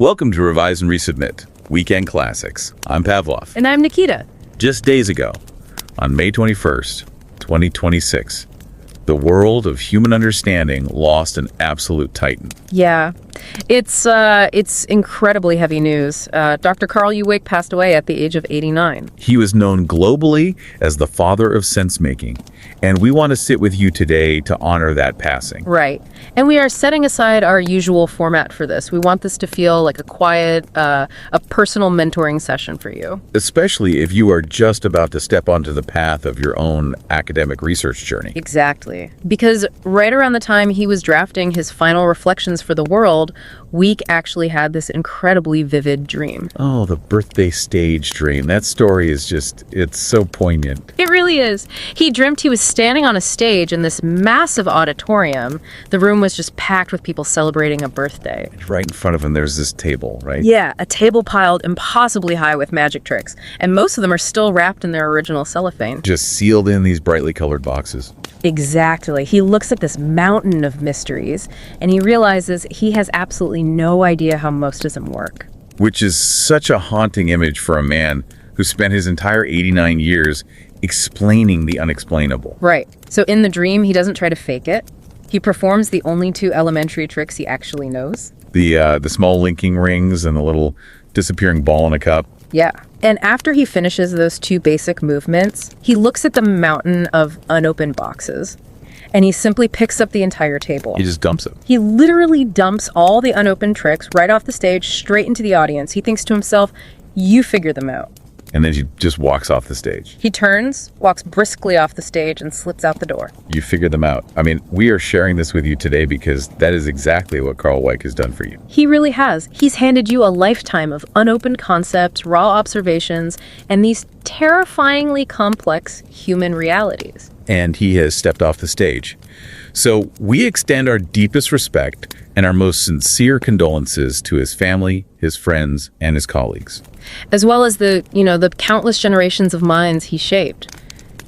Welcome to Revise and Resubmit, Weekend Classics. I'm Pavlov. And I'm Nikita. Just days ago, on May 21st, 2026, the world of human understanding lost an absolute titan. Yeah, it's incredibly heavy news. Dr. Karl E passed away at the age of 89. He was known globally as the father of sensemaking, and we want to sit with you today to honor that passing. Right. And we are setting aside our usual format for this. We want this to feel like a quiet, a personal mentoring session for you. Especially if you are just about to step onto the path of your own academic research journey. Exactly. Because right around the time he was drafting his final reflections for the world, Weick actually had this incredibly vivid dream. Oh, the birthday stage dream. That story is just, it's so poignant. It really is. He dreamt he was standing on a stage in this massive auditorium. The room was just packed with people celebrating a birthday. Right in front of him, there's this table, right? Yeah, a table piled impossibly high with magic tricks. And most of them are still wrapped in their original cellophane. Just sealed in these brightly colored boxes. Exactly. He looks at this mountain of mysteries, and he realizes he has absolutely no idea how most of them work. Which is such a haunting image for a man who spent his entire 89 years explaining the unexplainable. Right. So in the dream, he doesn't try to fake it. He performs the only two elementary tricks he actually knows. The small linking rings and the little disappearing ball in a cup. Yeah. And after he finishes those two basic movements, he looks at the mountain of unopened boxes, and he simply picks up the entire table. He just dumps it. He literally dumps all the unopened tricks right off the stage, straight into the audience. He thinks to himself, you figure them out. And then he just walks off the stage. He turns, walks briskly off the stage, and slips out the door. You figure them out. I mean, we are sharing this with you today because that is exactly what Karl Weick has done for you. He really has. He's handed you a lifetime of unopened concepts, raw observations, and these terrifyingly complex human realities. And he has stepped off the stage. So we extend our deepest respect and our most sincere condolences to his family, his friends, and his colleagues. As well as the countless generations of minds he shaped.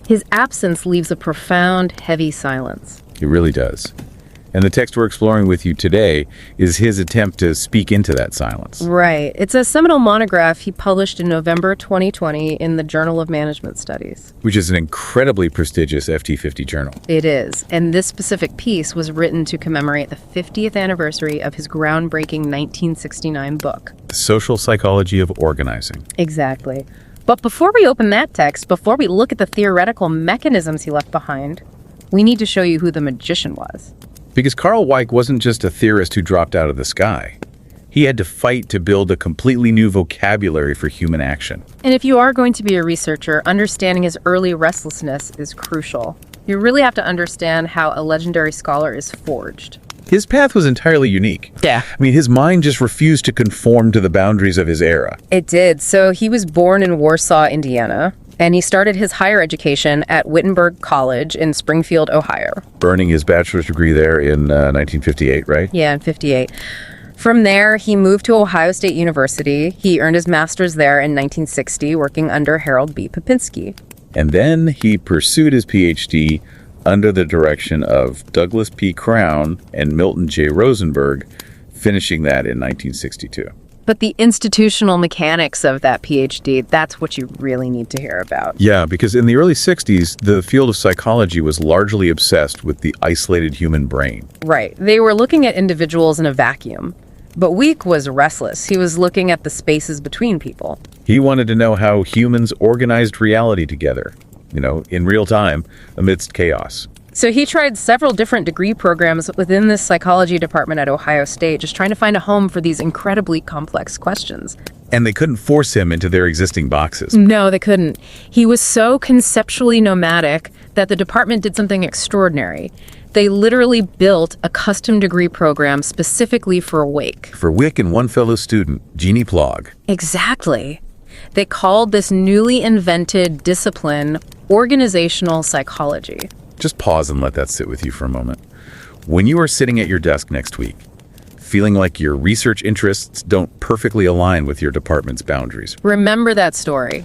His absence leaves a profound, heavy silence. It really does. And the text we're exploring with you today is his attempt to speak into that silence. Right. It's a seminal monograph he published in November 2020 in the Journal of Management Studies. Which is an incredibly prestigious FT50 journal. It is. And this specific piece was written to commemorate the 50th anniversary of his groundbreaking 1969 book. The Social Psychology of Organizing. Exactly. But before we open that text, before we look at the theoretical mechanisms he left behind, we need to show you who the magician was. Because Karl Weick wasn't just a theorist who dropped out of the sky. He had to fight to build a completely new vocabulary for human action. And if you are going to be a researcher, understanding his early restlessness is crucial. You really have to understand how a legendary scholar is forged. His path was entirely unique. Yeah. I mean, his mind just refused to conform to the boundaries of his era. It did. So he was born in Warsaw, Indiana, and he started his higher education at Wittenberg College in Springfield, Ohio. Earning his bachelor's degree there in 1958, right? Yeah, in 58. From there, he moved to Ohio State University. He earned his master's there in 1960, working under Harold B. Papinski. And then he pursued his PhD under the direction of Douglas P. Crown and Milton J. Rosenberg, finishing that in 1962. But the institutional mechanics of that PhD, that's what you really need to hear about. Yeah, because in the early 60s, the field of psychology was largely obsessed with the isolated human brain. Right. They were looking at individuals in a vacuum. But Weick was restless. He was looking at the spaces between people. He wanted to know how humans organized reality together, in real time, amidst chaos. So he tried several different degree programs within this psychology department at Ohio State, just trying to find a home for these incredibly complex questions. And they couldn't force him into their existing boxes. No, they couldn't. He was so conceptually nomadic that the department did something extraordinary. They literally built a custom degree program specifically for Weick. For Weick and one fellow student, Jeannie Plog. Exactly. They called this newly invented discipline organizational psychology. Just pause and let that sit with you for a moment. When you are sitting at your desk next week, feeling like your research interests don't perfectly align with your department's boundaries. Remember that story.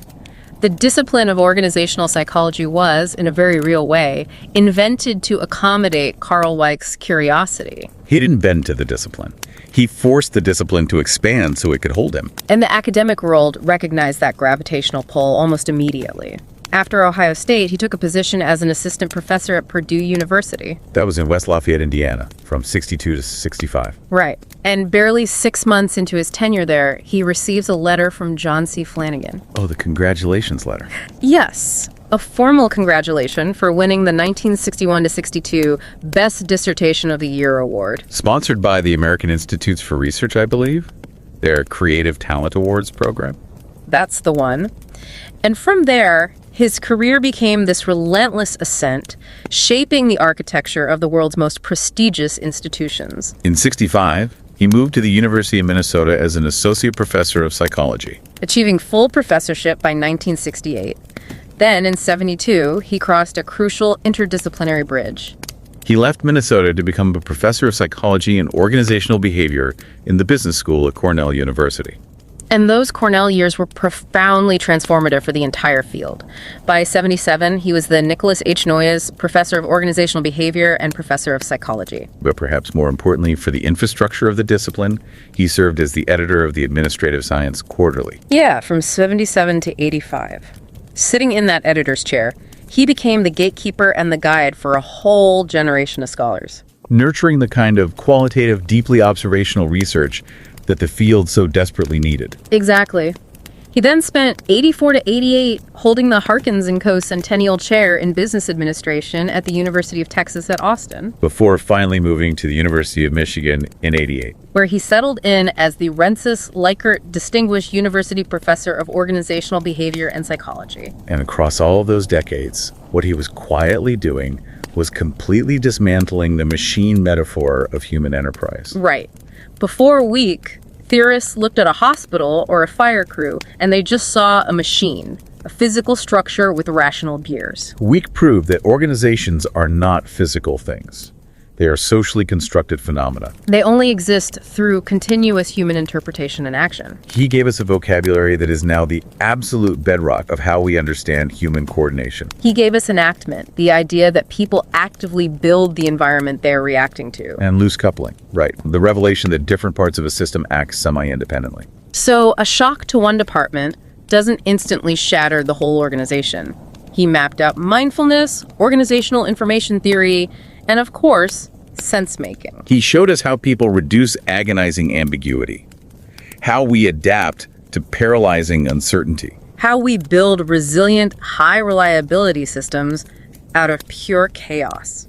The discipline of organizational psychology was, in a very real way, invented to accommodate Karl Weick's curiosity. He didn't bend to the discipline. He forced the discipline to expand so it could hold him. And the academic world recognized that gravitational pull almost immediately. After Ohio State, he took a position as an assistant professor at Purdue University. That was in West Lafayette, Indiana, from 62 to 65. Right. And barely 6 months into his tenure there, he receives a letter from John C. Flanagan. Oh, the congratulations letter. Yes, a formal congratulation for winning the 1961 to 62 Best Dissertation of the Year award. Sponsored by the American Institutes for Research, I believe. Their Creative Talent Awards program. That's the one. And from there, his career became this relentless ascent, shaping the architecture of the world's most prestigious institutions. In 65, he moved to the University of Minnesota as an associate professor of psychology, achieving full professorship by 1968. Then, in 72, he crossed a crucial interdisciplinary bridge. He left Minnesota to become a professor of psychology and organizational behavior in the business school at Cornell University. And those Cornell years were profoundly transformative for the entire field. By 77, he was the Nicholas H. Noyes Professor of Organizational Behavior and Professor of Psychology. But perhaps more importantly for the infrastructure of the discipline, he served as the editor of the Administrative Science Quarterly. Yeah, from 77 to 85. Sitting in that editor's chair, he became the gatekeeper and the guide for a whole generation of scholars. Nurturing the kind of qualitative, deeply observational research that the field so desperately needed. Exactly. He then spent 84 to 88 holding the Harkins & Co. Centennial Chair in Business Administration at the University of Texas at Austin, Before finally moving to the University of Michigan in 88. where he settled in as the Rensis Likert Distinguished University Professor of Organizational Behavior and Psychology. And across all of those decades, what he was quietly doing was completely dismantling the machine metaphor of human enterprise. Right. Before Weick, theorists looked at a hospital or a fire crew and they just saw a machine, a physical structure with rational gears. Weick proved that organizations are not physical things. They are socially constructed phenomena. They only exist through continuous human interpretation and action. He gave us a vocabulary that is now the absolute bedrock of how we understand human coordination. He gave us enactment, the idea that people actively build the environment they're reacting to. And loose coupling, right. The revelation that different parts of a system act semi-independently. So a shock to one department doesn't instantly shatter the whole organization. He mapped out mindfulness, organizational information theory, and of course, sense-making. He showed us how people reduce agonizing ambiguity, how we adapt to paralyzing uncertainty, How we build resilient, high-reliability systems out of pure chaos.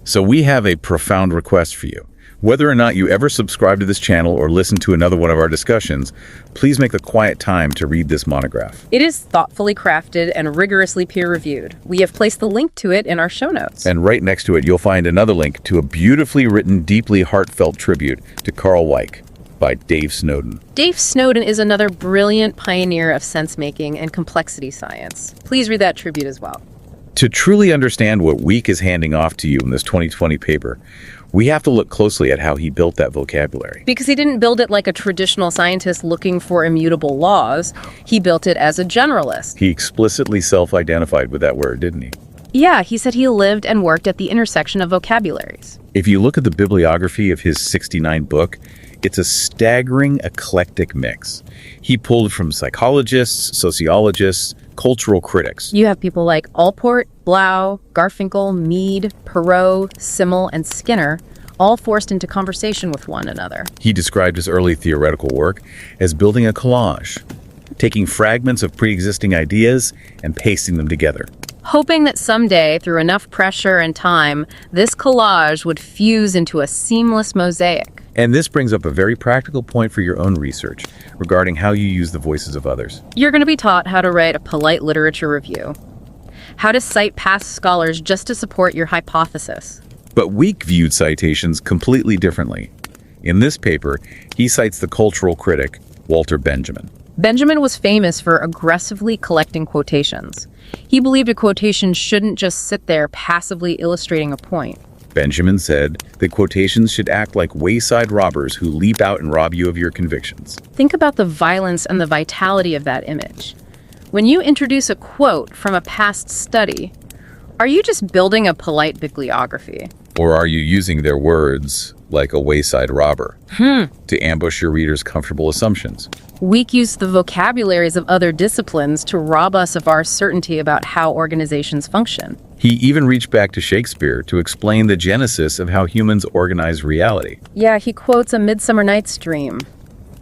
So we have a profound request for you. Whether or not you ever subscribe to this channel or listen to another one of our discussions, please make the quiet time to read this monograph. It is thoughtfully crafted and rigorously peer-reviewed. We have placed the link to it in our show notes. And right next to it, you'll find another link to a beautifully written, deeply heartfelt tribute to Karl Weick by Dave Snowden. Dave Snowden is another brilliant pioneer of sense-making and complexity science. Please read that tribute as well. To truly understand what Weick is handing off to you in this 2020 paper, we have to look closely at how he built that vocabulary. Because he didn't build it like a traditional scientist looking for immutable laws. He built it as a generalist. He explicitly self-identified with that word, didn't he? Yeah, he said he lived and worked at the intersection of vocabularies. If you look at the bibliography of his 69 book, it's a staggering eclectic mix. He pulled from psychologists, sociologists, cultural critics. You have people like Allport, Blau, Garfinkel, Mead, Perot, Simmel, and Skinner, all forced into conversation with one another. He described his early theoretical work as building a collage, taking fragments of pre-existing ideas and pasting them together. Hoping that someday, through enough pressure and time, this collage would fuse into a seamless mosaic. And this brings up a very practical point for your own research regarding how you use the voices of others. You're going to be taught how to write a polite literature review, how to cite past scholars just to support your hypothesis. But Weick viewed citations completely differently. In this paper, he cites the cultural critic, Walter Benjamin. Benjamin was famous for aggressively collecting quotations. He believed a quotation shouldn't just sit there passively illustrating a point. Benjamin said that quotations should act like wayside robbers who leap out and rob you of your convictions. Think about the violence and the vitality of that image. When you introduce a quote from a past study, are you just building a polite bibliography? Or are you using their words like a wayside robber to ambush your readers' comfortable assumptions? Weick used the vocabularies of other disciplines to rob us of our certainty about how organizations function. He even reached back to Shakespeare to explain the genesis of how humans organize reality. Yeah, he quotes A Midsummer Night's Dream.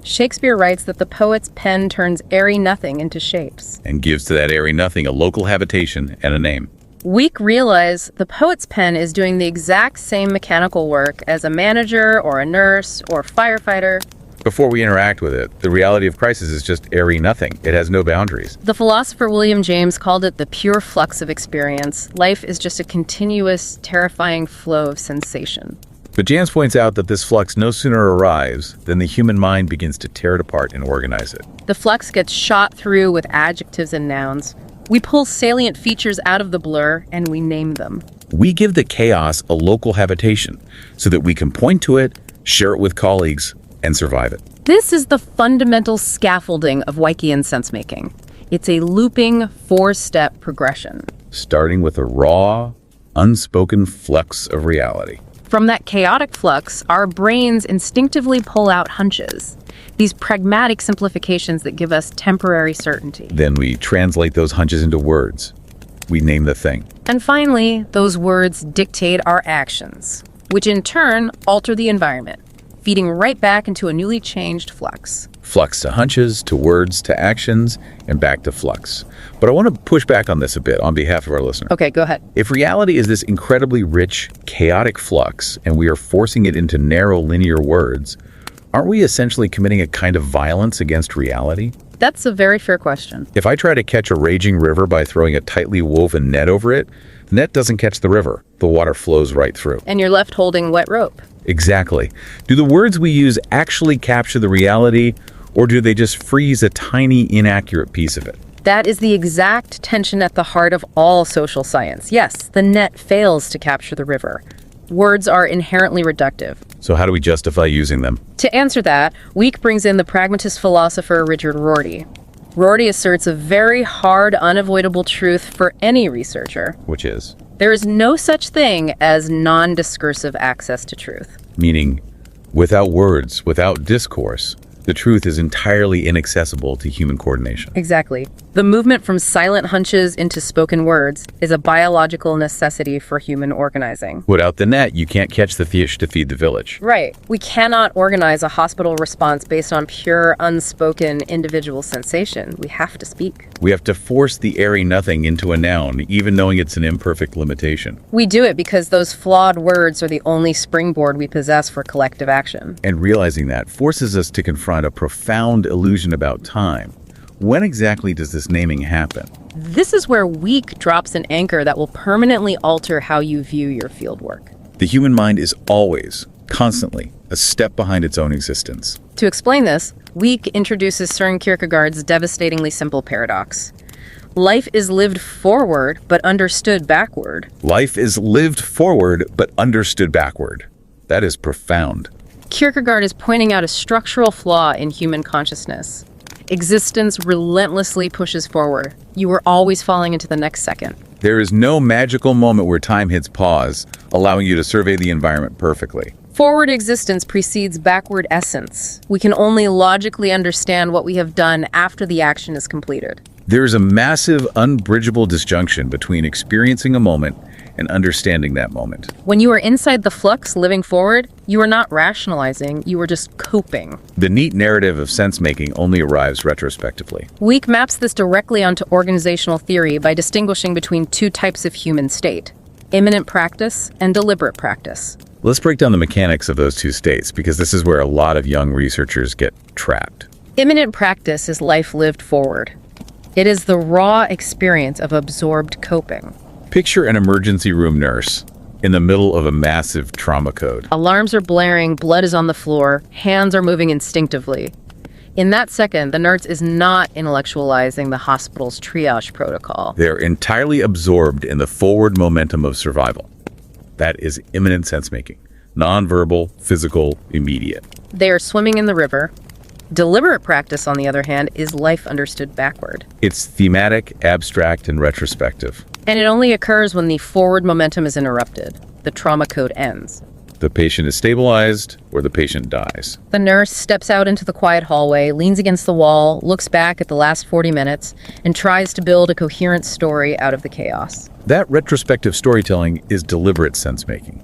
Shakespeare writes that the poet's pen turns airy nothing into shapes. And gives to that airy nothing a local habitation and a name. Weick realized the poet's pen is doing the exact same mechanical work as a manager or a nurse or firefighter. Before we interact with it, the reality of crisis is just airy nothing. It has no boundaries. The philosopher William James called it the pure flux of experience. Life is just a continuous, terrifying flow of sensation. But James points out that this flux no sooner arrives than the human mind begins to tear it apart and organize it. The flux gets shot through with adjectives and nouns. We pull salient features out of the blur and we name them. We give the chaos a local habitation so that we can point to it, share it with colleagues, and survive it. This is the fundamental scaffolding of Weickian sensemaking. It's a looping, four-step progression. Starting with a raw, unspoken flux of reality. From that chaotic flux, our brains instinctively pull out hunches, these pragmatic simplifications that give us temporary certainty. Then we translate those hunches into words. We name the thing. And finally, those words dictate our actions, which in turn alter the environment, feeding right back into a newly changed flux. Flux to hunches, to words, to actions, and back to flux. But I want to push back on this a bit on behalf of our listener. Okay, go ahead. If reality is this incredibly rich, chaotic flux, and we are forcing it into narrow, linear words, aren't we essentially committing a kind of violence against reality? That's a very fair question. If I try to catch a raging river by throwing a tightly woven net over it, the net doesn't catch the river. The water flows right through. And you're left holding wet rope. Exactly. Do the words we use actually capture the reality, or do they just freeze a tiny, inaccurate piece of it? That is the exact tension at the heart of all social science. Yes, the net fails to capture the river. Words are inherently reductive. So how do we justify using them? To answer that, Weick brings in the pragmatist philosopher Richard Rorty. Rorty asserts a very hard, unavoidable truth for any researcher. Which is? There is no such thing as non-discursive access to truth. Meaning, without words, without discourse, the truth is entirely inaccessible to human coordination. Exactly. The movement from silent hunches into spoken words is a biological necessity for human organizing. Without the net, you can't catch the fish to feed the village. Right. We cannot organize a hospital response based on pure, unspoken individual sensation. We have to speak. We have to force the airy nothing into a noun, even knowing it's an imperfect limitation. We do it because those flawed words are the only springboard we possess for collective action. And realizing that forces us to confront a profound illusion about time. When exactly does this naming happen? This is where Weick drops an anchor that will permanently alter how you view your fieldwork. The human mind is always, constantly, a step behind its own existence. To explain this, Weick introduces Søren Kierkegaard's devastatingly simple paradox. Life is lived forward, but understood backward. Life is lived forward, but understood backward. That is profound. Kierkegaard is pointing out a structural flaw in human consciousness. Existence relentlessly pushes forward. You are always falling into the next second. There is no magical moment where time hits pause, allowing you to survey the environment perfectly. Forward existence precedes backward essence. We can only logically understand what we have done after the action is completed. There is a massive, unbridgeable disjunction between experiencing a moment and understanding that moment. When you are inside the flux living forward, you are not rationalizing, you are just coping. The neat narrative of sense-making only arrives retrospectively. Weick maps this directly onto organizational theory by distinguishing between two types of human state: imminent practice and deliberate practice. Let's break down the mechanics of those two states, because this is where a lot of young researchers get trapped. Imminent practice is life lived forward. It is the raw experience of absorbed coping. Picture an emergency room nurse in the middle of a massive trauma code. Alarms are blaring, blood is on the floor, hands are moving instinctively. In that second, the nurse is not intellectualizing the hospital's triage protocol. They're entirely absorbed in the forward momentum of survival. That is imminent sense-making. Non-verbal, physical, immediate. They are swimming in the river. Deliberate practice, on the other hand, is life understood backward. It's thematic, abstract, and retrospective. And it only occurs when the forward momentum is interrupted. The trauma code ends. The patient is stabilized, or the patient dies. The nurse steps out into the quiet hallway, leans against the wall, looks back at the last 40 minutes, and tries to build a coherent story out of the chaos. That retrospective storytelling is deliberate sense-making.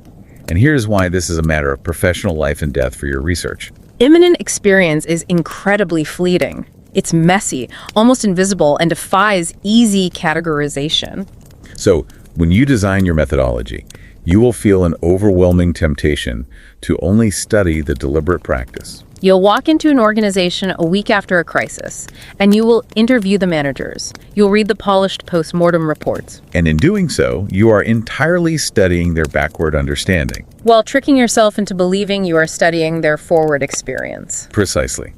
And here's why this is a matter of professional life and death for your research. Imminent experience is incredibly fleeting. It's messy, almost invisible, and defies easy categorization. So, when you design your methodology, you will feel an overwhelming temptation to only study the deliberate practice. You'll walk into an organization a week after a crisis, and you will interview the managers. You'll read the polished post-mortem reports. And in doing so, you are entirely studying their backward understanding. While tricking yourself into believing you are studying their forward experience. Precisely.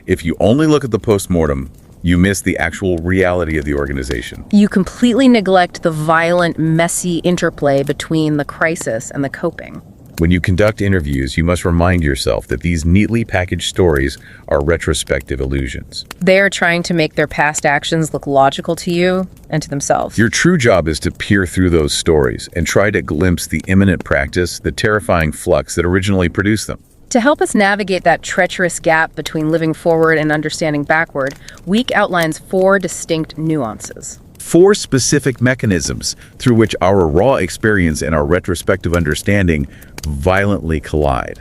If you only look at the post-mortem, you miss the actual reality of the organization. You completely neglect the violent, messy interplay between the crisis and the coping. When you conduct interviews, you must remind yourself that these neatly packaged stories are retrospective illusions. They are trying to make their past actions look logical to you and to themselves. Your true job is to peer through those stories and try to glimpse the imminent practice, the terrifying flux that originally produced them. To help us navigate that treacherous gap between living forward and understanding backward, Weick outlines 4 distinct nuances. 4 specific mechanisms through which our raw experience and our retrospective understanding violently collide.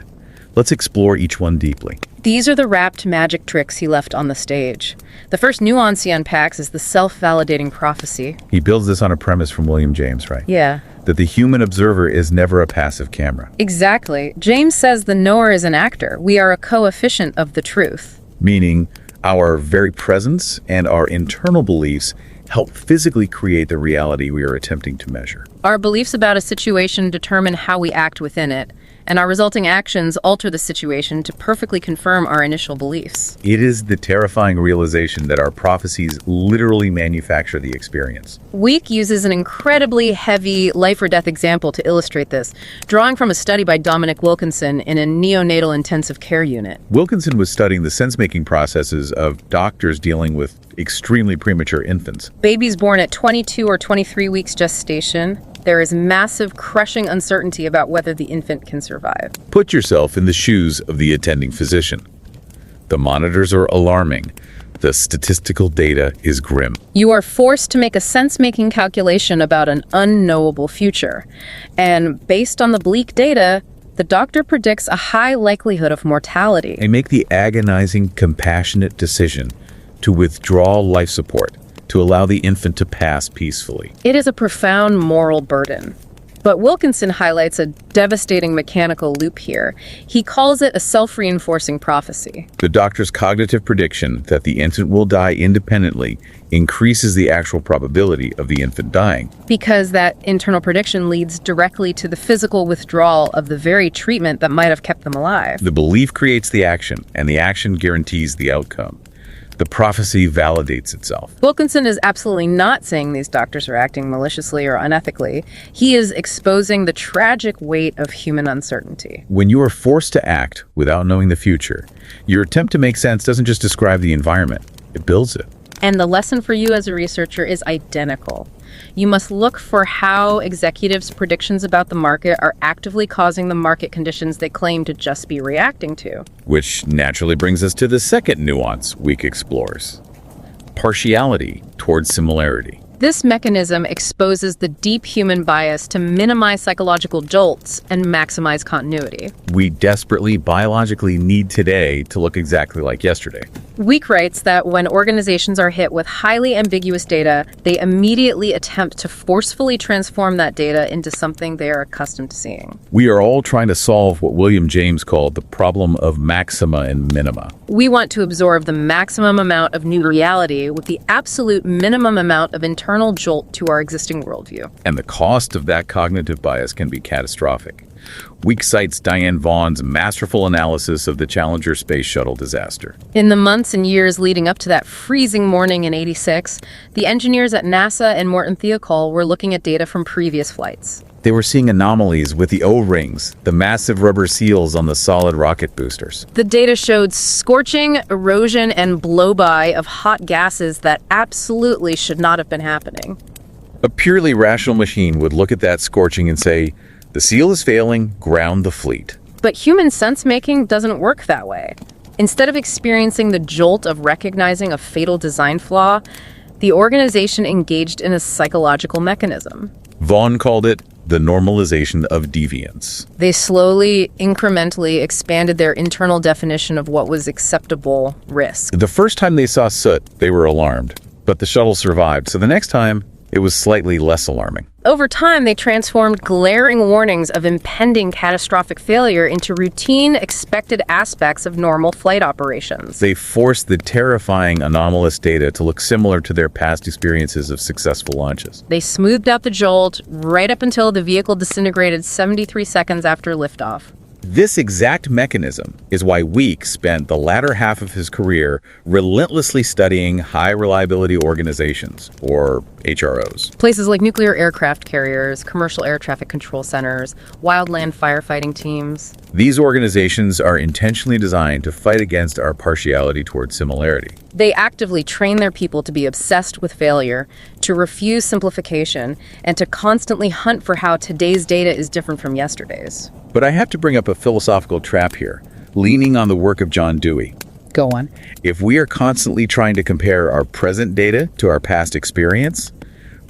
Let's explore each one deeply. These are the wrapped magic tricks he left on the stage. The first nuance he unpacks is the self-validating prophecy. He builds this on a premise from William James, right? Yeah. That the human observer is never a passive camera. Exactly. James says the knower is an actor. We are a coefficient of the truth. Meaning, our very presence and our internal beliefs help physically create the reality we are attempting to measure. Our beliefs about a situation determine how we act within it, and our resulting actions alter the situation to perfectly confirm our initial beliefs. It is the terrifying realization that our prophecies literally manufacture the experience. Weick uses an incredibly heavy life-or-death example to illustrate this, drawing from a study by Dominic Wilkinson in a neonatal intensive care unit. Wilkinson was studying the sense-making processes of doctors dealing with extremely premature infants. Babies born at 22 or 23 weeks gestation, there is massive, crushing uncertainty about whether the infant can survive. Put yourself in the shoes of the attending physician. The monitors are alarming. The statistical data is grim. You are forced to make a sense-making calculation about an unknowable future. And based on the bleak data, the doctor predicts a high likelihood of mortality. And make the agonizing, compassionate decision to withdraw life support, to allow the infant to pass peacefully. It is a profound moral burden. But Wilkinson highlights a devastating mechanical loop here. He calls it a self-reinforcing prophecy. The doctor's cognitive prediction that the infant will die independently increases the actual probability of the infant dying. Because that internal prediction leads directly to the physical withdrawal of the very treatment that might have kept them alive. The belief creates the action, and the action guarantees the outcome. The prophecy validates itself. Wilkinson is absolutely not saying these doctors are acting maliciously or unethically. He is exposing the tragic weight of human uncertainty. When you are forced to act without knowing the future, your attempt to make sense doesn't just describe the environment, it builds it. And the lesson for you as a researcher is identical. You must look for how executives' predictions about the market are actively causing the market conditions they claim to just be reacting to. Which naturally brings us to the second nuance Weick explores: partiality towards similarity. This mechanism exposes the deep human bias to minimize psychological jolts and maximize continuity. We desperately, biologically need today to look exactly like yesterday. Weick writes that when organizations are hit with highly ambiguous data, they immediately attempt to forcefully transform that data into something they are accustomed to seeing. We are all trying to solve what William James called the problem of maxima and minima. We want to absorb the maximum amount of new reality with the absolute minimum amount of internal jolt to our existing worldview. And the cost of that cognitive bias can be catastrophic. Weick cites Diane Vaughan's masterful analysis of the Challenger space shuttle disaster. In the months and years leading up to that freezing morning in '86, the engineers at NASA and Morton Thiokol were looking at data from previous flights. They were seeing anomalies with the O-rings, the massive rubber seals on the solid rocket boosters. The data showed scorching, erosion, and blow-by of hot gases that absolutely should not have been happening. A purely rational machine would look at that scorching and say, the seal is failing, ground the fleet. But human sense-making doesn't work that way. Instead of experiencing the jolt of recognizing a fatal design flaw, the organization engaged in a psychological mechanism. Vaughan called it the normalization of deviance. They slowly, incrementally expanded their internal definition of what was acceptable risk. The first time they saw soot, they were alarmed, but the shuttle survived, so the next time, it was slightly less alarming. Over time, they transformed glaring warnings of impending catastrophic failure into routine, expected aspects of normal flight operations. They forced the terrifying anomalous data to look similar to their past experiences of successful launches. They smoothed out the jolt right up until the vehicle disintegrated 73 seconds after liftoff. This exact mechanism is why Weick spent the latter half of his career relentlessly studying high-reliability organizations, or HROs. Places like nuclear aircraft carriers, commercial air traffic control centers, wildland firefighting teams. These organizations are intentionally designed to fight against our partiality toward similarity. They actively train their people to be obsessed with failure, to refuse simplification, and to constantly hunt for how today's data is different from yesterday's. But I have to bring up a philosophical trap here, leaning on the work of John Dewey. Go on. If we are constantly trying to compare our present data to our past experience,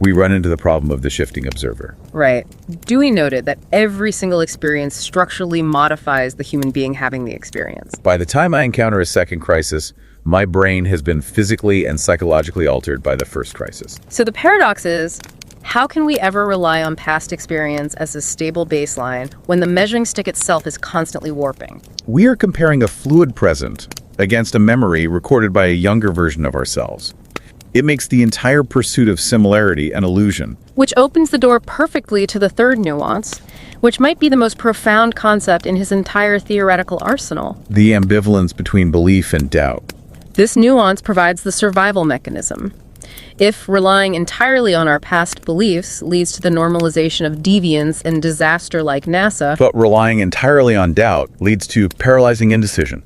we run into the problem of the shifting observer. Right. Dewey noted that every single experience structurally modifies the human being having the experience. By the time I encounter a second crisis, my brain has been physically and psychologically altered by the first crisis. So the paradox is, how can we ever rely on past experience as a stable baseline when the measuring stick itself is constantly warping? We are comparing a fluid present against a memory recorded by a younger version of ourselves. It makes the entire pursuit of similarity an illusion. Which opens the door perfectly to the third nuance, which might be the most profound concept in his entire theoretical arsenal. The ambivalence between belief and doubt. This nuance provides the survival mechanism. If relying entirely on our past beliefs leads to the normalization of deviance and disaster like NASA, But relying entirely on doubt leads to paralyzing indecision.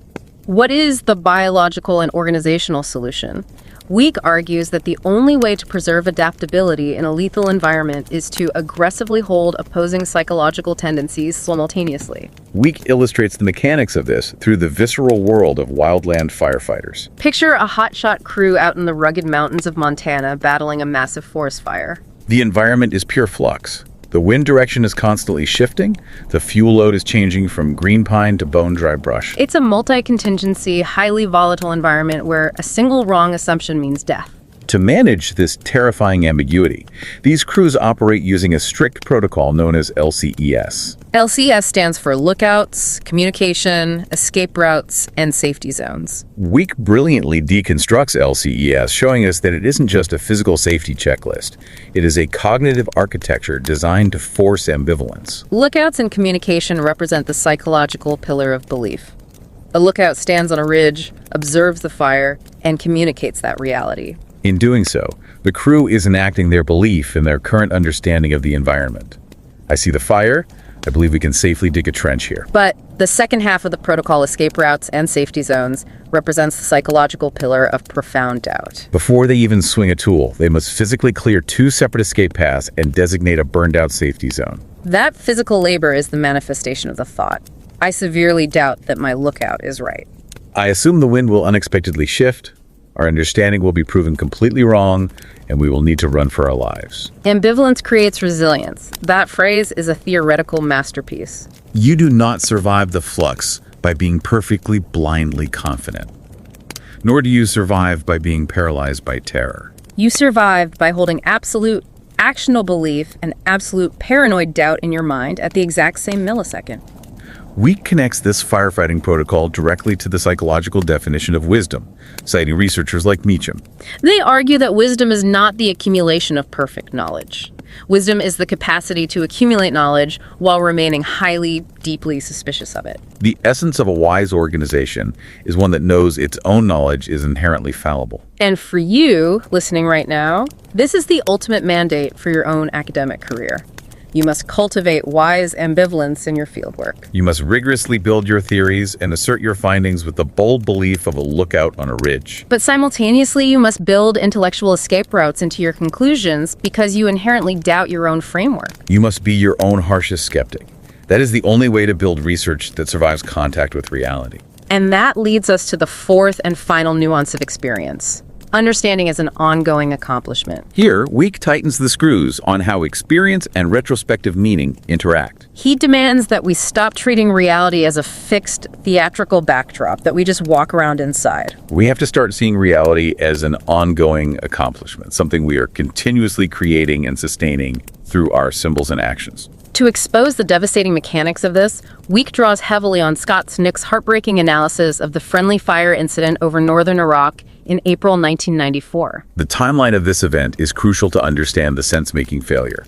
what is the biological and organizational solution? Weick argues that the only way to preserve adaptability in a lethal environment is to aggressively hold opposing psychological tendencies simultaneously. Weick illustrates the mechanics of this through the visceral world of wildland firefighters. Picture a hotshot crew out in the rugged mountains of Montana battling a massive forest fire. The environment is pure flux. The wind direction is constantly shifting. The fuel load is changing from green pine to bone-dry brush. It's a multi-contingency, highly volatile environment where a single wrong assumption means death. To manage this terrifying ambiguity, these crews operate using a strict protocol known as LCES. LCS stands for lookouts, communication, escape routes, and safety zones. Weick brilliantly deconstructs LCES, showing us that it isn't just a physical safety checklist. It is a cognitive architecture designed to force ambivalence. Lookouts and communication represent the psychological pillar of belief. A lookout stands on a ridge, observes the fire, and communicates that reality. In doing so, the crew is enacting their belief in their current understanding of the environment. I see the fire. I believe we can safely dig a trench here. But the second half of the protocol, escape routes and safety zones, represents the psychological pillar of profound doubt. Before they even swing a tool, they must physically clear 2 separate escape paths and designate a burned-out safety zone. That physical labor is the manifestation of the thought. I severely doubt that my lookout is right. I assume the wind will unexpectedly shift, our understanding will be proven completely wrong, and we will need to run for our lives. Ambivalence creates resilience. That phrase is a theoretical masterpiece. You do not survive the flux by being perfectly blindly confident, nor do you survive by being paralyzed by terror. You survive by holding absolute, actionable belief and absolute paranoid doubt in your mind at the exact same millisecond. Weick connects this firefighting protocol directly to the psychological definition of wisdom, citing researchers like Meacham. They argue that wisdom is not the accumulation of perfect knowledge. Wisdom is the capacity to accumulate knowledge while remaining highly, deeply suspicious of it. The essence of a wise organization is one that knows its own knowledge is inherently fallible. And for you, listening right now, this is the ultimate mandate for your own academic career. You must cultivate wise ambivalence in your fieldwork. You must rigorously build your theories and assert your findings with the bold belief of a lookout on a ridge. But simultaneously, you must build intellectual escape routes into your conclusions because you inherently doubt your own framework. You must be your own harshest skeptic. That is the only way to build research that survives contact with reality. And that leads us to the fourth and final nuance of experience. Understanding as an ongoing accomplishment. Here, Weick tightens the screws on how experience and retrospective meaning interact. He demands that we stop treating reality as a fixed theatrical backdrop that we just walk around inside. We have to start seeing reality as an ongoing accomplishment, something we are continuously creating and sustaining through our symbols and actions. To expose the devastating mechanics of this, Weick draws heavily on Scott Snook's heartbreaking analysis of the friendly fire incident over northern Iraq in April 1994. The timeline of this event is crucial to understand the sense-making failure.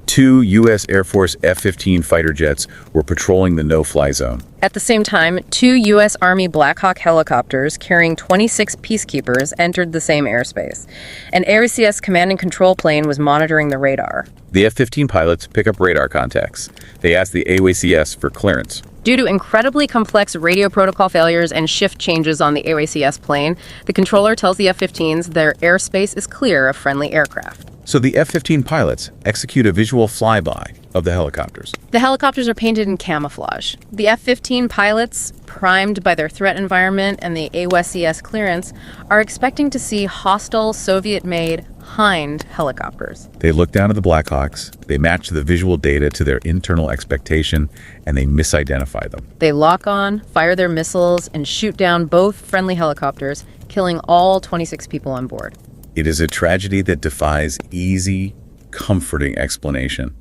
2 U.S. Air Force F-15 fighter jets were patrolling the no-fly zone. At the same time, 2 U.S. Army Black Hawk helicopters carrying 26 peacekeepers entered the same airspace. An AWACS command and control plane was monitoring the radar. The F-15 pilots pick up radar contacts. They ask the AWACS for clearance. Due to incredibly complex radio protocol failures and shift changes on the AWACS plane, the controller tells the F-15s their airspace is clear of friendly aircraft. So the F-15 pilots execute a visual flyby of the helicopters. The helicopters are painted in camouflage. The F-15 pilots, primed by their threat environment and the AWACS clearance, are expecting to see hostile Soviet-made Hind helicopters. They look down at the Black Hawks, they match the visual data to their internal expectation, and they misidentify them. They lock on, fire their missiles, and shoot down both friendly helicopters, killing all 26 people on board. It is a tragedy that defies easy, comforting explanation.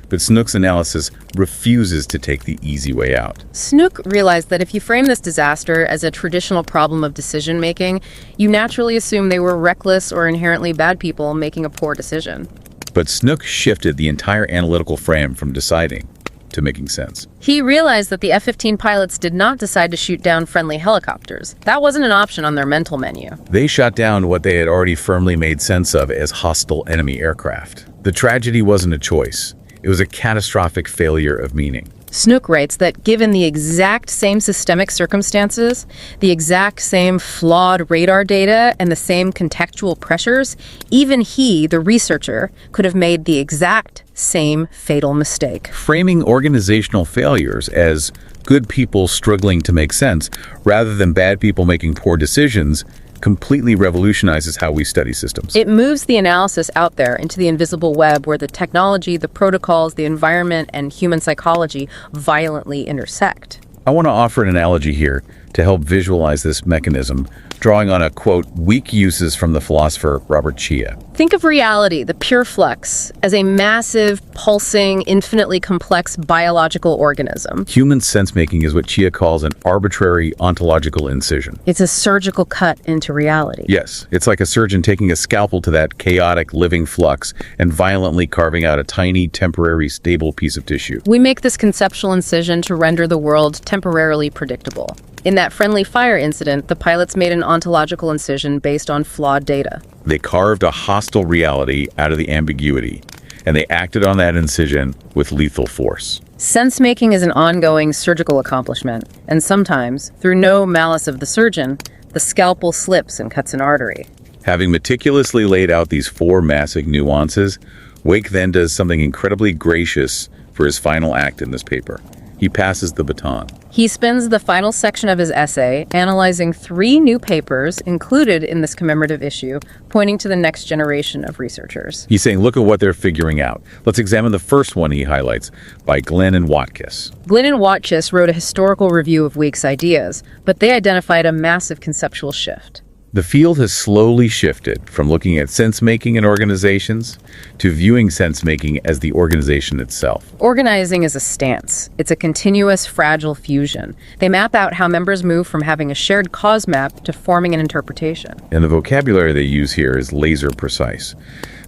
But Snook's analysis refuses to take the easy way out. Snook realized that if you frame this disaster as a traditional problem of decision-making, you naturally assume they were reckless or inherently bad people making a poor decision. But Snook shifted the entire analytical frame from deciding to making sense. He realized that the F-15 pilots did not decide to shoot down friendly helicopters. That wasn't an option on their mental menu. They shot down what they had already firmly made sense of as hostile enemy aircraft. The tragedy wasn't a choice. It was a catastrophic failure of meaning. Snook writes that given the exact same systemic circumstances, the exact same flawed radar data, and the same contextual pressures, even he, the researcher, could have made the exact same fatal mistake. Framing organizational failures as good people struggling to make sense rather than bad people making poor decisions completely revolutionizes how we study systems. It moves the analysis out there into the invisible web where the technology, the protocols, the environment, and human psychology violently intersect. I want to offer an analogy here to help visualize this mechanism, drawing on a, quote, Weick uses from the philosopher Robert Chia. Think of reality, the pure flux, as a massive, pulsing, infinitely complex biological organism. Human sense-making is what Chia calls an arbitrary ontological incision. It's a surgical cut into reality. Yes, it's like a surgeon taking a scalpel to that chaotic living flux and violently carving out a tiny, temporary, stable piece of tissue. We make this conceptual incision to render the world temporarily predictable. In that friendly fire incident, the pilots made an ontological incision based on flawed data. They carved a hostile reality out of the ambiguity, and they acted on that incision with lethal force. Sense-making is an ongoing surgical accomplishment, and sometimes, through no malice of the surgeon, the scalpel slips and cuts an artery. Having meticulously laid out these 4 massive nuances, Weick then does something incredibly gracious for his final act in this paper. He passes the baton. He spends the final section of his essay analyzing 3 new papers included in this commemorative issue, pointing to the next generation of researchers. He's saying, look at what they're figuring out. Let's examine the first one he highlights, by Glenn and Watkis. Glenn and Watkis wrote a historical review of Weick's ideas, but they identified a massive conceptual shift. The field has slowly shifted from looking at sense-making in organizations to viewing sense-making as the organization itself. Organizing is a stance. It's a continuous, fragile fusion. They map out how members move from having a shared cause map to forming an interpretation. And the vocabulary they use here is laser precise.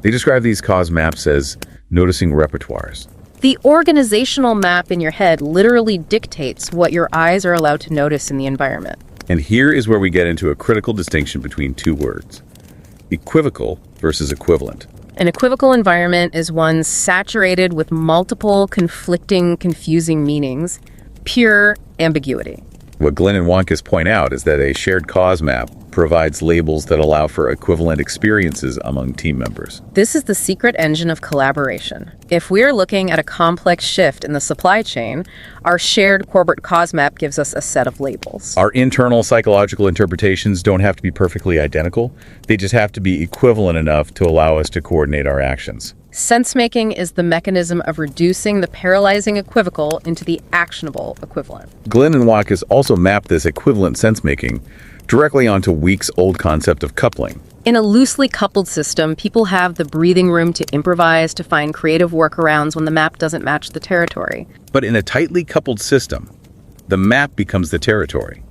They describe these cause maps as noticing repertoires. The organizational map in your head literally dictates what your eyes are allowed to notice in the environment. And here is where we get into a critical distinction between two words: equivocal versus equivalent. An equivocal environment is one saturated with multiple, conflicting, confusing meanings, pure ambiguity. What Glenn and Wankus point out is that a shared cause map provides labels that allow for equivalent experiences among team members. This is the secret engine of collaboration. If we're looking at a complex shift in the supply chain, our shared corporate cause map gives us a set of labels. Our internal psychological interpretations don't have to be perfectly identical. They just have to be equivalent enough to allow us to coordinate our actions. Sense-making is the mechanism of reducing the paralyzing equivocal into the actionable equivalent. Glenn and Wankus also map this equivalent sense-making directly onto Weick's old concept of coupling. In a loosely coupled system, people have the breathing room to improvise, to find creative workarounds when the map doesn't match the territory. But in a tightly coupled system, the map becomes the territory.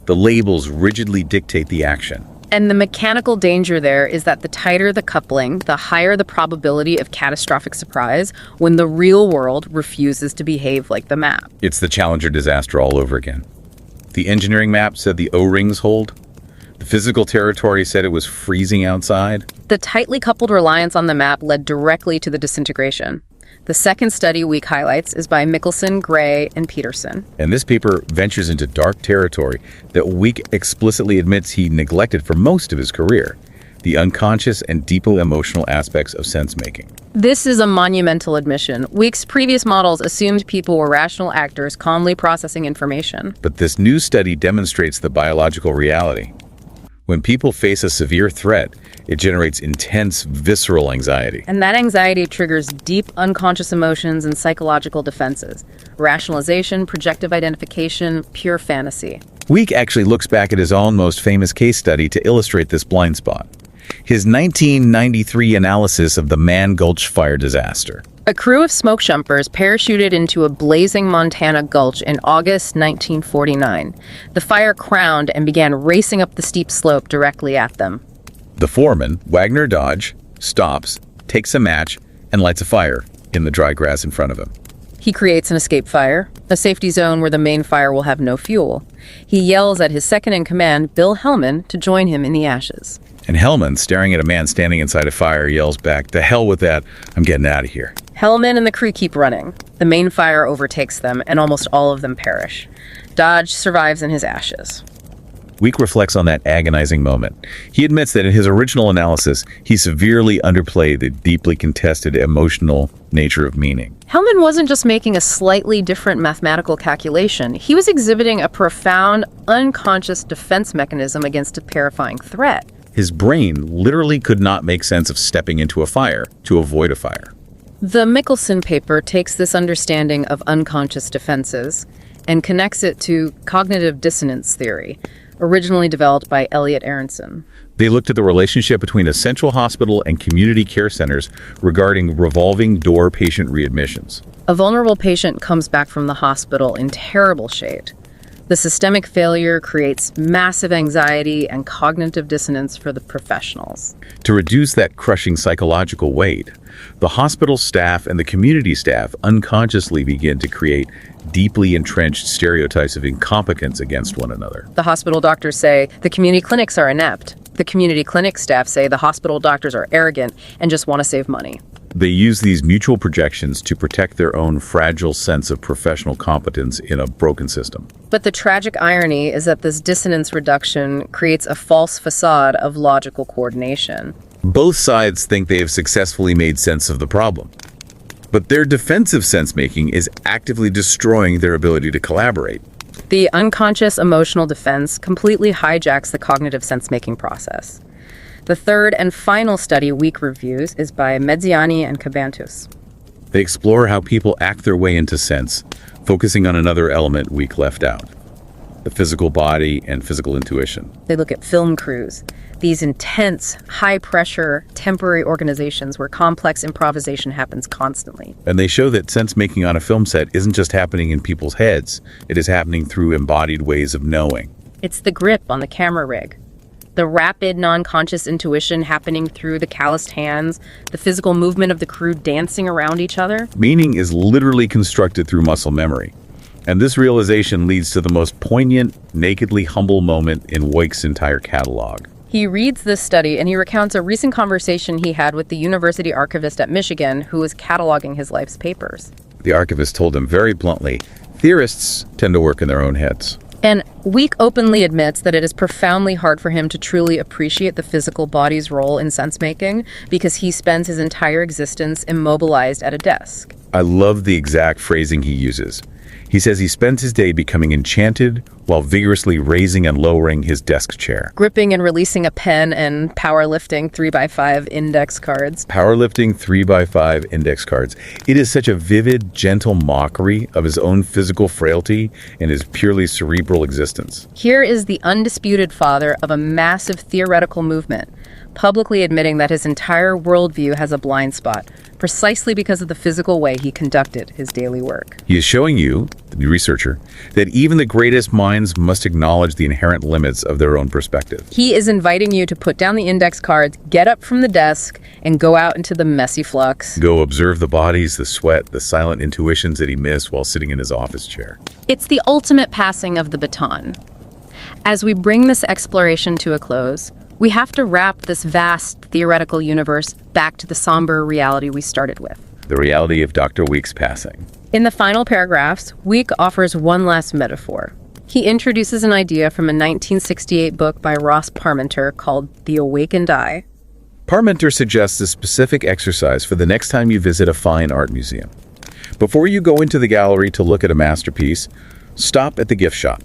The labels rigidly dictate the action. And the mechanical danger there is that the tighter the coupling, the higher the probability of catastrophic surprise when the real world refuses to behave like the map. It's the Challenger disaster all over again. The engineering map said the O-rings hold. The physical territory said it was freezing outside. The tightly coupled reliance on the map led directly to the disintegration. The second study Weick highlights is by Michelson, Gray, and Peterson. And this paper ventures into dark territory that Weick explicitly admits he neglected for most of his career: the unconscious and deeply emotional aspects of sense-making. This is a monumental admission. Weick's previous models assumed people were rational actors calmly processing information. But this new study demonstrates the biological reality. When people face a severe threat, it generates intense, visceral anxiety. And that anxiety triggers deep unconscious emotions and psychological defenses. Rationalization, projective identification, pure fantasy. Weick actually looks back at his own most famous case study to illustrate this blind spot: his 1993 analysis of the Man Gulch fire disaster. A crew of smoke jumpers parachuted into a blazing Montana gulch in August 1949. The fire crowned and began racing up the steep slope directly at them. The foreman, Wagner Dodge, stops, takes a match, and lights a fire in the dry grass in front of him. He creates an escape fire, a safety zone where the main fire will have no fuel. He yells at his second-in-command, Bill Hellman, to join him in the ashes. And Hellman, staring at a man standing inside a fire, yells back, "To hell with that, I'm getting out of here." Hellman and the crew keep running. The main fire overtakes them, and almost all of them perish. Dodge survives in his ashes. Weick reflects on that agonizing moment. He admits that in his original analysis, he severely underplayed the deeply contested emotional nature of meaning. Hellman wasn't just making a slightly different mathematical calculation. He was exhibiting a profound, unconscious defense mechanism against a terrifying threat. His brain literally could not make sense of stepping into a fire to avoid a fire. The Michelson paper takes this understanding of unconscious defenses and connects it to cognitive dissonance theory, originally developed by Elliot Aronson. They looked at the relationship between a central hospital and community care centers regarding revolving door patient readmissions. A vulnerable patient comes back from the hospital in terrible shape. The systemic failure creates massive anxiety and cognitive dissonance for the professionals. To reduce that crushing psychological weight, the hospital staff and the community staff unconsciously begin to create deeply entrenched stereotypes of incompetence against one another. The hospital doctors say the community clinics are inept. The community clinic staff say the hospital doctors are arrogant and just want to save money. They use these mutual projections to protect their own fragile sense of professional competence in a broken system. But the tragic irony is that this dissonance reduction creates a false facade of logical coordination. Both sides think they have successfully made sense of the problem, but their defensive sense-making is actively destroying their ability to collaborate. The unconscious emotional defense completely hijacks the cognitive sense-making process. The third and final study Weick reviews is by Mezziani and Cabantus. They explore how people act their way into sense, focusing on another element Weick left out: the physical body and physical intuition. They look at film crews, these intense, high-pressure, temporary organizations where complex improvisation happens constantly. And they show that sense-making on a film set isn't just happening in people's heads. It is happening through embodied ways of knowing. It's the grip on the camera rig, the rapid, non-conscious intuition happening through the calloused hands, the physical movement of the crew dancing around each other. Meaning is literally constructed through muscle memory. And this realization leads to the most poignant, nakedly humble moment in Weick's entire catalog. He reads this study and he recounts a recent conversation he had with the university archivist at Michigan who was cataloging his life's papers. The archivist told him very bluntly, theorists tend to work in their own heads. And Weick openly admits that it is profoundly hard for him to truly appreciate the physical body's role in sense-making because he spends his entire existence immobilized at a desk. I love the exact phrasing he uses. He says he spends his day becoming enchanted while vigorously raising and lowering his desk chair. Gripping and releasing a pen and powerlifting 3x5 index cards. Powerlifting 3x5 index cards. It is such a vivid, gentle mockery of his own physical frailty and his purely cerebral existence. Here is the undisputed father of a massive theoretical movement, publicly admitting that his entire worldview has a blind spot, precisely because of the physical way he conducted his daily work. He is showing you, the researcher, that even the greatest minds must acknowledge the inherent limits of their own perspective. He is inviting you to put down the index cards, get up from the desk, and go out into the messy flux. Go observe the bodies, the sweat, the silent intuitions that he missed while sitting in his office chair. It's the ultimate passing of the baton. As we bring this exploration to a close, we have to wrap this vast theoretical universe back to the somber reality we started with. The reality of Dr. Weick's passing. In the final paragraphs, Weick offers one last metaphor. He introduces an idea from a 1968 book by Ross Parmenter called The Awakened Eye. Parmenter suggests a specific exercise for the next time you visit a fine art museum. Before you go into the gallery to look at a masterpiece, stop at the gift shop.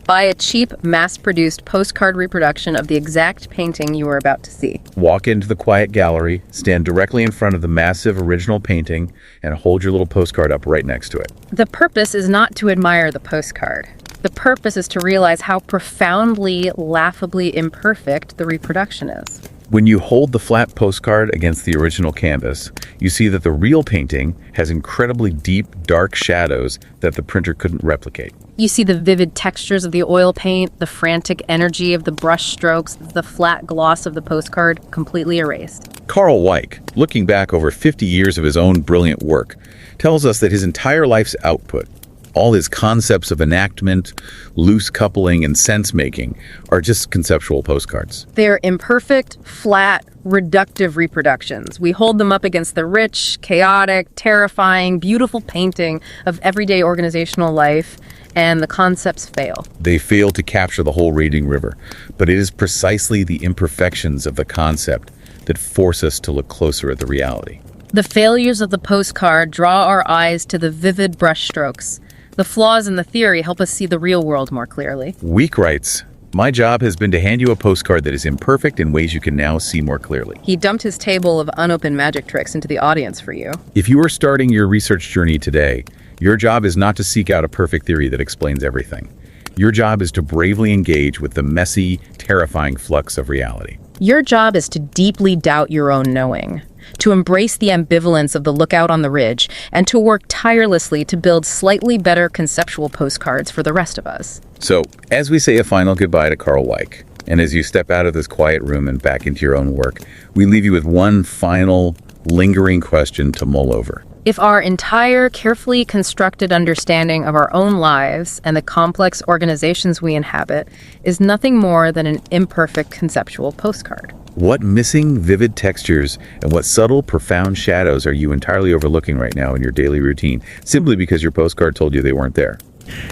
Buy a cheap, mass-produced postcard reproduction of the exact painting you are about to see. Walk into the quiet gallery, stand directly in front of the massive original painting, and hold your little postcard up right next to it. The purpose is not to admire the postcard. The purpose is to realize how profoundly, laughably imperfect the reproduction is. When you hold the flat postcard against the original canvas, you see that the real painting has incredibly deep, dark shadows that the printer couldn't replicate. You see the vivid textures of the oil paint, the frantic energy of the brush strokes, the flat gloss of the postcard completely erased. Karl Weick, looking back over 50 years of his own brilliant work, tells us that his entire life's output, all his concepts of enactment, loose coupling, and sense-making are just conceptual postcards. They're imperfect, flat, reductive reproductions. We hold them up against the rich, chaotic, terrifying, beautiful painting of everyday organizational life, and the concepts fail. They fail to capture the whole raging river, but it is precisely the imperfections of the concept that force us to look closer at the reality. The failures of the postcard draw our eyes to the vivid brushstrokes. The flaws in the theory help us see the real world more clearly. Weick writes, "My job has been to hand you a postcard that is imperfect in ways you can now see more clearly." He dumped his table of unopened magic tricks into the audience for you. If you are starting your research journey today, your job is not to seek out a perfect theory that explains everything. Your job is to bravely engage with the messy, terrifying flux of reality. Your job is to deeply doubt your own knowing, to embrace the ambivalence of the lookout on the ridge, and to work tirelessly to build slightly better conceptual postcards for the rest of us. So, as we say a final goodbye to Karl Weick, and as you step out of this quiet room and back into your own work, we leave you with one final, lingering question to mull over. If our entire carefully constructed understanding of our own lives and the complex organizations we inhabit is nothing more than an imperfect conceptual postcard, what missing, vivid textures and what subtle, profound shadows are you entirely overlooking right now in your daily routine, simply because your postcard told you they weren't there?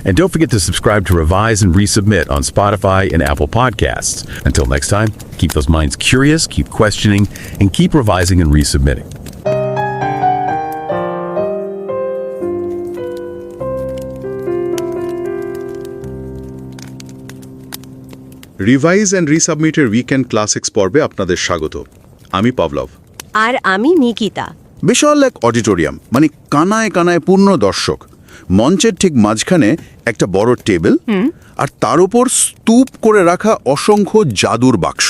And don't forget to subscribe to Revise and Resubmit on Spotify and Apple Podcasts. Until next time, keep those minds curious, keep questioning, and keep revising and resubmitting. Revise and রিসাবমিটের weekend classics পর্বে আপনাদের স্বাগত। আমি পভলভ আর আমি নিকিতা। বিশাল এক auditorium, মানে কানায় কানায় পূর্ণ দর্শক। মঞ্চের ঠিক মাঝখানে একটা বড় টেবিল, আর তার উপর স্তূপ করে রাখা অসংখ্য জাদুর বাক্স।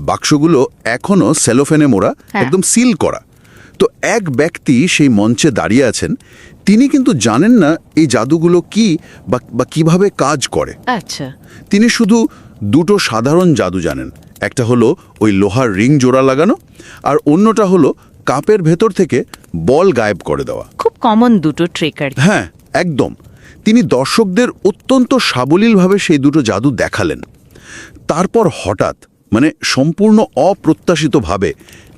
বাক্সগুলো এখনো সেলোফেনে মোড়া, একদম সিল করা। তো এক ব্যক্তি সেই মঞ্চে দাঁড়িয়ে আছেন, তিনি কিন্তু জানেন না এই জাদুগুলো কি বা কিভাবে কাজ করে। আচ্ছা, তিনি শুধু দুটো সাধারণ জাদু জানেন। একটা হলো ওই লোহার রিং জোড়া লাগানো, আর অন্যটা হলো কাপের ভেতর থেকে বল গায়েব করে দেওয়া। খুব কমন দুটো ট্রিকার। হ্যাঁ, একদম। তিনি দর্শকদের অত্যন্ত সাবলীলভাবে সেই দুটো জাদু দেখালেন। তারপর হঠাৎ, মানে সম্পূর্ণ অপ্রত্যাশিতভাবে,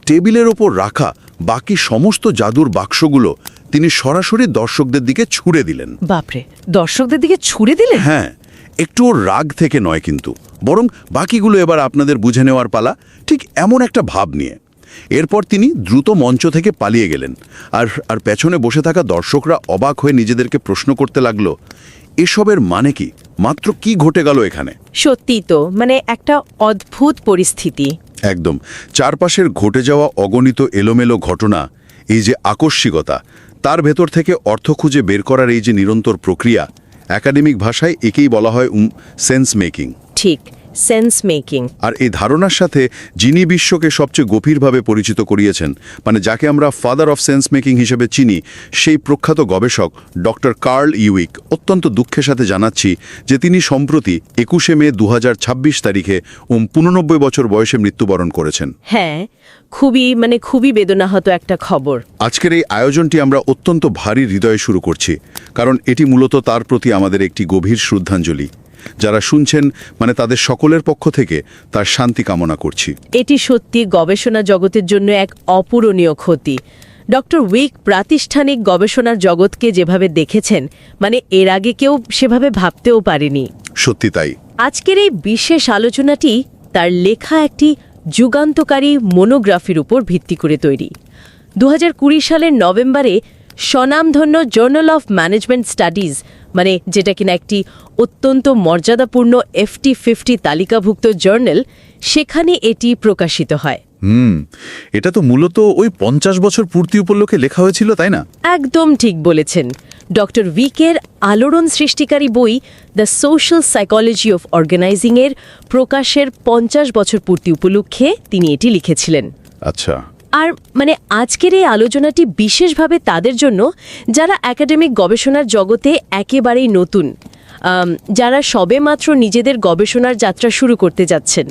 টেবিলের ওপর রাখা বাকি সমস্ত জাদুর বাক্সগুলো তিনি সরাসরি দর্শকদের দিকে ছুঁড়ে দিলেন। বাপরে, দর্শকদের দিকে ছুঁড়ে দিলেন? হ্যাঁ, একটু রাগ থেকে নয় কিন্তু, বরং বাকিগুলো এবার আপনাদের বুঝে নেওয়ার পালা, ঠিক এমন একটা ভাব নিয়ে। এরপর তিনি দ্রুত মঞ্চ থেকে পালিয়ে গেলেন, আর পেছনে বসে থাকা দর্শকরা অবাক হয়ে নিজেদেরকে প্রশ্ন করতে লাগলো, এসবের মানে কি? মাত্র কি ঘটে গেল এখানে? সত্যি তো, মানে একটা অদ্ভুত পরিস্থিতি। একদম। চারপাশের ঘটে যাওয়া অগণিত এলোমেলো ঘটনা, এই যে আকস্মিকতা, তার ভেতর থেকে অর্থ খুঁজে বের করার এই যে নিরন্তর প্রক্রিয়া, একাডেমিক ভাষায় একেই বলা হয় সেন্স মেকিং। ঠিক, সেন্স মেকিং। আর এই ধারণার সাথে যিনি বিশ্বকে সবচেয়ে গভীরভাবে পরিচিত করিয়েছেন, মানে যাকে আমরা ফাদার অফ সেন্স মেকিং হিসেবে চিনি, সেই প্রখ্যাত গবেষক ডক্টর কার্ল ইউইক, অত্যন্ত দুঃখের সাথে জানাচ্ছি যে তিনি সম্প্রতি 21 মে 2026 তারিখে 89 বছর বয়সে মৃত্যুবরণ করেছেন। হ্যাঁ, খুবই বেদনাহত একটা খবর। আজকের এই আয়োজনটি আমরা অত্যন্ত ভারী হৃদয়ে শুরু করছি, কারণ এটি মূলত তার প্রতি আমাদের একটি গভীর শ্রদ্ধাঞ্জলি। যারা শুনছেন, মানে তাদের সকলের পক্ষ থেকে তার শান্তি কামনা করছি। এটি সত্যি গবেষণা জগতের জন্য এক অপূরণীয় ক্ষতি। ডক্টর উইক প্রাতিষ্ঠানিক গবেষণার জগৎকে যেভাবে দেখেছেন, মানে এর আগে কেউ সেভাবে ভাবতেও পারেনি। সত্যি তাই। আজকের এই বিশেষ আলোচনাটি তার লেখা একটি যুগান্তকারী মনোগ্রাফির উপর ভিত্তি করে তৈরি। 2020 সালের নভেম্বরে স্বনামধন্য জার্নাল অফ ম্যানেজমেন্ট স্টাডিজ, মানে যেটা কিনা একটি অত্যন্ত মর্যাদাপূর্ণ FT50 তালিকাভুক্ত জার্নাল, সেখানে এটি প্রকাশিত হয়। এটা তো মূলত ওই 50 বছর পূর্তি উপলক্ষে লেখা হয়েছিল, তাই না? একদম ঠিক বলেছেন। ডক্টর উইকের আলোড়ন সৃষ্টিকারী বই দ্য সোশ্যাল সাইকোলজি অফ অর্গানাইজিংয়ের প্রকাশের 50 বছর পূর্তি উপলক্ষে তিনি এটি লিখেছিলেন। আচ্ছা। আর আজকের এই আলোচনাটি বিশেষভাবে তাদের জন্য যারা একাডেমিক গবেষণার জগতে একেবারেই নতুন, যারা সবেমাত্র নিজেদের গবেষণার যাত্রা শুরু করতে যাচ্ছেন।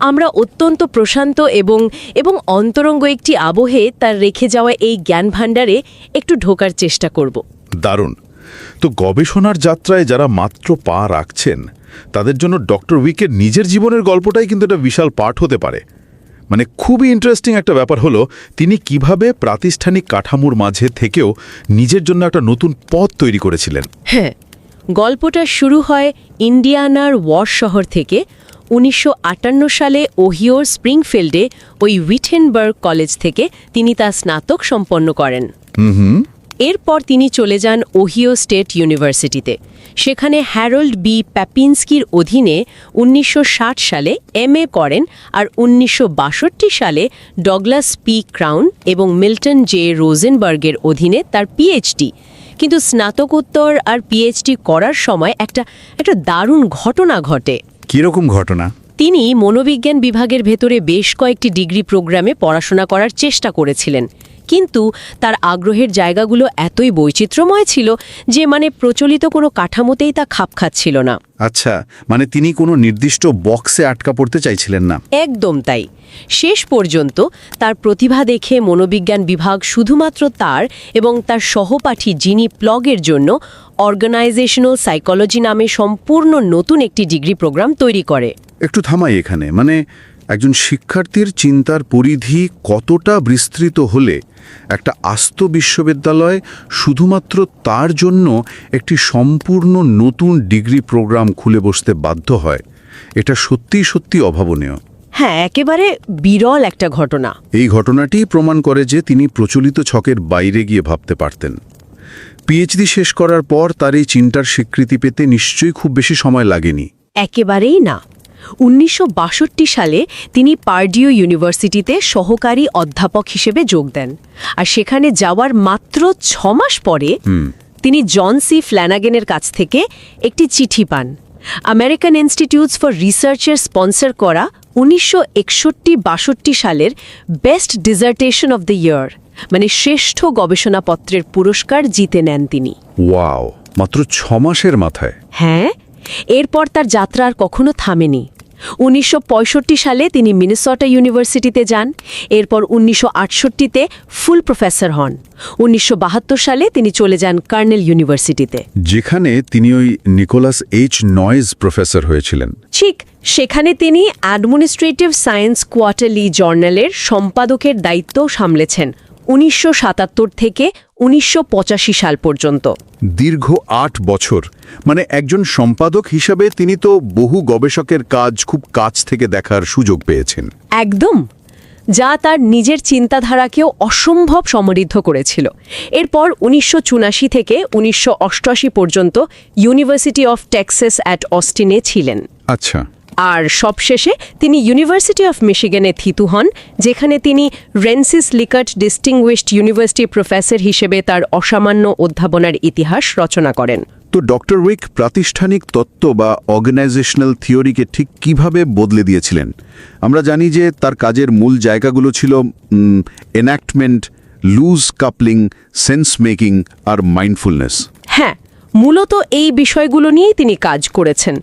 আমরা অত্যন্ত প্রশান্ত এবং অন্তরঙ্গ একটি আবহে তার রেখে যাওয়া এই জ্ঞান ভাণ্ডারে একটু ঢোকার চেষ্টা করব। দারুণ। তো গবেষণার যাত্রায় যারা মাত্র পা রাখছেন, তাদের জন্য ডক্টর উইকের নিজের জীবনের গল্পটাই কিন্তু একটা বিশাল পাঠ হতে পারে। মানে খুবই ইন্টারেস্টিং একটা ব্যাপার হলো তিনি কিভাবে প্রাতিষ্ঠানিক কাঠামোর মাঝে থেকেও নিজের জন্য একটা নতুন পথ তৈরি করেছিলেন। হ্যাঁ, গল্পটা শুরু হয় ইন্ডিয়ানার ওয়াশ শহর থেকে। 1958 সালে ওহিওর স্প্রিংফিল্ডে ওই উইটেনবার্গ কলেজ থেকে তিনি তার স্নাতক সম্পন্ন করেন। এরপর তিনি চলে যান ওহিও স্টেট ইউনিভার্সিটিতে। সেখানে হ্যারল্ড বি প্যাপিনস্কির অধীনে 1960 সালে MA করেন, আর 1962 সালে ডগলাস পি ক্রাউন এবং মিল্টন জে রোজেনবার্গের অধীনে তার PhD। কিন্তু স্নাতকোত্তর আর PhD করার সময় একটা দারুণ ঘটনা ঘটে। কিরকম ঘটনা? তিনি মনোবিজ্ঞান বিভাগের ভেতরে বেশ কয়েকটি ডিগ্রি প্রোগ্রামে পড়াশোনা করার চেষ্টা করেছিলেন, কিন্তু তার আগ্রহের জায়গাগুলো এতই বৈচিত্র্যময় ছিল যে প্রচলিত কোনো কাঠামোতেই তা খাপ খাচ্ছিল না। আচ্ছা, মানে তিনি কোনো নির্দিষ্ট বক্সে আটকা পড়তে চাইছিলেন না। একদম তাই। শেষ পর্যন্ত তার প্রতিভা দেখে মনোবিজ্ঞান বিভাগ শুধুমাত্র তার এবং তার সহপাঠী জিনি প্লগের জন্য অর্গানাইজেশনাল সাইকোলজি নামে সম্পূর্ণ নতুন একটি ডিগ্রি প্রোগ্রাম তৈরি করে। একটু থামাই এখানে। মানে একজন শিক্ষার্থীর চিন্তার পরিধি কতটা বিস্তৃত হলে একটা আস্ত বিশ্ববিদ্যালয় শুধুমাত্র তার জন্য একটি সম্পূর্ণ নতুন ডিগ্রি প্রোগ্রাম খুলে বসতে বাধ্য হয়, এটা সত্যিই সত্যি অভাবনীয়। হ্যাঁ, একেবারে বিরল একটা ঘটনা। এই ঘটনাটি প্রমাণ করে যে তিনি প্রচলিত ছকের বাইরে গিয়ে ভাবতে পারতেন। PhD শেষ করার পর তার এই চিন্তার স্বীকৃতি পেতে নিশ্চয়ই খুব বেশি সময় লাগেনি। একেবারেই না। 1962 সালে তিনি পার্ডিউ ইউনিভার্সিটিতে সহকারী অধ্যাপক হিসেবে যোগ দেন, আর সেখানে যাওয়ার মাত্র 6 মাস পরে তিনি জন সি ফ্ল্যানাগেনের কাছ থেকে একটি চিঠি পান। আমেরিকান ইনস্টিটিউটস ফর রিসার্চের স্পন্সর করা 1961-62 সালের best dissertation of the year মানে শ্রেষ্ঠ গবেষণাপত্রের পুরস্কার জিতে নেন তিনি। ওয়াও, মাত্র 6 মাসের মাথায়। হ্যাঁ, এরপর তার যাত্রা আর কখনো থামেনি। 1965 সালে তিনি মিনেসোটা ইউনিভার্সিটিতে যান। এরপর 1968-তে ফুল প্রফেসর হন। 1972 সালে তিনি চলে যান কার্নেল ইউনিভার্সিটিতে, যেখানে তিনি ওই নিকোলাস এইচ নয়েজ প্রফেসর হয়েছিলেন। ঠিক সেখানে তিনি অ্যাডমিনিস্ট্রেটিভ সায়েন্স কোয়ার্টারলি জার্নালের সম্পাদকের দায়িত্বও সামলেছেন 1977 থেকে 1985 সাল পর্যন্ত। দীর্ঘ 8 বছর, মানে একজন সম্পাদক হিসাবে তিনি তো বহু গবেষকের কাজ খুব কাছ থেকে দেখার সুযোগ পেয়েছেন। একদম, যা তার নিজের চিন্তাধারাকেও অসম্ভব সমৃদ্ধ করেছিল। এরপর 1984 থেকে 1988 পর্যন্ত ইউনিভার্সিটি অফ টেক্সাস অ্যাট অস্টিনে ছিলেন। আচ্ছা। আর সবশেষে তিনি ইউনিভার্সিটি অফ মিশিগানে থিতু হন, যেখানে তিনি রেনসিস লিকার্ট ডিস্টিংগুইশড ইউনিভার্সিটি প্রফেসর হিসেবে তার অসামান্য অধ্যাপনার ইতিহাস রচনা করেন। তো ডক্টর উইক প্রাতিষ্ঠানিক তত্ত্ব বা অর্গানাইজেশনাল থিওরিকে ঠিক কিভাবে বদলে দিয়েছিলেন? আমরা জানি যে তার কাজের মূল জায়গাগুলো ছিল enactment, loose coupling, sense making আর মাইন্ডফুলনেস। হ্যাঁ, মূলত এই বিষয়গুলো নিয়েই তিনি কাজ করেছেন।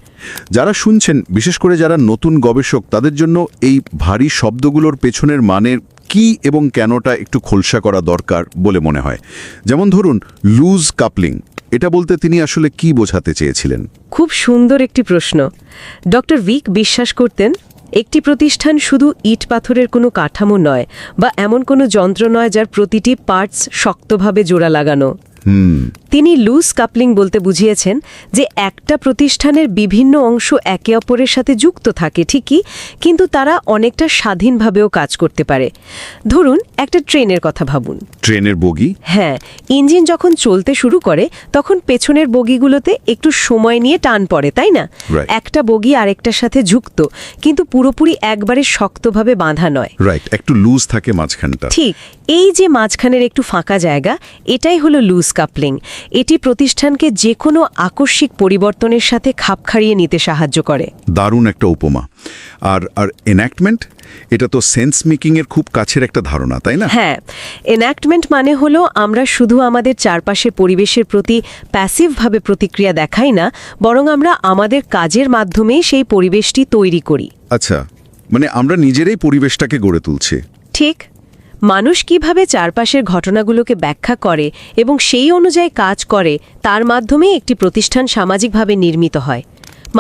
যারা শুনছেন, বিশেষ করে যারা নতুন গবেষক, তাদের জন্য এই ভারী শব্দগুলোর পেছনের মানের কি এবং কেনটা একটু খোলসা করা দরকার বলে মনে হয়। যেমন ধরুন, লুজ কাপলিং, এটা বলতে তিনি আসলে কি বোঝাতে চেয়েছিলেন? খুব সুন্দর একটি প্রশ্ন। ডক্টর উইক বিশ্বাস করতেন একটি প্রতিষ্ঠান শুধু ইট পাথরের কোনো কাঠামো নয়, বা এমন কোনো যন্ত্র নয় যার প্রতিটি পার্টস শক্তভাবে জোড়া লাগানো। তিনি লুজ কাপলিং বলতে বুঝিয়েছেন যে একটা প্রতিষ্ঠানের বিভিন্ন অংশ একে অপরের সাথে যুক্ত থাকে ঠিকই, কিন্তু তারা অনেকটা স্বাধীনভাবেও কাজ করতে পারে। ধরুন, একটা ট্রেনের কথা ভাবুন। ট্রেনের বগি? হ্যাঁ, ইঞ্জিন যখন চলতে শুরু করে তখন পেছনের বগিগুলোতে একটু সময় নিয়ে টান পড়ে, তাই না? একটা বগি আরেকটার সাথে যুক্ত, কিন্তু পুরোপুরি একবারে শক্তভাবে বাঁধা নয়। রাইট, একটু লুজ থাকে মাঝখানটা। ঠিক, এই যে মাঝখানের একটু ফাঁকা জায়গা, এটাই হলো লুজ কাপলিং। এটি প্রতিষ্ঠানকে যে কোনো আকস্মিক পরিবর্তনের সাথে খাপ খাইয়ে নিতে সাহায্য করে। দারুণ একটা উপমা। আর এনাক্টমেন্ট, এটা তো সেন্স মেকিং এর খুব কাছের একটা ধারণা, তাই না? হ্যাঁ, এনাক্টমেন্ট মানে হলো আমরা শুধু আমাদের চারপাশের পরিবেশের প্রতি প্যাসিভভাবে প্রতিক্রিয়া দেখাই না, বরং আমরা আমাদের কাজের মাধ্যমেই সেই পরিবেশটি তৈরি করি। আচ্ছা, মানে আমরা নিজেরাই পরিবেশটাকে গড়ে তুলছি। ঠিক, মানুষ কিভাবে চারপাশের ঘটনাগুলোকে ব্যাখ্যা করে এবং সেই অনুযায়ী কাজ করে, তার মাধ্যমে একটি প্রতিষ্ঠান সামাজিকভাবে নির্মিত হয়।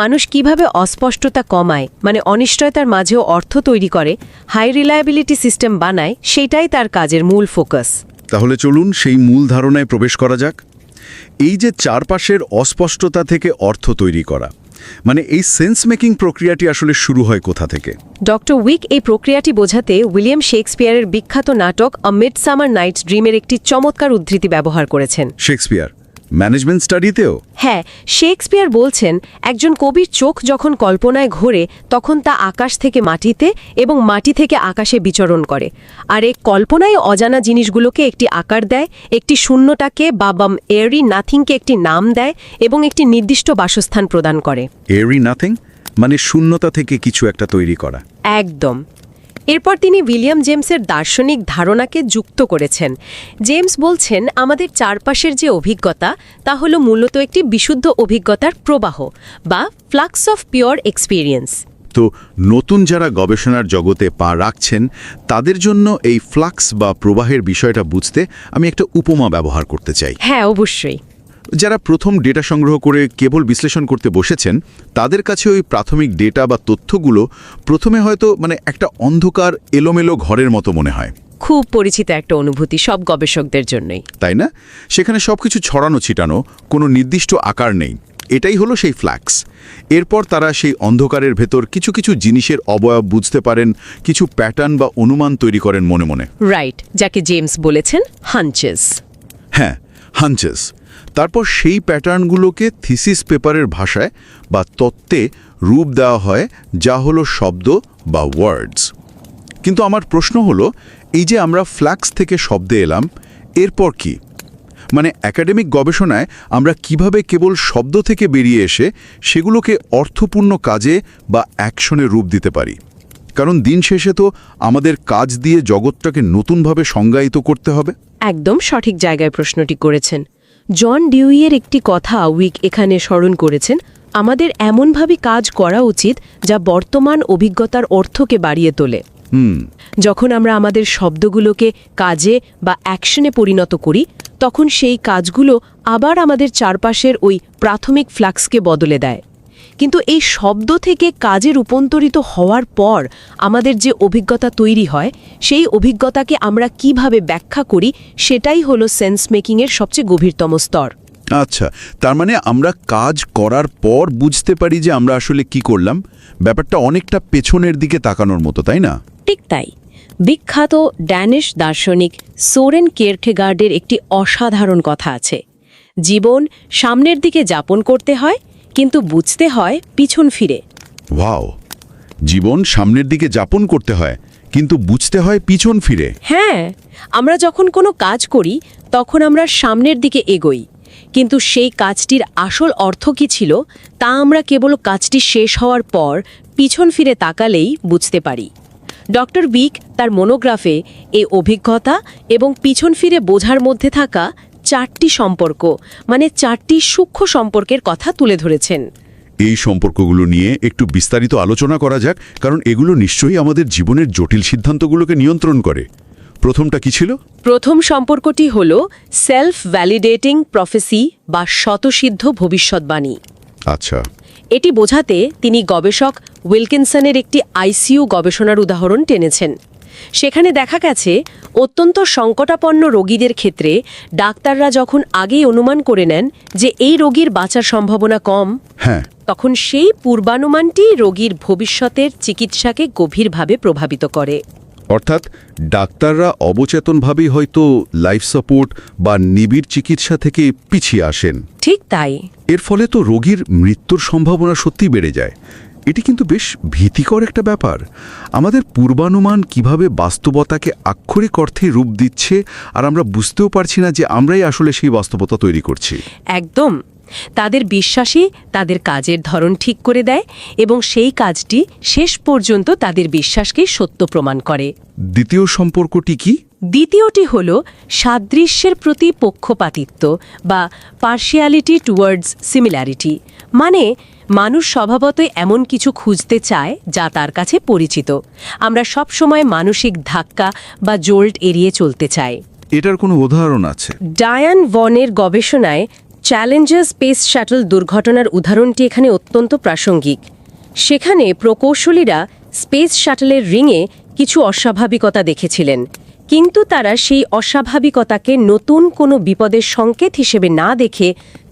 মানুষ কিভাবে অস্পষ্টতা কমায়, মানে অনিশ্চয়তার মাঝেও অর্থ তৈরি করে, হাই রিলায়েবিলিটি সিস্টেম বানায়, সেটাই তার কাজের মূল ফোকাস। তাহলে চলুন সেই মূল ধারণায় প্রবেশ করা যাক। এই যে চারপাশের অস্পষ্টতা থেকে অর্থ তৈরি করা, মানে এই সেন্স মেকিং প্রক্রিয়াটি আসলে শুরু হয় কোথা থেকে? ডক্টর উইক এই প্রক্রিয়াটি বোঝাতে উইলিয়াম শেক্সপিয়ারের বিখ্যাত নাটক আ মিডসামার নাইটস ড্রিমের একটি চমৎকার উদ্ধৃতি ব্যবহার করেছেন। শেক্সপিয়ার ম্যানেজমেন্ট স্টাডিতেও? হ্যাঁ, শেক্সপিয়ার বলছেন একজন কবির চোখ যখন কল্পনায় ঘোরে তখন তা আকাশ থেকে মাটিতে এবং মাটি থেকে আকাশে বিচরণ করে, আর এই কল্পনায় অজানা জিনিসগুলোকে একটি আকার দেয়, একটি শূন্যটাকে বা এয়ারি নাথিংকে একটি নাম দেয় এবং একটি নির্দিষ্ট বাসস্থান প্রদান করে। এয়ারি নাথিং মানে শূন্যতা থেকে কিছু একটা তৈরি করা। একদম। এরপর তিনি উইলিয়াম জেমসের দার্শনিক ধারণাকে যুক্ত করেছেন। জেমস বলছেন আমাদের চারপাশের যে অভিজ্ঞতা তা হলো মূলত একটি বিশুদ্ধ অভিজ্ঞতার প্রবাহ বা ফ্লাক্স অফ পিওর এক্সপিরিয়েন্স। তো নতুন যারা গবেষণার জগতে পা রাখছেন, তাদের জন্য এই ফ্লাক্স বা প্রবাহের বিষয়টা বুঝতে আমি একটা উপমা ব্যবহার করতে চাই। হ্যাঁ, অবশ্যই। যারা প্রথম ডেটা সংগ্রহ করে কেবল বিশ্লেষণ করতে বসেছেন, তাদের কাছে ওই প্রাথমিক ডেটা বা তথ্যগুলো প্রথমে হয়তো মানে একটা অন্ধকার এলোমেলো ঘরের মতো মনে হয়। খুব পরিচিত একটা অনুভূতি সব গবেষকদের জন্যই, তাই না? সেখানে সবকিছু ছড়ানো ছিটানো, কোনো নির্দিষ্ট আকার নেই। এটাই হলো সেই ফ্ল্যাক্স। এরপর তারা সেই অন্ধকারের ভেতর কিছু কিছু জিনিসের অবয়ব বুঝতে পারেন, কিছু প্যাটার্ন বা অনুমান তৈরি করেন মনে মনে। রাইট, যাকে জেমস বলেছেন হাঞ্চেস। হ্যাঁ, হাঞ্চেস। তারপর সেই প্যাটার্নগুলোকে থিসিস পেপারের ভাষায় বা তত্ত্বে রূপ দেওয়া হয়, যা হলো শব্দ বা ওয়ার্ডস। কিন্তু আমার প্রশ্ন হলো, এই যে আমরা ফ্ল্যাক্স থেকে শব্দে এলাম, এরপর কি? মানে একাডেমিক গবেষণায় আমরা কিভাবে কেবল শব্দ থেকে বেরিয়ে এসে সেগুলোকে অর্থপূর্ণ কাজে বা অ্যাকশনে রূপ দিতে পারি। কারণ দিন শেষে তো আমাদের কাজ দিয়ে জগৎটাকে নতুনভাবে সংজ্ঞায়িত করতে হবে। একদম সঠিক জায়গায় প্রশ্নটি করেছেন। জন ডিউইয়ের একটি কথা উইক এখানে স্মরণ করেছেন, আমাদের এমনভাবে কাজ করা উচিত যা বর্তমান অভিজ্ঞতার অর্থকে বাড়িয়ে তোলে। যখন আমরা আমাদের শব্দগুলোকে কাজে বা অ্যাকশনে পরিণত করি, তখন সেই কাজগুলো আবার আমাদের চারপাশের ওই প্রাথমিক ফ্লাক্সকে বদলে দেয়। কিন্তু এই শব্দ থেকে কাজে রূপান্তরিত হওয়ার পর আমাদের যে অভিজ্ঞতা তৈরি হয়, সেই অভিজ্ঞতাকে আমরা কিভাবে ব্যাখ্যা করি, সেটাই হলো সেন্স মেকিংয়ের সবচেয়ে গভীরতম স্তর। আচ্ছা, তার মানে আমরা কাজ করার পর বুঝতে পারি যে আমরা আসলে কি করলাম। ব্যাপারটা অনেকটা পেছনের দিকে তাকানোর মতো, তাই না? ঠিক তাই। বিখ্যাত ড্যানিশ দার্শনিক সোরেন কেয়ারকেগার্ডের একটি অসাধারণ কথা আছে, জীবন সামনের দিকে যাপন করতে হয়, কিন্তু বুঝতে হয় পিছন ফিরে। ওয়াও, জীবন সামনের দিকে যাপন করতে হয়, কিন্তু বুঝতে হয় পিছন ফিরে। হ্যাঁ, আমরা যখন কোনো কাজ করি তখন আমরা সামনের দিকে এগোই, কিন্তু সেই কাজটির আসল অর্থ কী ছিল তা আমরা কেবল কাজটি শেষ হওয়ার পর পিছন ফিরে তাকালেই বুঝতে পারি। ডক্টর বিক তার মনোগ্রাফে এই অভিজ্ঞতা এবং পিছন ফিরে বোঝার মধ্যে থাকা 4টি সম্পর্ক, মানে 4টি সূক্ষ্ম সম্পর্কের কথা তুলে ধরেছেন। এই সম্পর্কগুলো নিয়ে একটু বিস্তারিত আলোচনা করা যাক, কারণ এগুলো নিশ্চয়ই আমাদের জীবনের জটিল সিদ্ধান্তগুলোকে নিয়ন্ত্রণ করে। প্রথমটা কি ছিল? প্রথম সম্পর্কটি হল সেলফ ভ্যালিডেটিং প্রফেসি বা স্বতঃসিদ্ধ ভবিষ্যৎবাণী। আচ্ছা, এটি বোঝাতে তিনি গবেষক উইলকিনসনের একটি আইসিইউ গবেষণার উদাহরণ টেনেছেন। সেখানে দেখা গেছে অত্যন্ত সংকটাপন্ন রোগীদের ক্ষেত্রে ডাক্তাররা যখন আগেই অনুমান করে নেন যে এই রোগীর বাঁচার সম্ভাবনা কম, হ্যাঁ, তখন সেই পূর্বানুমানটি রোগীর ভবিষ্যতের চিকিৎসাকে গভীরভাবে প্রভাবিত করে। অর্থাৎ ডাক্তাররা অবচেতনভাবেই হয়তো লাইফ সাপোর্ট বা নিবিড় চিকিৎসা থেকে পিছিয়ে আসেন। ঠিক তাই। এর ফলে তো রোগীর মৃত্যুর সম্ভাবনা সত্যি বেড়ে যায়। এটি কিন্তু বেশ ভীতিকর একটা ব্যাপার। আমাদের পূর্বানুমান কিভাবে বাস্তবতাকে আক্ষরিক অর্থে রূপ দিচ্ছে, আর আমরা বুঝতেও পারছি না যে আমরাই আসলে সেই বাস্তবতা তৈরি করছি। একদম। তাদের বিশ্বাসই তাদের কাজের ধরন ঠিক করে দেয় এবং সেই কাজটি শেষ পর্যন্ত তাদের বিশ্বাসকেই সত্য প্রমাণ করে। দ্বিতীয় সম্পর্কটি কি? দ্বিতীয়টি হল সাদৃশ্যের প্রতি পক্ষপাতিত্ব বা পার্শিয়ালিটি টুয়ার্ডস সিমিলারিটি। মানে মানুষ স্বভাবতই এমন কিছু খুঁজতে চায় যা তার কাছে পরিচিত। আমরা সবসময় মানসিক ধাক্কা বা জোল্ট এড়িয়ে চলতে চাই। এটার কোনো উদাহরণ আছে? ডায়ান ভনের গবেষণায় চ্যালেঞ্জার স্পেস শাটল দুর্ঘটনার উদাহরণটি এখানে অত্যন্ত প্রাসঙ্গিক। সেখানে প্রকৌশলীরা স্পেস শাটলের রিংয়ে কিছু অস্বাভাবিকতা দেখেছিলেন, কিন্তু তারা সেই অস্বাভাবিকতাকে নতুন কোনো বিপদের সংকেত হিসেবে না দেখে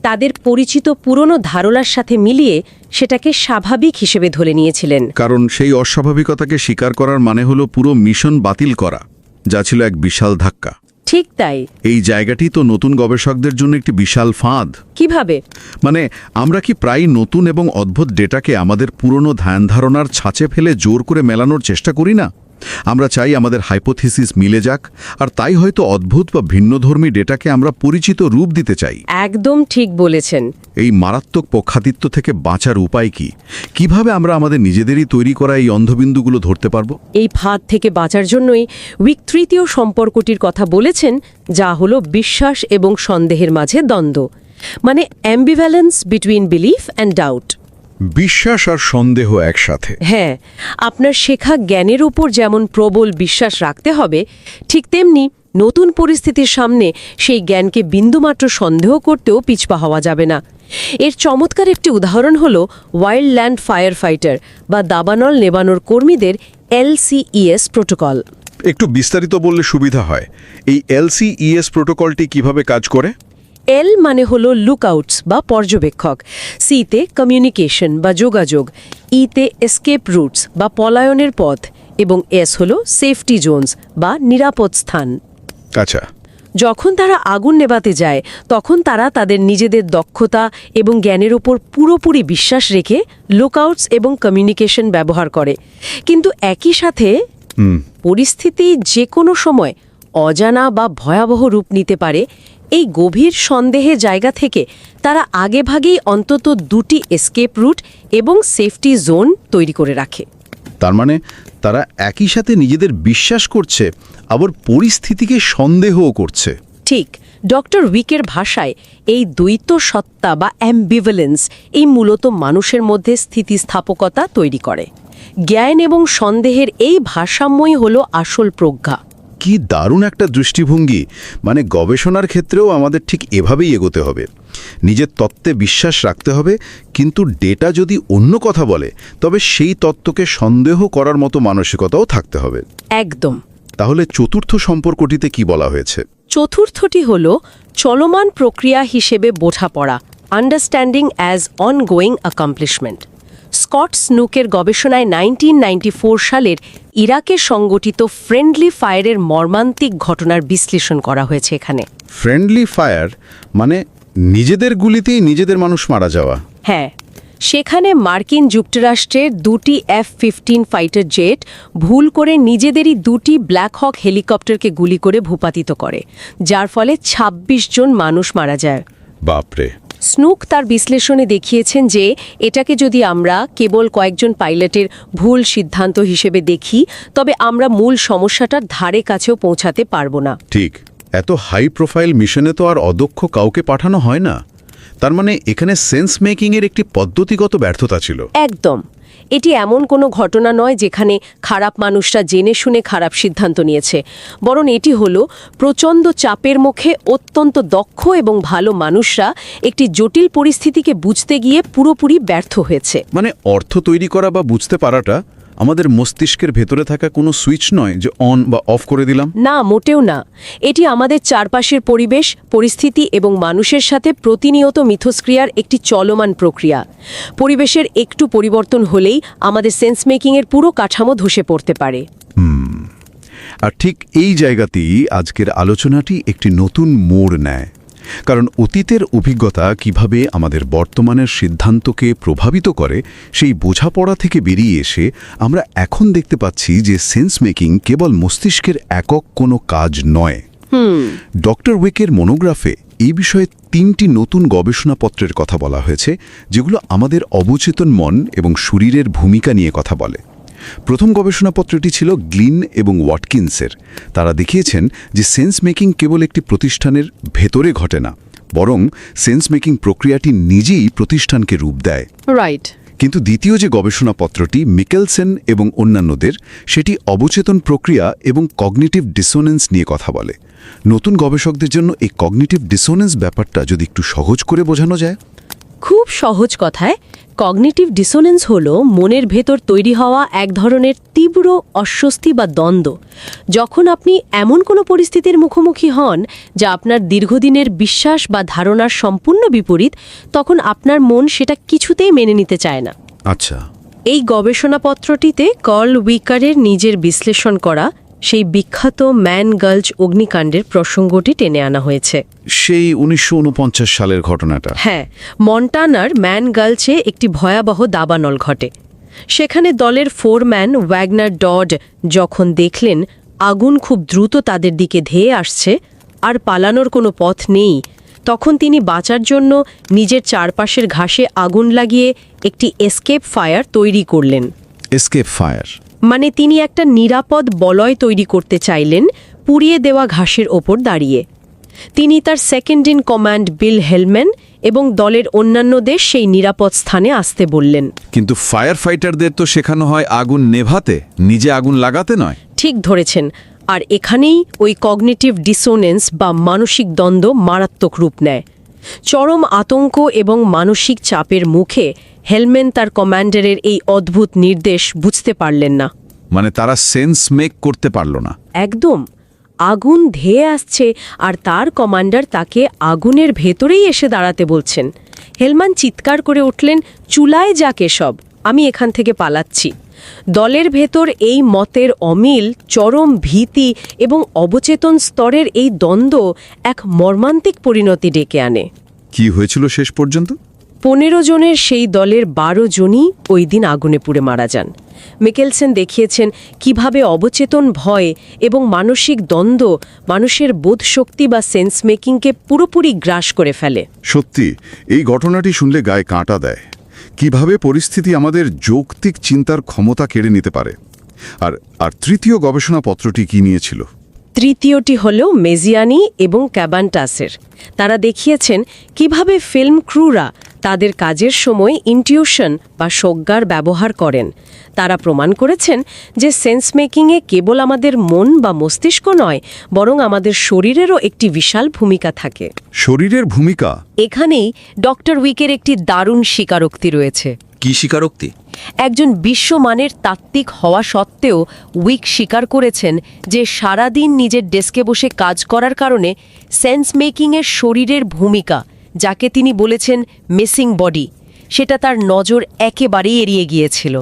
তাদের পরিচিত পুরনো ধারণার সাথে মিলিয়ে সেটাকে স্বাভাবিক হিসেবে ধরে নিয়েছিলেন। কারণ সেই অস্বাভাবিকতাকে স্বীকার করার মানে হলো পুরো মিশন বাতিল করা, যা ছিল এক বিশাল ধাক্কা। ঠিক তাই। এই জায়গাটি তো নতুন গবেষকদের জন্য একটি বিশাল ফাঁদ। কিভাবে? মানে আমরা কি প্রায় নতুন এবং অদ্ভুত ডেটাকে আমাদের পুরনো ধ্যান ধারণার ছাঁচে ফেলে জোর করে মেলানোর চেষ্টা করি না? আমরা চাই আমাদের হাইপোথিসিস মিলে যাক, আর তাই হয়তো অদ্ভুত বা ভিন্নধর্মী ডেটাকে আমরা পরিচিত রূপ দিতে চাই। একদম ঠিক বলেছেন। এই মারাত্মক পক্ষাতিত্ব থেকে বাঁচার উপায় কি? কিভাবে আমরা আমাদের নিজেদেরই তৈরি করা এই অন্ধবিন্দুগুলো ধরতে পারবো? এই ফাঁদ থেকে বাঁচার জন্যই উইক তৃতীয় সম্পর্কটির কথা বলেছেন, যা হলো বিশ্বাস এবং সন্দেহের মাঝে দ্বন্দ্ব, মানে অ্যাম্বিভ্যালেন্স বিটুইন বিলিফ অ্যান্ড ডাউট। বিশ্বাস আর সন্দেহ একসাথে। হ্যাঁ, আপনার শেখা জ্ঞানের উপর যেমন প্রবল বিশ্বাস রাখতে হবে, ঠিক তেমনি নতুন পরিস্থিতির সামনে সেই জ্ঞানকে বিন্দুমাত্র সন্দেহ করতেও পিছপা হওয়া যাবে না। এর চমৎকার একটি উদাহরণ হল ওয়াইল্ড ল্যান্ড ফায়ার ফাইটার বা দাবানল নেবানোর কর্মীদের LCES প্রোটোকল। একটু বিস্তারিত বললে সুবিধা হয়। এই LCES প্রোটোকলটি কিভাবে কাজ করে? এল মানে হলো লুকআউটস বা পর্যবেক্ষক, সিতে কমিউনিকেশন বা যোগাযোগ, ইতে এসকেপ রুটস বা পলায়নের পথ, এবং এস হলো সেফটি জোনস বা নিরাপদ স্থান। আচ্ছা, যখন তারা আগুন নেভাতে যায় তখন তারা তাদের নিজেদের দক্ষতা এবং জ্ঞানের উপর পুরোপুরি বিশ্বাস রেখে লুকআউটস এবং কমিউনিকেশন ব্যবহার করে, কিন্তু একই সাথে পরিস্থিতি যে কোনো সময় অজানা বা ভয়াবহ রূপ নিতে পারে, এই গভীর সন্দেহের জায়গা থেকে তারা আগেভাগেই অন্তত 2টি এসকেপ রুট এবং সেফটি জোন তৈরি করে রাখে। তার মানে তারা একই সাথে নিজেদের বিশ্বাস করছে, আবার পরিস্থিতিকে সন্দেহও করছে। ঠিক, ডক্টর উইকের ভাষায় এই দ্বৈত সত্তা বা অ্যাম্বিভ্যালেন্স এই মূলত মানুষের মধ্যে স্থিতিস্থাপকতা তৈরি করে। জ্ঞান এবং সন্দেহের এই ভারসাম্যই হলো আসল প্রজ্ঞা। কি দারুণ একটা দৃষ্টিভঙ্গি! মানে গবেষণার ক্ষেত্রেও আমাদের ঠিক এভাবেই এগোতে হবে। নিজের তত্ত্বে বিশ্বাস রাখতে হবে, কিন্তু ডেটা যদি অন্য কথা বলে তবে সেই তত্ত্বকে সন্দেহ করার মতো মানসিকতাও থাকতে হবে। একদম। তাহলে চতুর্থ সম্পর্কটিতে কি বলা হয়েছে? চতুর্থটি হল চলমান প্রক্রিয়া হিসেবে বোঝাপড়া, understanding as ongoing accomplishment. Scott স্নুকের গবেষণায় 1994 সালের ইরাকে সংগঠিত ফ্রেন্ডলি ফায়ারের মর্মান্তিক ঘটনার বিশ্লেষণ করা হয়েছে এখানে। ফ্রেন্ডলি ফায়ার মানে নিজেদের গুলিতেই নিজেদের মানুষ মারা যাওয়া? হ্যাঁ, সেখানে মার্কিন যুক্তরাষ্ট্রের 2টি F-15 ফাইটার জেট ভুল করে নিজেদেরই 2টি ব্ল্যাক হক হেলিকপ্টারকে গুলি করে ভূপাতিত করে, যার ফলে 26 জন মানুষ মারা যায়। বাপরে! স্নুক তার বিশ্লেষণে দেখিয়েছেন যে এটাকে যদি আমরা কেবল কয়েকজন পাইলটের ভুল সিদ্ধান্ত হিসেবে দেখি, তবে আমরা মূল সমস্যাটার ধারে কাছেও পৌঁছাতে পারব না। ঠিক, এত হাই প্রোফাইল মিশনে তো আর অদক্ষ কাউকে পাঠানো হয় না। তার মানে এখানে সেন্স মেকিংয়ের একটি পদ্ধতিগত ব্যর্থতা ছিল। একদম। এটি এমন কোনো ঘটনা নয় যেখানে খারাপ মানুষরা জেনে শুনে খারাপ সিদ্ধান্ত নিয়েছে, বরং এটি হলো প্রচণ্ড চাপের মুখে অত্যন্ত দক্ষ এবং ভালো মানুষরা একটি জটিল পরিস্থিতিকে বুঝতে গিয়ে পুরোপুরি ব্যর্থ হয়েছে। মানে অর্থ তৈরি করা বা বুঝতে পারাটা আমাদের মস্তিষ্কের ভেতরে থাকা কোনো সুইচ নয় যে অন বা অফ করে দিলাম। না, মোটেও না। এটি আমাদের চারপাশের পরিবেশ, পরিস্থিতি এবং মানুষের সাথে প্রতিনিয়ত মিথস্ক্রিয়ার একটি চলমান প্রক্রিয়া। পরিবেশের একটু পরিবর্তন হলেই আমাদের সেন্স মেকিংয়ের পুরো কাঠামো ধসে পড়তে পারে। আর ঠিক এই জায়গাতেই আজকের আলোচনাটি একটি নতুন মোড় নেয়। কারণ অতীতের অভিজ্ঞতা কিভাবে আমাদের বর্তমানের সিদ্ধান্তকে প্রভাবিত করে, সেই বোঝাপড়া থেকে বেরিয়ে এসে আমরা এখন দেখতে পাচ্ছি যে সেন্স মেকিং কেবল মস্তিষ্কের একক কোনো কাজ নয়। ডক্টর উইকের মনোগ্রাফে এই বিষয়ে 3টি নতুন গবেষণাপত্রের কথা বলা হয়েছে, যেগুলো আমাদের অবচেতন মন এবং শরীরের ভূমিকা নিয়ে কথা বলে। প্রথম গবেষণাপত্রটি ছিল গ্লিন এবং ওয়াটকিন্সের। তারা দেখিয়েছেন যে সেন্স মেকিং কেবল একটি প্রতিষ্ঠানের ভেতরে ঘটে না, বরং সেন্স মেকিং প্রক্রিয়াটি নিজেই প্রতিষ্ঠানকে রূপ দেয়। রাইট। কিন্তু দ্বিতীয় যে গবেষণাপত্রটি মিকেলসেন এবং অন্যান্যদের, সেটি অবচেতন প্রক্রিয়া এবং কগনিটিভ ডিসোনেন্স নিয়ে কথা বলে। নতুন গবেষকদের জন্য এই কগনিটিভ ডিসোনেন্স ব্যাপারটা যদি একটু সহজ করে বোঝানো যায়। খুব সহজ কথায়, কগনিটিভ ডিসোনেন্স হল মনের ভেতর তৈরি হওয়া এক ধরনের তীব্র অস্বস্তি বা দ্বন্দ্ব। যখন আপনি এমন কোনো পরিস্থিতির মুখোমুখি হন যা আপনার দীর্ঘদিনের বিশ্বাস বা ধারণার সম্পূর্ণ বিপরীত, তখন আপনার মন সেটা কিছুতেই মেনে নিতে চায় না। আচ্ছা। এই গবেষণাপত্রটিতে কার্ল উইকারের নিজের বিশ্লেষণ করা সেই বিখ্যাত ম্যান গালচ অগ্নিকাণ্ডের প্রসঙ্গটি টেনে আনা হয়েছে। সেই 1949 সালের ঘটনাটা? হ্যাঁ, মন্টানার ম্যান গালচে একটি ভয়াবহ দাবানল ঘটে। সেখানে দলের ফোরম্যান ওয়াগনার ডড যখন দেখলেন আগুন খুব দ্রুত তাদের দিকে ধেয়ে আসছে আর পালানোর কোনো পথ নেই, তখন তিনি বাঁচার জন্য নিজের চারপাশের ঘাসে আগুন লাগিয়ে একটি এসকেপ ফায়ার তৈরি করলেন। এসকেপ ফায়ার মানে তিনি একটা নিরাপদ বলয় তৈরি করতে চাইলেন পুড়িয়ে দেওয়া ঘাসের ওপর দাঁড়িয়ে। তিনি তার সেকেন্ড ইন কমান্ড বিল হেলম্যান এবং দলের অন্যান্যদের সেই নিরাপদ স্থানে আসতে বললেন। কিন্তু ফায়ার ফাইটারদের তো শেখানো হয় আগুন নেভাতে, নিজে আগুন লাগাতে নয়। ঠিক ধরেছেন। আর এখানেই ওই কগনিটিভ ডিসোনেন্স বা মানসিক দ্বন্দ্ব মারাত্মক রূপ নেয়। চরম আতঙ্ক এবং মানসিক চাপের মুখে হেলম্যান তার কমান্ডারের এই অদ্ভুত নির্দেশ বুঝতে পারলেন না। মানে তারা সেন্স মেক করতে পারল না। একদম। আগুন ধেয়ে আসছে আর তার কমান্ডার তাকে আগুনের ভেতরেই এসে দাঁড়াতে বলছেন। হেলম্যান চিৎকার করে উঠলেন, চুলায় যাক এসব, আমি এখান থেকে পালাচ্ছি। দলের ভেতর এই মতের অমিল, চরম ভীতি এবং অবচেতন স্তরের এই দ্বন্দ্ব এক মর্মান্তিক পরিণতি ডেকে আনে। কি হয়েছিল শেষ পর্যন্ত? 15 জনের সেই দলের 12 জনই ওই দিন আগুনে পুড়ে মারা যান। মিকেলসেন দেখিয়েছেন কিভাবে অবচেতন ভয় এবং মানসিক দ্বন্দ্ব মানুষের বোধশক্তি বা সেন্স মেকিংকে পুরোপুরি গ্রাস করে ফেলে। সত্যি এই ঘটনাটি শুনলে গায়ে কাঁটা দেয়। কিভাবে পরিস্থিতি আমাদের যৌক্তিক চিন্তার ক্ষমতা কেড়ে নিতে পারে। আর তৃতীয় গবেষণাপত্রটি কি নিয়েছিল? তৃতীয়টি হল মেজিয়ানি এবং ক্যাবান্টাসের। তারা দেখিয়েছেন কিভাবে ফিল্ম ক্রুরা তাদের কাজের সময় ইনটিউশন বা সজ্ঞার ব্যবহার করেন। তারা প্রমাণ করেছেন যে সেন্স মেকিংয়ে কেবল আমাদের মন বা মস্তিষ্ক নয়, বরং আমাদের শরীরেরও একটি বিশাল ভূমিকা থাকে। শরীরের ভূমিকা? এখানেই ডক্টর উইকের একটি দারুণ স্বীকারোক্তি রয়েছে। কি স্বীকারোক্তি? একজন বিশ্বমানের তাত্ত্বিক হওয়া সত্ত্বেও উইক স্বীকার করেছেন যে সারাদিন নিজের ডেস্কে বসে কাজ করার কারণে সেন্স মেকিংয়ের শরীরের ভূমিকা, যাকে তিনি বলেছেন মিসিং বডি, সেটা তার নজর একেবারেই এড়িয়ে গিয়েছিল।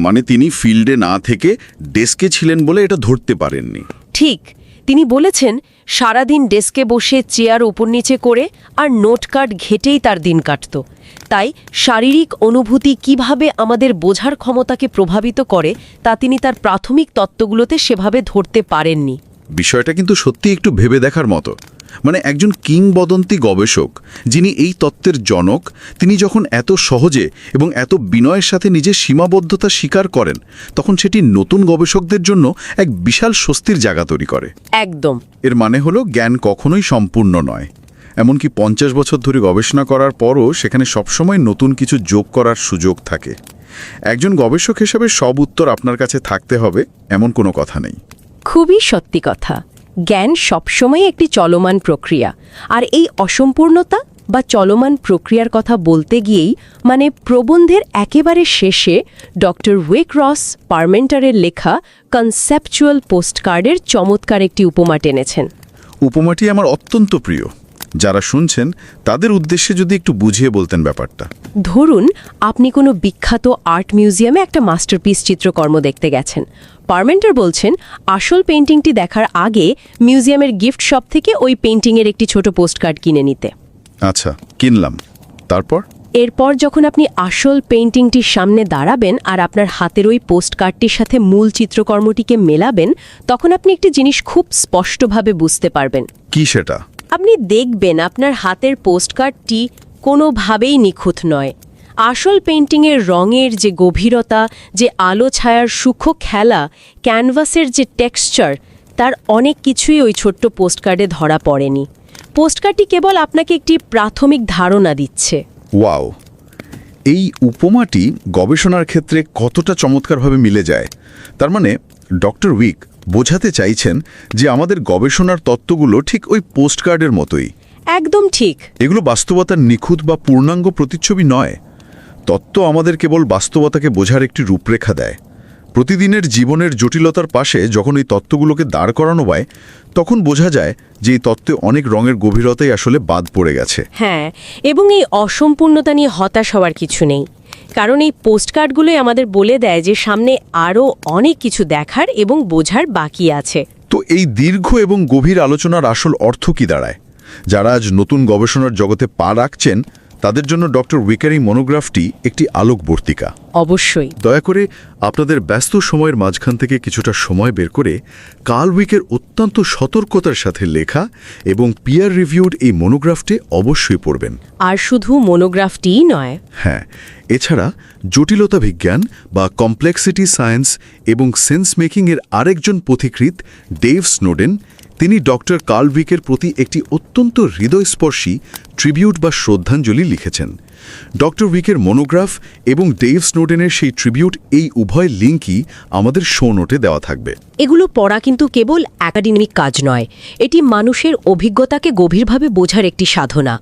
মানে তিনি ফিল্ডে না থেকে ডেস্কে ছিলেন বলে এটা ধরতে পারেননি। ঠিক। তিনি বলেছেন সারাদিন ডেস্কে বসে চেয়ার উপর নিচে করে আর নোট কার্ড ঘেটেই তার দিন কাটত। তাই শারীরিক অনুভূতি কিভাবে আমাদের বোঝার ক্ষমতাকে প্রভাবিত করে তা তিনি তার প্রাথমিক তত্ত্বগুলোতে সেভাবে ধরতে পারেননি। বিষয়টা কিন্তু সত্যি একটু ভেবে দেখার মতো। মানে একজন কিংবদন্তি গবেষক, যিনি এই তত্ত্বের জনক, তিনি যখন এত সহজে এবং এত বিনয়ের সাথে নিজের সীমাবদ্ধতা স্বীকার করেন, তখন সেটি নতুন গবেষকদের জন্য এক বিশাল স্বস্তির জায়গা তৈরি করে। একদম। এর মানে হলো জ্ঞান কখনোই সম্পূর্ণ নয়। এমনকি 50 বছর ধরে গবেষণা করার পরও সেখানে সবসময় নতুন কিছু যোগ করার সুযোগ থাকে। একজন গবেষক হিসেবে সব উত্তর আপনার কাছে থাকতে হবে এমন কোনো কথা নেই। খুবই সত্যি কথা। জ্ঞান সবসময় একটি চলমান প্রক্রিয়া, আর এই অসম্পূর্ণতা বা চলমান প্রক্রিয়ার কথা বলতে গিয়েই মানে প্রবন্ধের একেবারে শেষে ডক্টর উইক রস পারমেন্টারের লেখা কনসেপচুয়াল পোস্টকার্ডের চমৎকার একটি উপমা টেনেছেন। উপমাটি আমার অত্যন্ত প্রিয়। যারা শুনছেন তাদের উদ্দেশ্যে যদি একটু বুঝিয়ে বলতেন ব্যাপারটা। ধরুন আপনি কোনো বিখ্যাত আর্ট মিউজিয়ামে একটা মাস্টারপিস চিত্রকর্ম দেখতে গেছেন। পারমেন্টার বলছেন আসল পেইন্টিংটি দেখার আগে মিউজিয়ামের গিফট শপ থেকে ওই পেইন্টিংয়ের একটি ছোট পোস্টকার্ড কিনে নিতে। আচ্ছা, কিনলাম। তারপর? এরপর যখন আপনি আসল পেইন্টিংটির সামনে দাঁড়াবেন আর আপনার হাতের ওই পোস্টকার্ডটির সাথে মূল চিত্রকর্মটিকে মেলাবেন, তখন আপনি একটি জিনিস খুব স্পষ্টভাবে বুঝতে পারবেন। কি সেটা? আপনি দেখবেন আপনার হাতের পোস্টকার্ডটি কোনোভাবেই নিখুঁত নয়। আসল পেইন্টিংয়ের রঙের যে গভীরতা, যে আলো ছায়ার সূক্ষ্ম খেলা, ক্যানভাসের যে টেক্সচার, তার অনেক কিছুই ওই ছোট্ট পোস্টকার্ডে ধরা পড়েনি। পোস্টকার্ডটি কেবল আপনাকে একটি প্রাথমিক ধারণা দিচ্ছে। ওয়াও! এই উপমাটি গবেষণার ক্ষেত্রে কতটা চমৎকারভাবে মিলে যায়। তার মানে ডক্টর উইক বোঝাতে চাইছেন যে আমাদের গবেষণার তত্ত্বগুলো ঠিক ওই পোস্টকার্ডের মতোই। একদম ঠিক। এগুলো বাস্তবতার নিখুঁত বা পূর্ণাঙ্গ প্রতিচ্ছবি নয়। তত্ত্ব আমাদের কেবল বাস্তবতাকে বোঝার একটি রূপরেখা দেয়। প্রতিদিনের জীবনের জটিলতার পাশে যখন এই তত্ত্বগুলোকে দাঁড় করানো হয়, তখন বোঝা যায় যে এই তত্ত্বে অনেক রঙের গভীরতাই আসলে বাদ পড়ে গেছে। হ্যাঁ, এবং এই অসম্পূর্ণতা নিয়ে হতাশ হওয়ার কিছু নেই, কারণ এই পোস্টকার্ডগুলোই আমাদের বলে দেয় যে সামনে আরও অনেক কিছু দেখার এবং বোঝার বাকি আছে। তো এই দীর্ঘ এবং গভীর আলোচনার আসল অর্থ কি দাঁড়ায়? যারা আজ নতুন গবেষণার জগতে পা রাখছেন, তাদের জন্য ডক্টর উইকের এই মনোগ্রাফটি একটি আলোকবর্তিকা। অবশ্যই। দয়া করে আপনাদের ব্যস্ত সময়ের মাঝখান থেকে কিছুটা সময় বের করে কার্ল উইকের অত্যন্ত সতর্কতার সাথে লেখা এবং পিয়ার রিভিউড এই মনোগ্রাফটি অবশ্যই পড়বেন। আর শুধু মনোগ্রাফটিই নয়, হ্যাঁ, এছাড়া জটিলতা বিজ্ঞান বা কমপ্লেক্সিটি সায়েন্স এবং সেন্স মেকিংয়ের আরেকজন পথিকৃৎ ডেভ স্নোডেন, তিনি ডক্টর কার্ল উইকের প্রতি একটি অত্যন্ত হৃদয়স্পর্শী ট্রিবিউট বা শ্রদ্ধাঞ্জলি লিখেছেন। ডক্টর উইকের মনোগ্রাফ এবং ডেভ স্নোডেনের সেই ট্রিবিউট, এই উভয় লিঙ্কই আমাদের শো নোটে দেওয়া থাকবে। এগুলো পড়া কিন্তু কেবল একাডেমিক কাজ নয়, এটি মানুষের অভিজ্ঞতাকে গভীরভাবে বোঝার একটি সাধনা।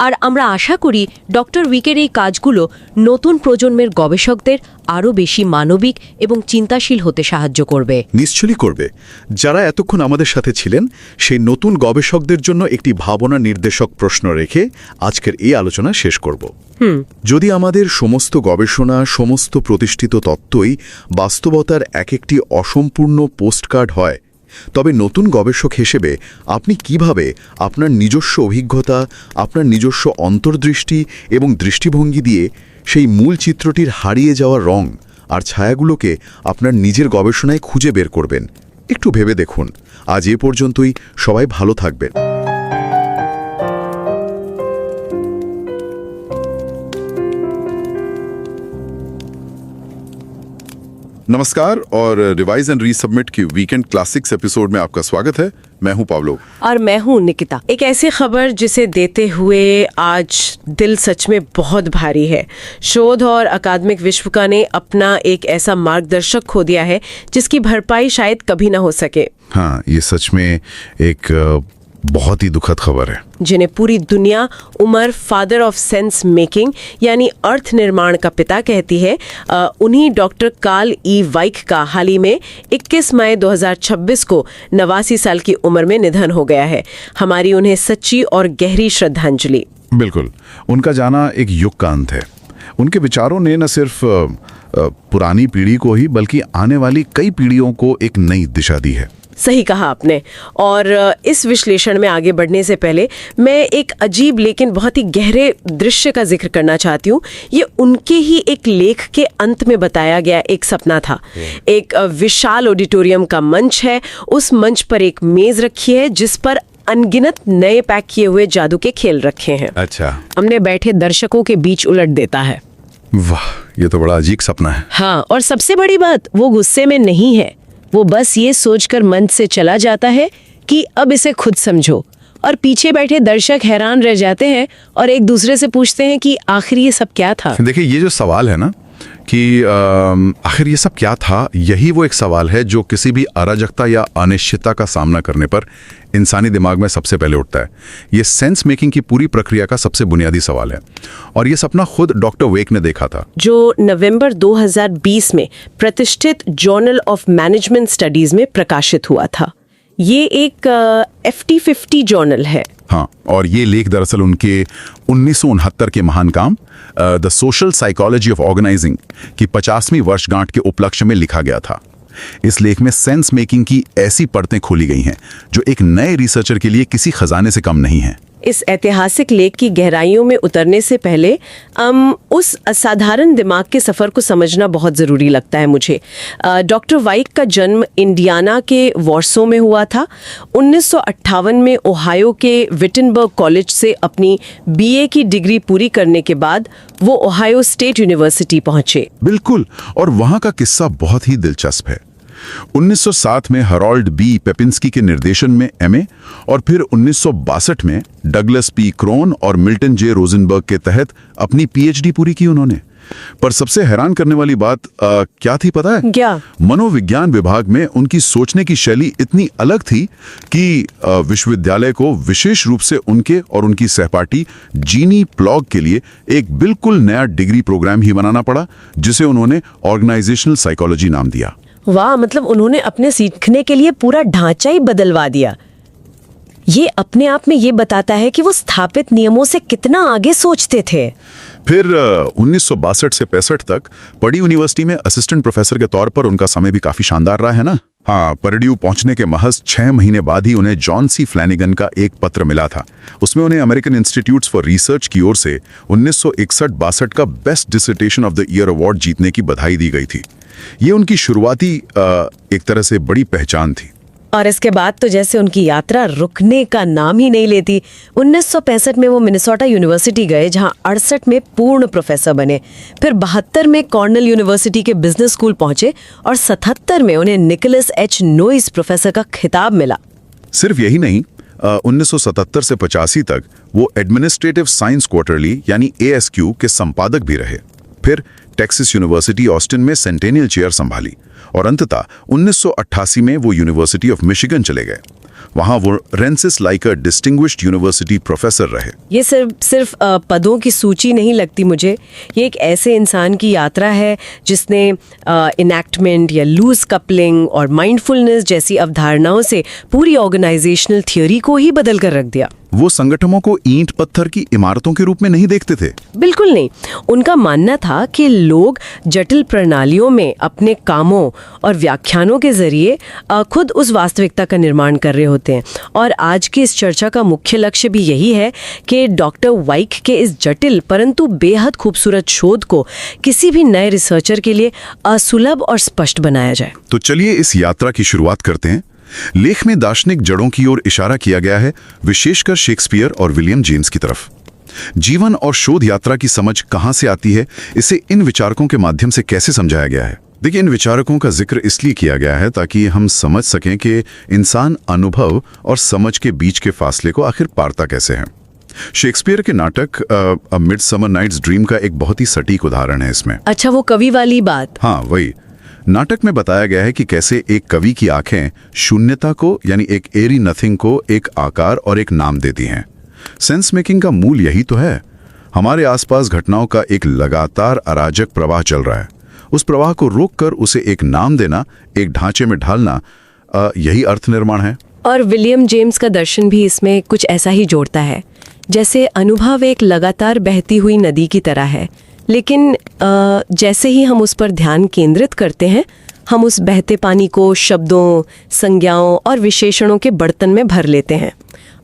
আর আমরা আশা করি ডক্টর উইকের এই কাজগুলো নতুন প্রজন্মের গবেষকদের আরও বেশি মানবিক এবং চিন্তাশীল হতে সাহায্য করবে। নিশ্চয়ই করবে। যারা এতক্ষণ আমাদের সাথে ছিলেন, সেই নতুন গবেষকদের জন্য একটি ভাবনা নির্দেশক প্রশ্ন রেখে আজকের এই আলোচনা শেষ করব। যদি আমাদের সমস্ত গবেষণা, সমস্ত প্রতিষ্ঠিত তত্ত্বই বাস্তবতার এক একটি অসম্পূর্ণ পোস্টকার্ড হয়, তবে নতুন গবেষক হিসেবে আপনি কিভাবে আপনার নিজস্ব অভিজ্ঞতা, আপনার নিজস্ব অন্তর্দৃষ্টি এবং দৃষ্টিভঙ্গি দিয়ে সেই মূল চিত্রটির হারিয়ে যাওয়া রং আর ছায়াগুলোকে আপনার নিজের গবেষণায় খুঁজে বের করবেন? একটু ভেবে দেখুন। আজ এ পর্যন্তই। সবাই ভালো থাকবেন। नमस्कार और रिवाइज एंड रीसबमिट की वीकेंड क्लासिक्स एपिसोड में आपका स्वागत है। मैं हूं पावलो और मैं हूं निकिता। एक ऐसी खबर जिसे देते हुए आज दिल सच में बहुत भारी है। शोध और अकादमिक विश्व का ने अपना एक ऐसा मार्गदर्शक खो दिया है जिसकी भरपाई शायद कभी ना हो सके। हाँ, ये सच में एक बहुत ही दुखद खबर है। जिन्हें पूरी दुनिया उमर फादर ऑफ सेंस मेकिंग यानी अर्थ निर्माण का पिता कहती है, उन्हीं डॉक्टर कार्ल ई वाइक का हाल ही में 21 मई 2026 को 89 साल की उम्र में निधन हो गया है। हमारी उन्हें सच्ची और गहरी श्रद्धांजलि। बिल्कुल, उनका जाना एक युग का अंत है। उनके विचारों ने न सिर्फ पुरानी पीढ़ी को ही बल्कि आने वाली कई पीढ़ियों को एक नई दिशा दी है। सही कहा आपने। और इस विश्लेषण में आगे बढ़ने से पहले मैं एक अजीब लेकिन बहुत ही गहरे दृश्य का जिक्र करना चाहती हूँ। ये उनके ही एक लेख के अंत में बताया गया एक सपना था। एक विशाल ऑडिटोरियम का मंच है, उस मंच पर एक मेज रखी है जिस पर अनगिनत नए पैक किए हुए जादू के खेल रखे हैं। अच्छा। हमने बैठे दर्शकों के बीच उलट देता है। वाह, ये तो बड़ा अजीब सपना है। हाँ, और सबसे बड़ी बात, वो गुस्से में नहीं है। वो बस ये सोचकर मंच से चला जाता है कि अब इसे खुद समझो। और पीछे बैठे दर्शक हैरान रह जाते हैं और एक दूसरे से पूछते हैं कि आखिर ये सब क्या था। देखिए, ये जो सवाल है ना कि आखिर ये सब क्या था, यही वो एक सवाल है जो किसी भी अराजकता या अनिश्चितता का सामना करने पर इंसानी दिमाग में सबसे पहले उठता है। ये सेंस मेकिंग की पूरी प्रक्रिया का सबसे बुनियादी सवाल है और ये सपना खुद डॉक्टर वेक ने देखा था, जो नवंबर 2020 में प्रतिष्ठित जर्नल ऑफ मैनेजमेंट स्टडीज में प्रकाशित हुआ था। ये एक FT50 जर्नल है। हाँ, और ये लेख दरअसल उनके 1969 के महान काम the social psychology of organizing की 50वीं वर्षगांठ के उपलक्ष्य में लिखा गया था। इस लेख में सेंस मेकिंग की ऐसी परतें खोली गई हैं जो एक नए रिसर्चर के लिए किसी खजाने से कम नहीं है। इस ऐतिहासिक लेख की गहराइयों में उतरने से पहले उस असाधारण दिमाग के सफ़र को समझना बहुत ज़रूरी लगता है मुझे। डॉक्टर वाइक का जन्म इंडियाना के वॉर्सो में हुआ था। 1958 में ओहायो के विटनबर्ग कॉलेज से अपनी BA की डिग्री पूरी करने के बाद वो ओहायो स्टेट यूनिवर्सिटी पहुंचे। बिल्कुल, और वहाँ का किस्सा बहुत ही दिलचस्प है। 1907 में हरोल्ड बी पेपिंस्की के निर्देशन में MA और फिर 1962 में डगलस पी क्रोन और मिल्टन जे रोजनबर्ग के तहत अपनी PhD पूरी की उन्होंने। पर सबसे हैरान करने वाली बात क्या थी पता है? क्या? मनोविज्ञान विभाग में उनकी सोचने की शैली इतनी अलग थी कि विश्वविद्यालय को विशेष रूप से उनके और उनकी सहपाठी जीनी प्लॉग के लिए एक बिल्कुल नया डिग्री प्रोग्राम ही बनाना पड़ा, जिसे उन्होंने ऑर्गेनाइजेशनल साइकोलॉजी नाम दिया। वाह, मतलब उन्होंने अपने सीखने के लिए पूरा ढांचा ही बदलवा दिया। ये अपने आप में ये बताता है कि वो स्थापित नियमों से कितना आगे सोचते थे। फिर 1962 से 65 तक पर्ड्यू यूनिवर्सिटी में असिस्टेंट प्रोफेसर के तौर पर उनका समय भी काफी शानदार रहा है ना। हाँ, पर्ड्यू पहुंचने के महज 6 महीने बाद ही उन्हें जॉन सी फ्लैनिगन का एक पत्र मिला था। उसमें उन्हें अमेरिकन इंस्टीट्यूट्स फॉर रिसर्च की ओर से 1961-62 का best dissertation of the year award जीतने की बधाई दी गई थी। ये उनकी शुरुआती एक तरह से बड़ी पहचान थी। और इसके बाद तो जैसे उनकी यात्रा रुकने का नाम ही नहीं लेती। 1965 में वो मिनेसोटा यूनिवर्सिटी गए, जहां 68 में पूर्ण प्रोफेसर बने। फिर 72 में कॉर्नेल यूनिवर्सिटी के बिजनेस स्कूल पहुंचे और 77 में उन्हें निकोलस H नोइस प्रोफेसर का खिताब मिला। सिर्फ यही नहीं, 1977 से 85 तक वो एडमिनिस्ट्रेटिव साइंस क्वार्टरली यानी ASQ के संपादक भी रहे। फिर टेक्सास यूनिवर्सिटी ऑस्टिन में सेंटेनियल चेयर संभाली और अंततः 1988 में वो यूनिवर्सिटी ऑफ मिशिगन चले गए। वहां वो Rensis Likert distinguished university professor रहे। ये सिर्फ पदों की सूची नहीं लगती मुझे, ये एक ऐसे इंसान की यात्रा है जिसने इनैक्टमेंट या लूज कपलिंग और माइंडफुलनेस जैसी अवधारणाओं से पूरी ऑर्गेनाइजेशनल थियोरी को ही बदल कर रख दिया। वो संगठनों को ईंट पत्थर की इमारतों के रूप में नहीं देखते थे। बिल्कुल नहीं। उनका मानना था कि लोग जटिल प्रणालियों में अपने कामों और व्याख्यानों के जरिए खुद उस वास्तविकता का निर्माण कर रहे होते हैं। और आज की इस चर्चा का मुख्य लक्ष्य भी यही है कि डॉक्टर वाइक के इस जटिल परंतु बेहद खूबसूरत शोध को किसी भी नए रिसर्चर के लिए असुलभ और स्पष्ट बनाया जाए। तो चलिए इस यात्रा की शुरुआत करते हैं। लेख में दार्शनिक जड़ों की ओर इशारा किया गया है, विशेषकर शेक्सपियर और विलियम जेम्स की तरफ। जीवन और शोध यात्रा की समझ कहां से आती है, इसे इन विचारकों के माध्यम से कैसे समझाया गया है। देखिए, इन विचारकों का जिक्र इसलिए किया गया है ताकि हम समझ सकें कि इंसान अनुभव और समझ के बीच के फासले को आखिर पारता कैसे है। शेक्सपियर के नाटक अ मिडसमर नाइट्स ड्रीम का एक बहुत ही सटीक उदाहरण है इसमें। अच्छा, वो कवि वाली बात। हाँ, वही। नाटक में बताया गया है कि कैसे एक कवि की आंखें शून्यता को, यानी एक एरी नथिंग को, एक आकार और एक नाम देती हैं। सेंस मेकिंग का मूल यही तो है। हमारे आसपास घटनाओं का एक लगातार अराजक प्रवाह चल रहा है। उस प्रवाह को रोककर उसे एक नाम देना, एक ढांचे में ढालना, यही अर्थ निर्माण है। और विलियम जेम्स का दर्शन भी इसमें कुछ ऐसा ही जोड़ता है। जैसे अनुभव एक लगातार बहती हुई नदी की तरह है, लेकिन जैसे ही हम उस पर ध्यान केंद्रित करते हैं, हम उस बहते पानी को शब्दों, संज्ञाओं और विशेषणों के बर्तन में भर लेते हैं।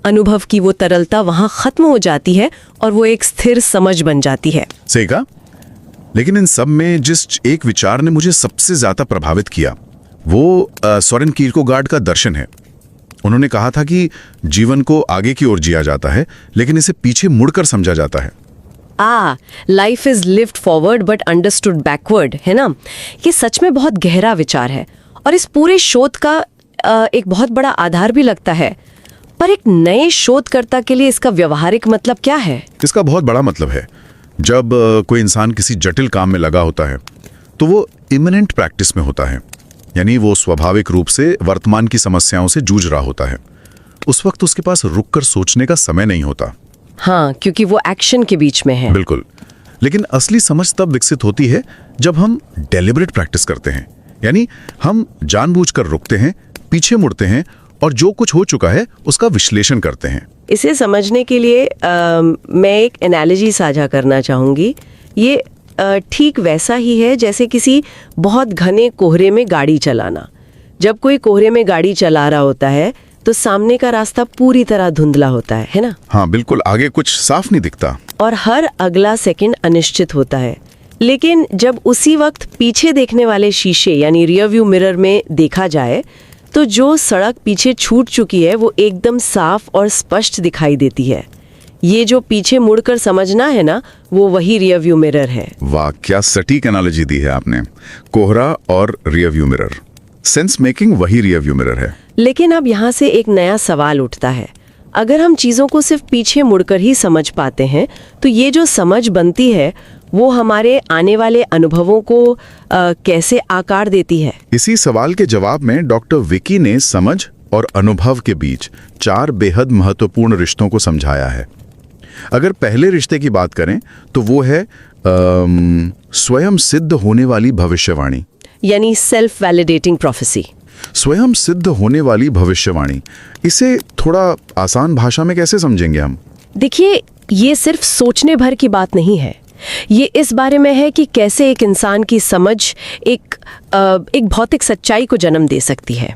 अनुभव की वो तरलता वहाँ खत्म हो जाती है और वो एक स्थिर समझ बन जाती है। सही कहा। लेकिन इन सब में जिस एक विचार ने मुझे सबसे ज्यादा प्रभावित किया, वो सोरेन कीरकेगार्ड का दर्शन है। उन्होंने कहा था कि जीवन को आगे की ओर जिया जाता है, लेकिन इसे पीछे मुड़कर समझा जाता है। Life is lived forward but understood backward, है ना। ये सच में बहुत गहरा विचार है और इस पूरे शोध का एक बहुत बड़ा आधार भी लगता है। पर एक नए शोधकर्ता के लिए इसका व्यवहारिक मतलब क्या है? इसका बहुत बड़ा मतलब है, जब कोई इंसान किसी जटिल काम में लगा होता है तो वो इमिनेंट प्रैक्टिस में होता है, यानी वो स्वाभाविक रूप से वर्तमान की समस्याओं से जूझ रहा होता है। उस वक्त उसके पास रुककर सोचने का समय नहीं होता। हाँ, क्योंकि वो एक्शन के बीच में है। बिल्कुल। लेकिन असली समझ तब विकसित होती है जब हम डेलिब्रेट प्रैक्टिस करते हैं, यानी हम जानबूझकर रुकते हैं, पीछे मुड़ते हैं और जो कुछ हो चुका है उसका विश्लेषण करते हैं। इसे समझने के लिए मैं एक एनालॉजी साझा करना चाहूँगी। ये ठीक वैसा ही है जैसे किसी बहुत घने कोहरे में गाड़ी चलाना। जब कोई कोहरे में गाड़ी चला रहा होता है तो सामने का रास्ता पूरी तरह धुंधला होता है ना? हाँ बिल्कुल, आगे कुछ साफ नहीं दिखता और हर अगला सेकंड अनिश्चित होता है। लेकिन जब उसी वक्त पीछे देखने वाले शीशे यानी रियर व्यू मिरर में देखा जाए तो जो सड़क पीछे छूट चुकी है वो एकदम साफ और स्पष्ट दिखाई देती है। ये जो पीछे मुड़कर समझना है ना, वो वही रियर व्यू मिरर है। वाह, क्या सटीक एनालॉजी दी है आपने। कोहरा और rear view mirror. Sense making वही रियर व्यू मिरर है। लेकिन अब यहाँ से एक नया सवाल उठता है। अगर हम चीज़ों को सिर्फ पीछे मुड़कर ही समझ पाते हैं तो ये जो समझ बनती है वो हमारे आने वाले अनुभवों को कैसे आकार देती है? इसी सवाल के जवाब में डॉक्टर विकी ने समझ और अनुभव के बीच 4 बेहद महत्वपूर्ण रिश्तों को समझाया है। अगर पहले रिश्ते की बात करें तो वो है स्वयं सिद्ध होने वाली भविष्यवाणी, यानी सेल्फ वैलिडेटिंग प्रोफेसी। स्वयं सिद्ध होने वाली भविष्यवाणी, इसे थोड़ा आसान भाषा में कैसे समझेंगे हम? देखिए, ये सिर्फ सोचने भर की बात नहीं है। ये इस बारे में है कि कैसे एक इंसान की समझ एक भौतिक सच्चाई को जन्म दे सकती है।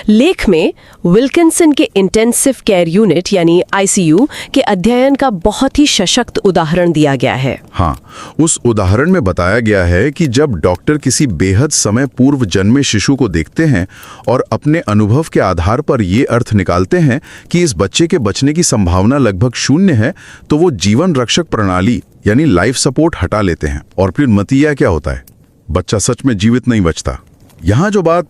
लेख में विल्किंसन के इंटेंसिव केयर यूनिट यानी आईसीयू के अध्ययन का बहुत ही सशक्त उदाहरण दिया गया है। हाँ, उस उदाहरण में बताया गया है कि जब डॉक्टर किसी बेहद समय पूर्व जन्मे शिशु को देखते हैं और अपने अनुभव के आधार पर ये अर्थ निकालते हैं कि इस बच्चे के बचने की संभावना लगभग 0 है, तो वो जीवन रक्षक प्रणाली यानी लाइफ सपोर्ट हटा लेते हैं। और फिर नतीजा क्या होता है? बच्चा सच में जीवित नहीं बचता। यहाँ जो बात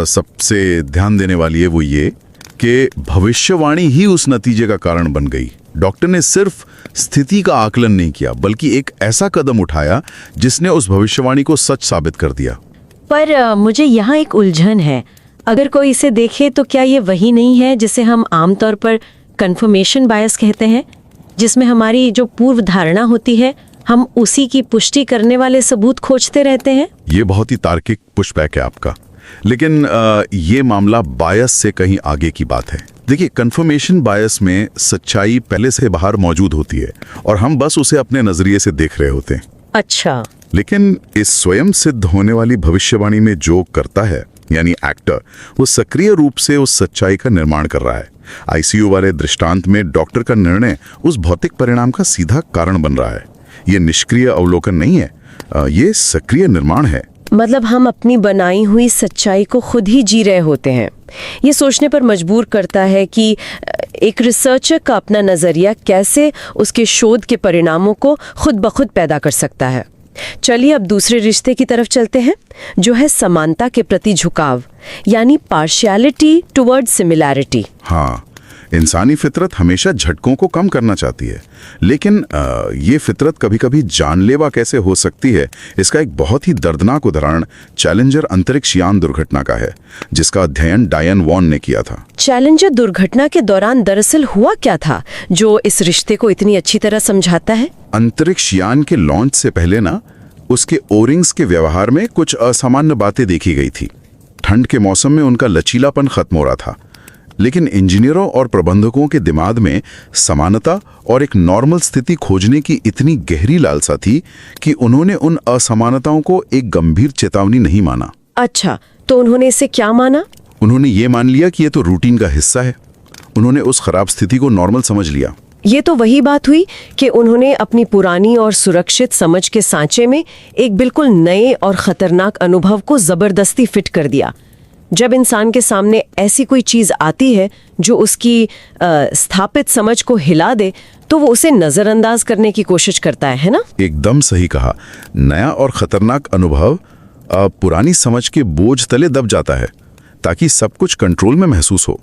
सबसे ध्यान देने वाली है वो ये कि भविष्यवाणी ही उस नतीजे का कारण बन गई। डॉक्टर ने सिर्फ स्थिति का आकलन नहीं किया, बल्कि एक ऐसा कदम उठाया जिसने उस भविष्यवाणी को सच साबित कर दिया। पर मुझे यहाँ एक उलझन है। अगर कोई इसे देखे तो क्या ये वही नहीं है जिसे हम आमतौर पर कन्फर्मेशन बायस कहते हैं, जिसमें हमारी जो पूर्व धारणा होती है हम उसी की पुष्टि करने वाले सबूत खोजते रहते हैं? ये बहुत ही तार्किक पुशबैक है आपका, लेकिन ये मामला बायस से कहीं आगे की बात है। देखिए, कंफर्मेशन बायस में सच्चाई पहले से बाहर मौजूद होती है और हम बस उसे अपने नजरिए से देख रहे होते हैं। अच्छा। लेकिन इस स्वयं सिद्ध होने वाली भविष्यवाणी में जो करता है यानी एक्टर, वो सक्रिय रूप से उस सच्चाई का निर्माण कर रहा है। आईसीयू वाले दृष्टांत में डॉक्टर का निर्णय उस भौतिक परिणाम का सीधा कारण बन रहा है। ये निष्क्रिय अवलोकन नहीं है, ये सक्रिय निर्माण है। मतलब हम अपनी बनाई हुई सच्चाई को खुद ही जी रहे होते हैं। ये सोचने पर मजबूर करता है कि एक रिसर्चर का अपना नज़रिया कैसे उसके शोध के परिणामों को खुद ब खुद पैदा कर सकता है। चलिए अब दूसरे रिश्ते की तरफ चलते हैं, जो है समानता के प्रति झुकाव, यानी पार्शियलिटी टुवर्ड सिमिलैरिटी। हाँ, इंसानी फितरत हमेशा झटकों को कम करना चाहती है, लेकिन ये फितरत कभी-कभी जानलेवा कैसे हो सकती है, इसका एक बहुत ही दर्दनाक उदाहरण चैलेंजर अंतरिक्ष यान दुर्घटना का है, जिसका अध्ययन डायन वॉन ने किया था। चैलेंजर दुर्घटना के दौरान दरअसल हुआ क्या था जो इस रिश्ते को इतनी अच्छी तरह समझाता है? अंतरिक्ष यान के लॉन्च से पहले ना, उसके ओरिंग्स के व्यवहार में कुछ असामान्य बातें देखी गई थी। ठंड के मौसम में उनका लचीलापन खत्म हो रहा था, लेकिन इंजीनियरों और प्रबंधकों के दिमाग में समानता और एक नॉर्मल स्थिति खोजने की इतनी गहरी लालसा थी कि उन्होंने उन असमानताओं को एक गंभीर चेतावनी नहीं माना। अच्छा, तो उन्होंने इसे क्या माना? उन्होंने ये मान लिया कि ये तो रूटीन का हिस्सा है। उन्होंने उस खराब स्थिति को नॉर्मल समझ लिया। ये तो वही बात हुई कि उन्होंने अपनी पुरानी और सुरक्षित समझ के सांचे में एक बिल्कुल नए और खतरनाक अनुभव को जबरदस्ती फिट कर दिया। जब इंसान के सामने ऐसी कोई चीज आती है जो उसकी स्थापित समझ को हिला दे, तो वो उसे नजरअंदाज करने की कोशिश करता है ना? एकदम सही कहा। नया और खतरनाक अनुभव पुरानी समझ के बोझ तले दब जाता है ताकि सब कुछ कंट्रोल में महसूस हो।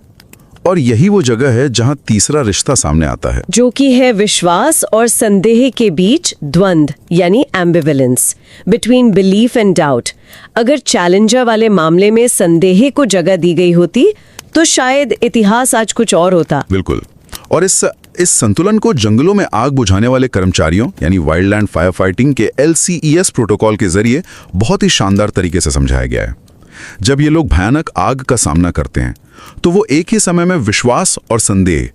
और यही वो जगह है जहां तीसरा रिश्ता सामने आता है, जो कि है विश्वास और संदेह के बीच द्वंद्व, यानी ambivalence between belief and doubt. अगर चैलेंजर वाले मामले में संदेह को जगह दी गई होती तो शायद इतिहास आज कुछ और होता। बिल्कुल। और इस संतुलन को जंगलों में आग बुझाने वाले कर्मचारियों यानी वाइल्ड लैंड फायर फाइटिंग के LCES प्रोटोकॉल के जरिए बहुत ही शानदार तरीके से समझाया गया है। जब ये लोग भयानक आग का सामना करते हैं तो वो एक ही समय में विश्वास और संदेह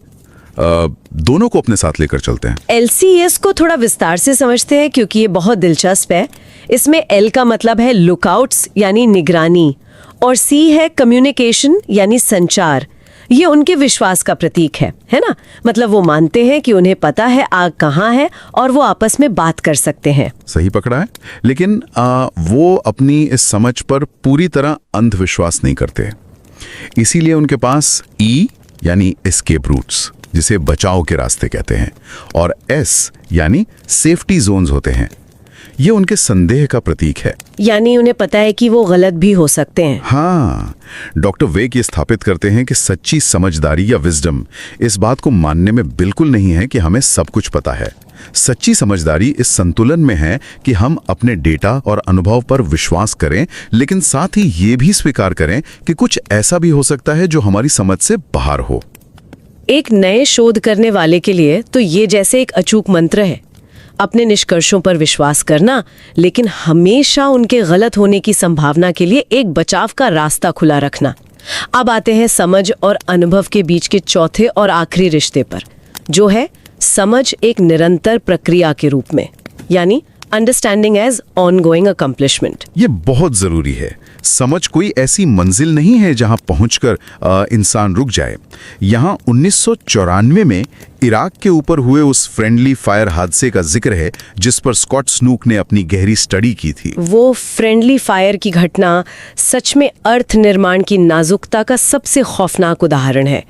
दोनों को अपने साथ लेकर चलते हैं। LCES को थोड़ा विस्तार से समझते हैं क्योंकि ये बहुत दिलचस्प है। इसमें L का मतलब है लुकआउट्स यानी निगरानी, और C है कम्युनिकेशन यानी संचार। ये उनके विश्वास का प्रतीक है ना? मतलब वो मानते हैं कि उन्हें पता है आग कहाँ है और वो आपस में बात कर सकते हैं। सही पकड़ा है। लेकिन वो अपनी इस समझ पर पूरी तरह अंधविश्वास नहीं करते। इसीलिए उनके पास E यानी एस्केप रूट्स, जिसे बचाव के रास्ते कहते हैं, और S यानी सेफ्टी जोन्स होते हैं। ये उनके संदेह का प्रतीक है, यानी उन्हें पता है कि वो गलत भी हो सकते हैं। हाँ, डॉक्टर वेक ये स्थापित करते हैं कि सच्ची समझदारी या विजडम इस बात को मानने में बिल्कुल नहीं है कि हमें सब कुछ पता है। सच्ची समझदारी इस संतुलन में है कि हम अपने डेटा और अनुभव पर विश्वास करें, लेकिन साथ ही ये भी स्वीकार करें कि कुछ ऐसा भी हो सकता है जो हमारी समझ से बाहर हो। एक नए शोध करने वाले के लिए तो ये जैसे एक अचूक मंत्र है, अपने निष्कर्षों पर विश्वास करना, लेकिन हमेशा उनके गलत होने की संभावना के लिए एक बचाव का रास्ता खुला रखना। अब आते हैं समझ और अनुभव के बीच के चौथे और आखिरी रिश्ते पर, जो है समझ एक निरंतर प्रक्रिया के रूप में, यानी अंडरस्टैंडिंग एज ऑनगोइंग अकम्प्लिशमेंट। ये बहुत जरूरी है। समझ कोई ऐसी मंजिल नहीं है जहां पहुंचकर इंसान रुक जाए। यहां 1994 में इराक के ऊपर हुए उस फ्रेंडली फायर हादसे का जिक्र है, जिस पर स्कॉट स्नूक ने अपनी गहरी स्टडी की थी। वो फ्रेंडली फायर की घटना सच में अर्थ निर्माण की नाजुकता का सबसे खौफनाक उदाहरण है।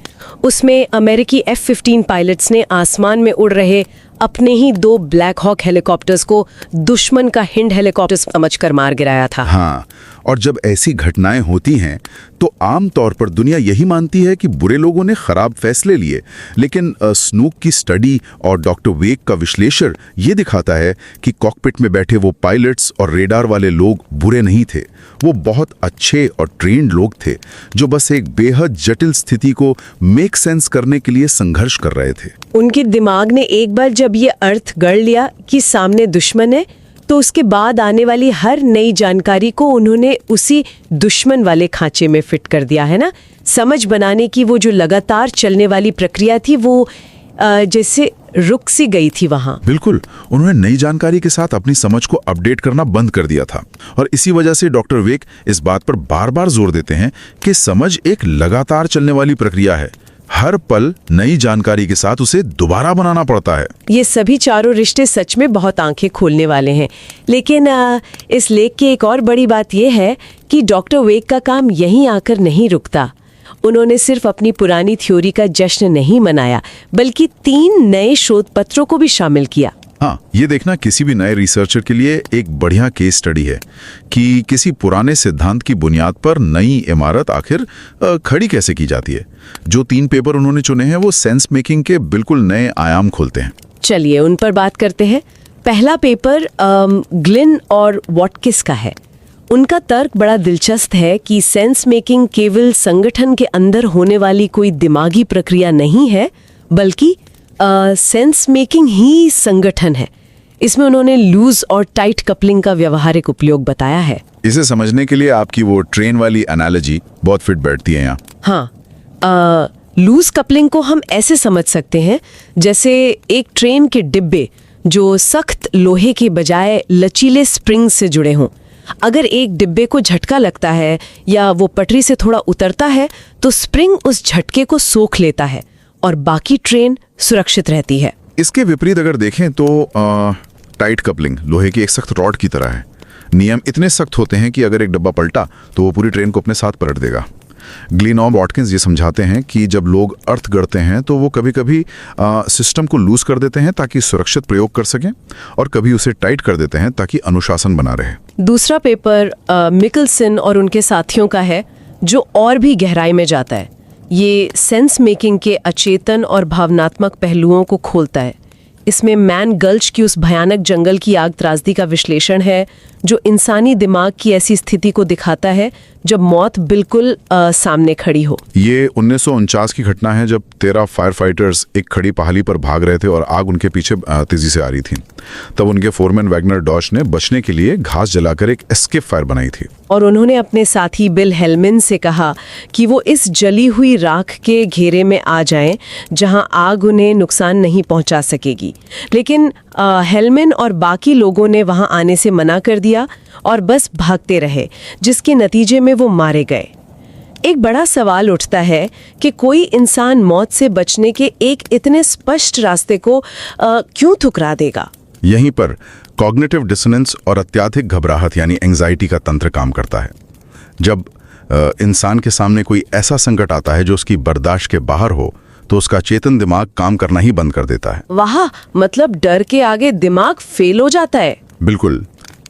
उसमें अमेरिकी F-15 पायलट्स ने आसमान में उड़ रहे अपने ही 2 ब्लैक हॉक हेलीकॉप्टर्स को दुश्मन का हिंड हेलीकॉप्टर समझकर मार गिराया था। हाँ, और जब ऐसी घटनाएं होती हैं तो आमतौर पर दुनिया यही मानती है कि बुरे लोगों ने खराब फैसले लिए, लेकिन स्नूक की स्टडी और डॉक्टर वेक का विश्लेषण ये दिखाता है कि कॉकपिट में बैठे वो पायलट्स और रेडार वाले लोग बुरे नहीं थे। वो बहुत अच्छे और ट्रेन्ड लोग थे जो बस एक बेहद जटिल स्थिति को मेक सेंस करने के लिए संघर्ष कर रहे थे। उनके दिमाग ने एक बार जब ये अर्थ गढ़ लिया कि सामने दुश्मन है, तो उसके बाद आने वाली हर नई जानकारी को उन्होंने उसी दुश्मन वाले खांचे में फिट कर दिया है ना। समझ बनाने की वो जो लगातार चलने वाली प्रक्रिया थी वो जैसे रुक सी गई थी वहां। बिल्कुल, उन्होंने नई जानकारी के साथ अपनी समझ को अपडेट करना बंद कर दिया था और इसी वजह से डॉक्टर वेक इस बात पर बार बार जोर देते हैं कि समझ एक लगातार चलने वाली प्रक्रिया है। हर पल नई जानकारी के साथ उसे दोबारा बनाना पड़ता है। ये सभी चारों रिश्ते सच में बहुत आंखें खोलने वाले हैं। लेकिन इस लेख की एक और बड़ी बात यह है कि डॉक्टर वेक का काम यहीं आकर नहीं रुकता। उन्होंने सिर्फ अपनी पुरानी थ्योरी का जश्न नहीं मनाया, बल्कि 3 नए शोध पत्रों को भी शामिल किया। हाँ, ये देखना किसी भी नए रिसर्चर के लिए एक बढ़िया केस स्टडी है कि किसी पुराने सिद्धांत की बुनियाद पर नई इमारत आखिर खड़ी कैसे की जाती है। जो 3 पेपर उन्होंने चुने हैं वो सेंस मेकिंग के बिल्कुल नए आयाम खोलते हैं। चलिए उन पर बात करते हैं। पहला पेपर ग्लिन और वॉटकिस का है। उनका तर्क बड़ा दिलचस्प है कि सेंस मेकिंग केवल संगठन के अंदर होने वाली कोई दिमागी प्रक्रिया नहीं है, बल्कि सेंस मेकिंग ही संगठन है। इसमें उन्होंने लूज और टाइट कपलिंग का व्यवहारिक उपयोग बताया है। इसे समझने के लिए आपकी वो ट्रेन वाली एनालॉजी बहुत फिट बैठती है यहाँ। हाँ, लूज कपलिंग को हम ऐसे समझ सकते हैं जैसे एक ट्रेन के डिब्बे जो सख्त लोहे के बजाय लचीले स्प्रिंग से जुड़े हों। अगर एक डिब्बे को झटका लगता है या वो पटरी से थोड़ा उतरता है तो स्प्रिंग उस झटके को सोख लेता है और बाकी ट्रेन सुरक्षित रहती है। इसके विपरीत अगर देखें तो टाइट कपलिंग लोहे की एक सख्त रॉड की तरह है। नियम इतने सख्त होते हैं कि अगर एक डब्बा पलटा तो वो पूरी ट्रेन को अपने साथ पलट देगा। ग्लिन और वॉटकिंस ये समझाते हैं कि जब लोग अर्थ गढ़ते हैं तो वो कभी कभी सिस्टम को लूज कर देते हैं ताकि सुरक्षित प्रयोग कर सकें, और कभी उसे टाइट कर देते हैं ताकि अनुशासन बना रहे। दूसरा पेपर मिकलसन और उनके साथियों का है, जो और भी गहराई में जाता है। ये सेंस मेकिंग के अचेतन और भावनात्मक पहलुओं को खोलता है। इसमें मैन गल्च की उस भयानक जंगल की आग त्रासदी का विश्लेषण है जो इंसानी दिमाग की ऐसी स्थिति को दिखाता है जब मौत बिल्कुल सामने खड़ी हो। ये 1949 की घटना है जब 13 फायर फाइटर्स एक खड़ी पहाड़ी पर भाग रहे थे और आग उनके पीछे तेजी से आ रही थी। तब उनके फोरमैन वैगनर डॉश ने बचने के लिए घास जलाकर एक एस्केप फायर बनाई थी। और उन्होंने अपने साथी बिल हेलमिन से कहा कि वो इस जली हुई राख के घेरे में आ जाएं जहां आग उन्हें नुकसान नहीं पहुंचा सकेगी। लेकिन हेलमिन और बाकी लोगों ने वहां आने से मना कर दिया और बस भागते रहे, जिसके नतीजे में वो मारे गए। एक बड़ा सवाल उठता है कि कोई इंसान मौत से बचने के एक इतने स्पष्ट रास्ते को क्यों ठुकरा देगा। यहीं पर कॉग्निटिव डिसोनेंस और अत्यधिक घबराहट यानी एंजाइटी का तंत्र काम करता है। जब इंसान के सामने कोई ऐसा संकट आता है जो उसकी बर्दाश्त के बाहर हो तो उसका चेतन दिमाग काम करना ही बंद कर देता है। वाह, मतलब डर के आगे दिमाग फेल हो जाता है। बिल्कुल,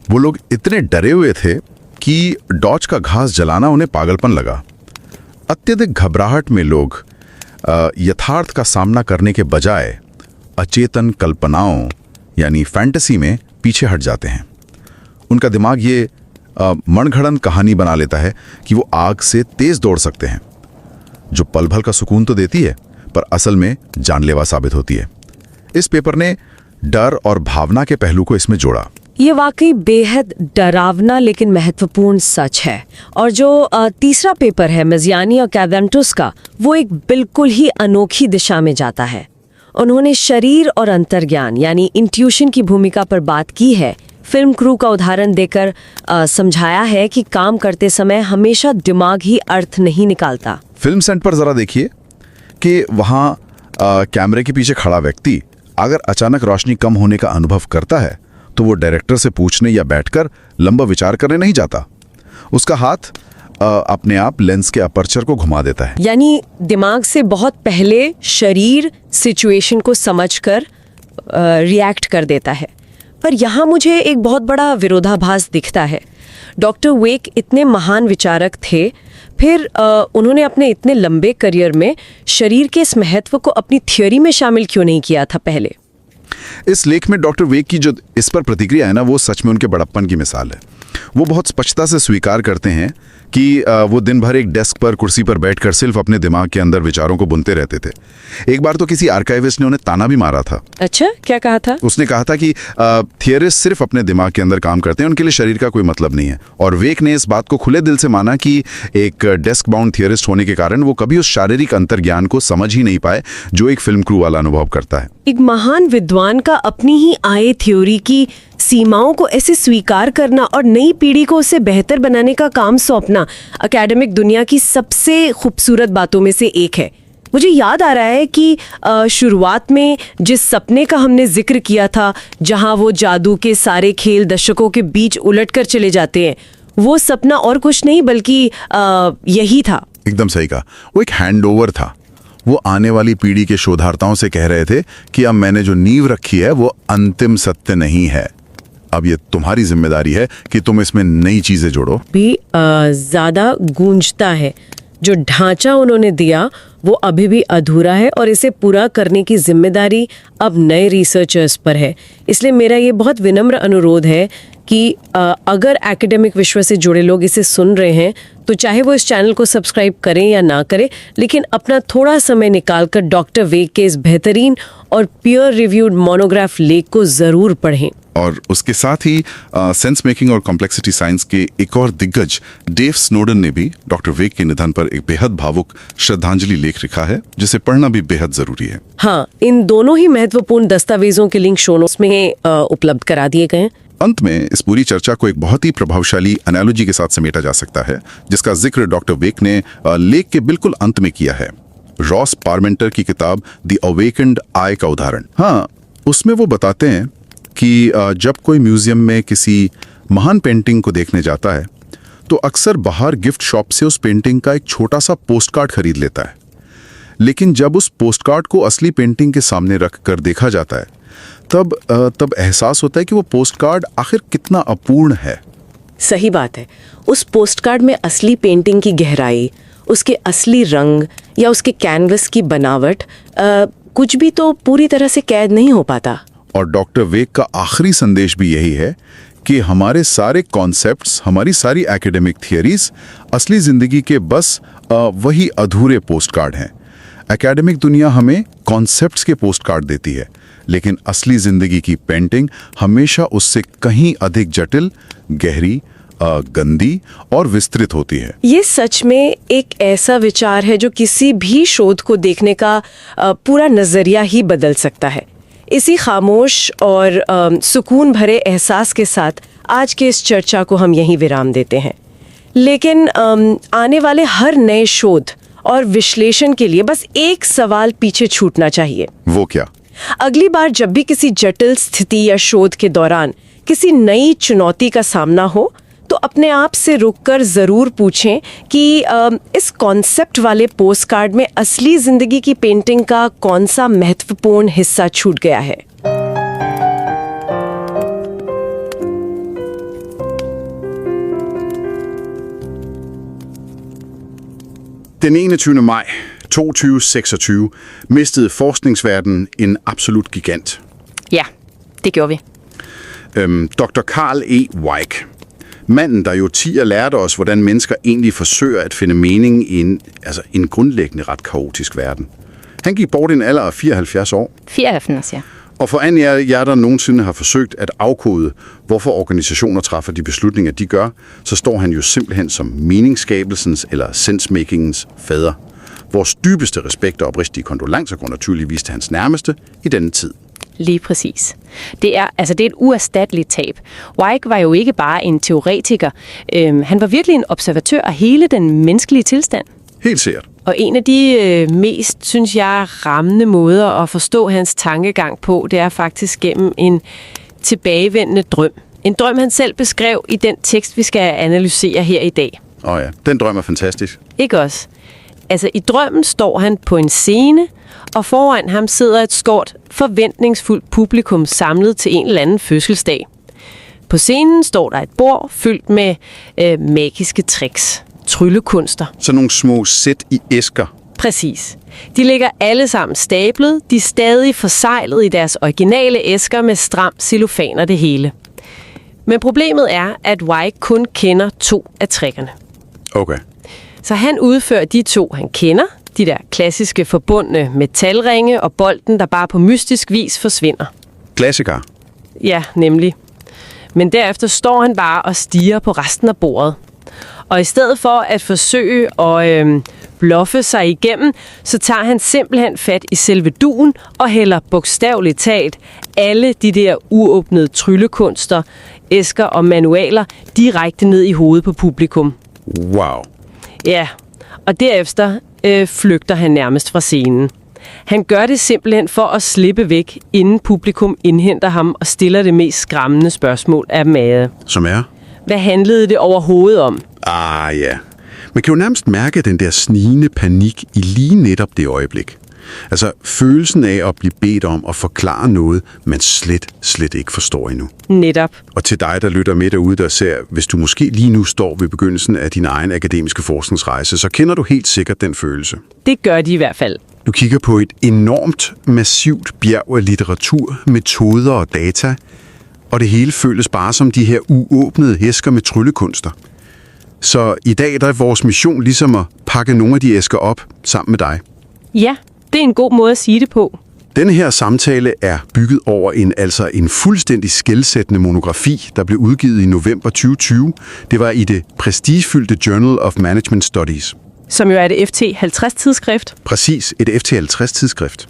वो लोग इतने डरे हुए थे कि डॉच का घास जलाना उन्हें पागलपन लगा। अत्यधिक घबराहट में लोग यथार्थ का सामना करने के बजाय अचेतन कल्पनाओं यानी फैंटेसी में पीछे हट जाते हैं। उनका दिमाग ये मनगढ़ंत कहानी बना लेता है कि वो आग से तेज दौड़ सकते हैं, जो पल भर का सुकून तो देती है पर असल में जानलेवा साबित होती है। इस पेपर ने डर और भावना के पहलू को इसमें जोड़ा। ये वाकई बेहद डरावना लेकिन महत्वपूर्ण सच है। और जो तीसरा पेपर है मजियानी और कैवेंटुस का, वो एक बिल्कुल ही अनोखी दिशा में जाता है। उन्होंने शरीर और अंतर्ज्ञान यानी इंट्यूशन की भूमिका पर बात की है। फिल्म क्रू का उदाहरण देकर समझाया है कि काम करते समय हमेशा दिमाग ही अर्थ नहीं निकालता। फिल्म सेट पर जरा देखिए कि वहाँ कैमरे के पीछे खड़ा व्यक्ति अगर अचानक रोशनी कम होने का अनुभव करता है तो वो डायरेक्टर से पूछने या बैठकर लंबा विचार करने नहीं जाता। उसका हाथ अपने आप लेंस के अपर्चर को घुमा देता है। यानी दिमाग से बहुत पहले शरीर सिचुएशन को समझकर रिएक्ट कर देता है। पर यहाँ मुझे एक बहुत बड़ा विरोधाभास दिखता है। डॉक्टर वेक इतने महान विचारक थे, फिर उन्होंने अपने इतने लंबे करियर में शरीर के इस महत्व को अपनी थ्योरी में शामिल क्यों नहीं किया था पहले। इस लेख में डॉक्टर वेक की जो इस पर प्रतिक्रिया है ना, वो सच में उनके बड़प्पन की मिसाल है। वो बहुत स्पष्टता से स्वीकार करते हैं कि वो दिन भर एक डेस्क पर कुर्सी पर बैठकर सिर्फ अपने दिमाग के अंदर विचारों को बुनते रहते थे। एक बार तो किसी आर्काइविस्ट ने उन्हें ताना भी मारा था। अच्छा, क्या कहा था? उसने कहा था कि थियरिस्ट सिर्फ अपने दिमाग के अंदर काम करते हैं, उनके लिए शरीर का कोई मतलब नहीं है। और वेक ने इस बात को खुले दिल से माना कि एक डेस्क बाउंड थियरिस्ट होने के कारण वो कभी उस शारीरिक अंतर्ज्ञान को समझ ही नहीं पाए जो एक फिल्म क्रू वाला अनुभव करता है। एक महान विद्वान का अपनी ही आए थ्योरी की सीमाओं को ऐसे स्वीकार करना और नई पीढ़ी को उसे बेहतर बनाने का काम सौंपना एकेडमिक दुनिया की सबसे खूबसूरत बातों में से एक है। मुझे याद आ रहा है कि शुरुआत में जिस सपने का हमने जिक्र किया था, जहां वो जादू के सारे खेल दशकों के बीच उलटकर चले जाते हैं, वो सपना और कुछ नहीं बल्कि यही था। एकदम सही कहा। वो एक हैंडओवर था। वो आने वाली पीढ़ी के शोधार्थाओं से कह रहे थे कि अब मैंने जो नींव रखी है वो अंतिम सत्य नहीं है, अब ये तुम्हारी जिम्मेदारी है कि तुम इसमें नई चीजें जोड़ो। भी ज्यादा गूंजता है। जो ढांचा उन्होंने दिया वो अभी भी अधूरा है और इसे पूरा करने की जिम्मेदारी अब नए रिसर्चर्स पर है। इसलिए मेरा ये बहुत विनम्र अनुरोध है कि अगर एकेडमिक विश्व से जुड़े लोग इसे सुन रहे हैं तो चाहे वो इस चैनल को सब्सक्राइब करें या ना करें, लेकिन अपना थोड़ा समय निकालकर डॉक्टर वेक के इस बेहतरीन और पीयर रिव्यूड मोनोग्राफ लेख को जरूर पढ़ें। और उसके साथ ही सेंस मेकिंग और कॉम्प्लेक्सिटी साइंस के एक और दिग्गज डेव स्नोडन ने भी डॉक्टर वेक के निधन पर एक बेहद भावुक श्रद्धांजलि लेख लिखा है, जिसे पढ़ना भी बेहद जरूरी है। हाँ, इन दोनों ही महत्वपूर्ण दस्तावेजों के लिंक शो नोट्स में उपलब्ध करा दिए गए हैं। अंत में इस पूरी चर्चा को एक बहुत ही प्रभावशाली एनालॉजी के साथ समेटा जा सकता है, जिसका जिक्र डॉक्टर वेक ने लेख के बिल्कुल अंत में किया है। रॉस पार्मेंटर की किताब द अवेकेंड आई का उदाहरण। हाँ, उसमें वो बताते हैं कि जब कोई म्यूजियम में किसी महान पेंटिंग को देखने जाता है तो अक्सर बाहर गिफ्ट शॉप से उस पेंटिंग का एक छोटा सा पोस्ट कार्ड खरीद लेता है, लेकिन जब उस पोस्ट कार्ड को असली पेंटिंग के सामने रख कर देखा जाता है तब एहसास होता है कि वो पोस्ट कार्ड आखिर कितना अपूर्ण है। सही बात है। उस पोस्ट कार्ड में असली पेंटिंग की गहराई, उसके असली रंग या उसके कैनवस की बनावट कुछ भी तो पूरी तरह से कैद नहीं हो पाता। और डॉक्टर वेक का आखिरी संदेश भी यही है कि हमारे सारे कॉन्सेप्ट्स, हमारी सारी एकेडमिक थियरीज असली जिंदगी के बस वही अधूरे पोस्ट कार्ड हैं। एकेडमिक दुनिया हमें कॉन्सेप्ट्स के पोस्ट कार्ड देती है, लेकिन असली जिंदगी की पेंटिंग हमेशा उससे कहीं अधिक जटिल, गहरी, गंदी और विस्तृत होती है। ये सच में एक ऐसा विचार है जो किसी भी शोध को देखने का पूरा नजरिया ही बदल सकता है। इसी खामोश और सुकून भरे एहसास के साथ आज के इस चर्चा को हम यहीं विराम देते हैं। लेकिन आने वाले हर नए शोध और विश्लेषण के लिए बस एक सवाल पीछे छूटना चाहिए। वो क्या? अगली बार जब भी किसी जटिल स्थिति या शोध के दौरान किसी नई चुनौती का सामना हो तो अपने आप से रुककर जरूर पूछें कि इस कॉन्सेप्ट वाले पोस्टकार्ड में असली जिंदगी की पेंटिंग का कौन सा महत्वपूर्ण हिस्सा छूट गया है। Den 21. maj 2026 mistede forskningsverdenen en absolut gigant. Ja, det gjorde vi. Dr. Karl E. Weick. Manden, der i årtier lærte os, hvordan mennesker egentlig forsøger at finde mening i en grundlæggende ret kaotisk verden. Han gik bort i en alder af 74 år. 94, ja. Og for anden jer, der nogensinde har forsøgt at afkode, hvorfor organisationer træffer de beslutninger, de gør, så står han jo simpelthen som meningsskabelsens eller sensemakingens fader. Vores dybeste respekt og oprigtige kondolencer går naturligvis til hans nærmeste i denne tid. Lige præcis. Det er et uerstatteligt tab. Weick var jo ikke bare en teoretiker. Han var virkelig en observatør af hele den menneskelige tilstand. Helt sikkert. Og en af de mest, synes jeg, rammende måder at forstå hans tankegang på, det er faktisk gennem en tilbagevendende drøm. En drøm, han selv beskrev i den tekst, vi skal analysere her i dag. Ja, den drøm er fantastisk. Ikke også? Altså, i drømmen står han på en scene, og foran ham sidder et stort, forventningsfuldt publikum samlet til en eller anden fødselsdag. På scenen står der et bord fyldt med magiske tricks, tryllekunster. Så nogle små sæt i æsker. Præcis. De ligger alle sammen stablet, de er stadig forseglet i deres originale æsker med stram cellofan og det hele. Men problemet er, at Weick kun kender 2 af trickerne. Okay. Så han udfører de 2, han kender, de der klassiske forbundne metalringe og bolden, der bare på mystisk vis forsvinder. Klassiker. Ja, nemlig. Men derefter står han bare og stiger på resten af bordet. Og i stedet for at forsøge at bluffe sig igennem, så tager han simpelthen fat i selve duen og hælder bogstaveligt talt alle de der uåbnede tryllekunster, æsker og manualer direkte ned i hovedet på publikum. Wow. Ja, og derefter flygter han nærmest fra scenen. Han gør det simpelthen for at slippe væk, inden publikum indhenter ham og stiller det mest skræmmende spørgsmål af dem alle. Som er? Hvad handlede det overhovedet om? Ja. Man kan jo nærmest mærke den der snigende panik i lige netop det øjeblik. Altså følelsen af at blive bedt om at forklare noget, man slet ikke forstår endnu. Netop. Og til dig, der lytter med derude, der ser, hvis du måske lige nu står ved begyndelsen af din egen akademiske forskningsrejse, så kender du helt sikkert den følelse. Det gør de i hvert fald. Du kigger på et enormt, massivt bjerg af litteratur, metoder og data, og det hele føles bare som de her uåbnede æsker med tryllekunster. Så i dag der er vores mission ligesom at pakke nogle af de æsker op sammen med dig. Ja, det er en god måde at sige det på. Denne her samtale er bygget over en fuldstændig skelsættende monografi, der blev udgivet i november 2020. Det var i det prestigefyldte Journal of Management Studies. Som jo er et FT50-tidsskrift. Præcis, et FT50-tidsskrift.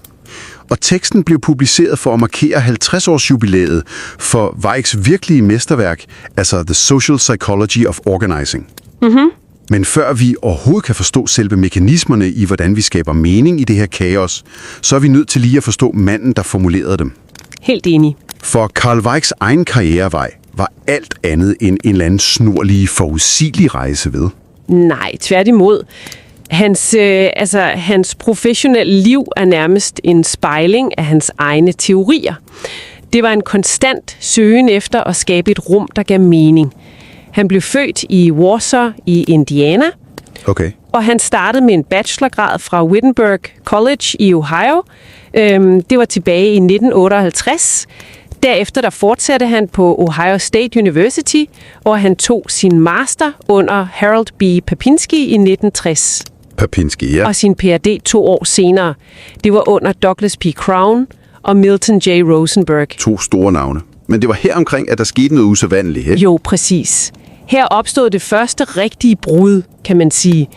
Og teksten blev publiceret for at markere 50-års jubilæet for Weicks virkelige mesterværk, altså The Social Psychology of Organizing. Mm-hmm. Men før vi overhovedet kan forstå selve mekanismerne i, hvordan vi skaber mening i det her kaos, så er vi nødt til lige at forstå manden, der formulerede dem. Helt enig. For Karl Weicks egen karrierevej var alt andet end en eller anden snurlig, forudsigelig rejse ved. Nej, tværtimod. Hans professionelle liv er nærmest en spejling af hans egne teorier. Det var en konstant søgen efter at skabe et rum, der gav mening. Han blev født i Warsaw i Indiana, okay. Og han startede med en bachelorgrad fra Wittenberg College i Ohio. Det var tilbage i 1958. Derefter der fortsatte han på Ohio State University, og han tog sin master under Harold B. Papinski i 1960. Papinski, ja. Og sin Ph.D. 2 år senere. Det var under Douglas P. Crown og Milton J. Rosenberg. 2 store navne. Men det var her omkring, at der skete noget usædvanligt, ikke? Jo, præcis. Her opstod det første rigtige brud, kan man sige.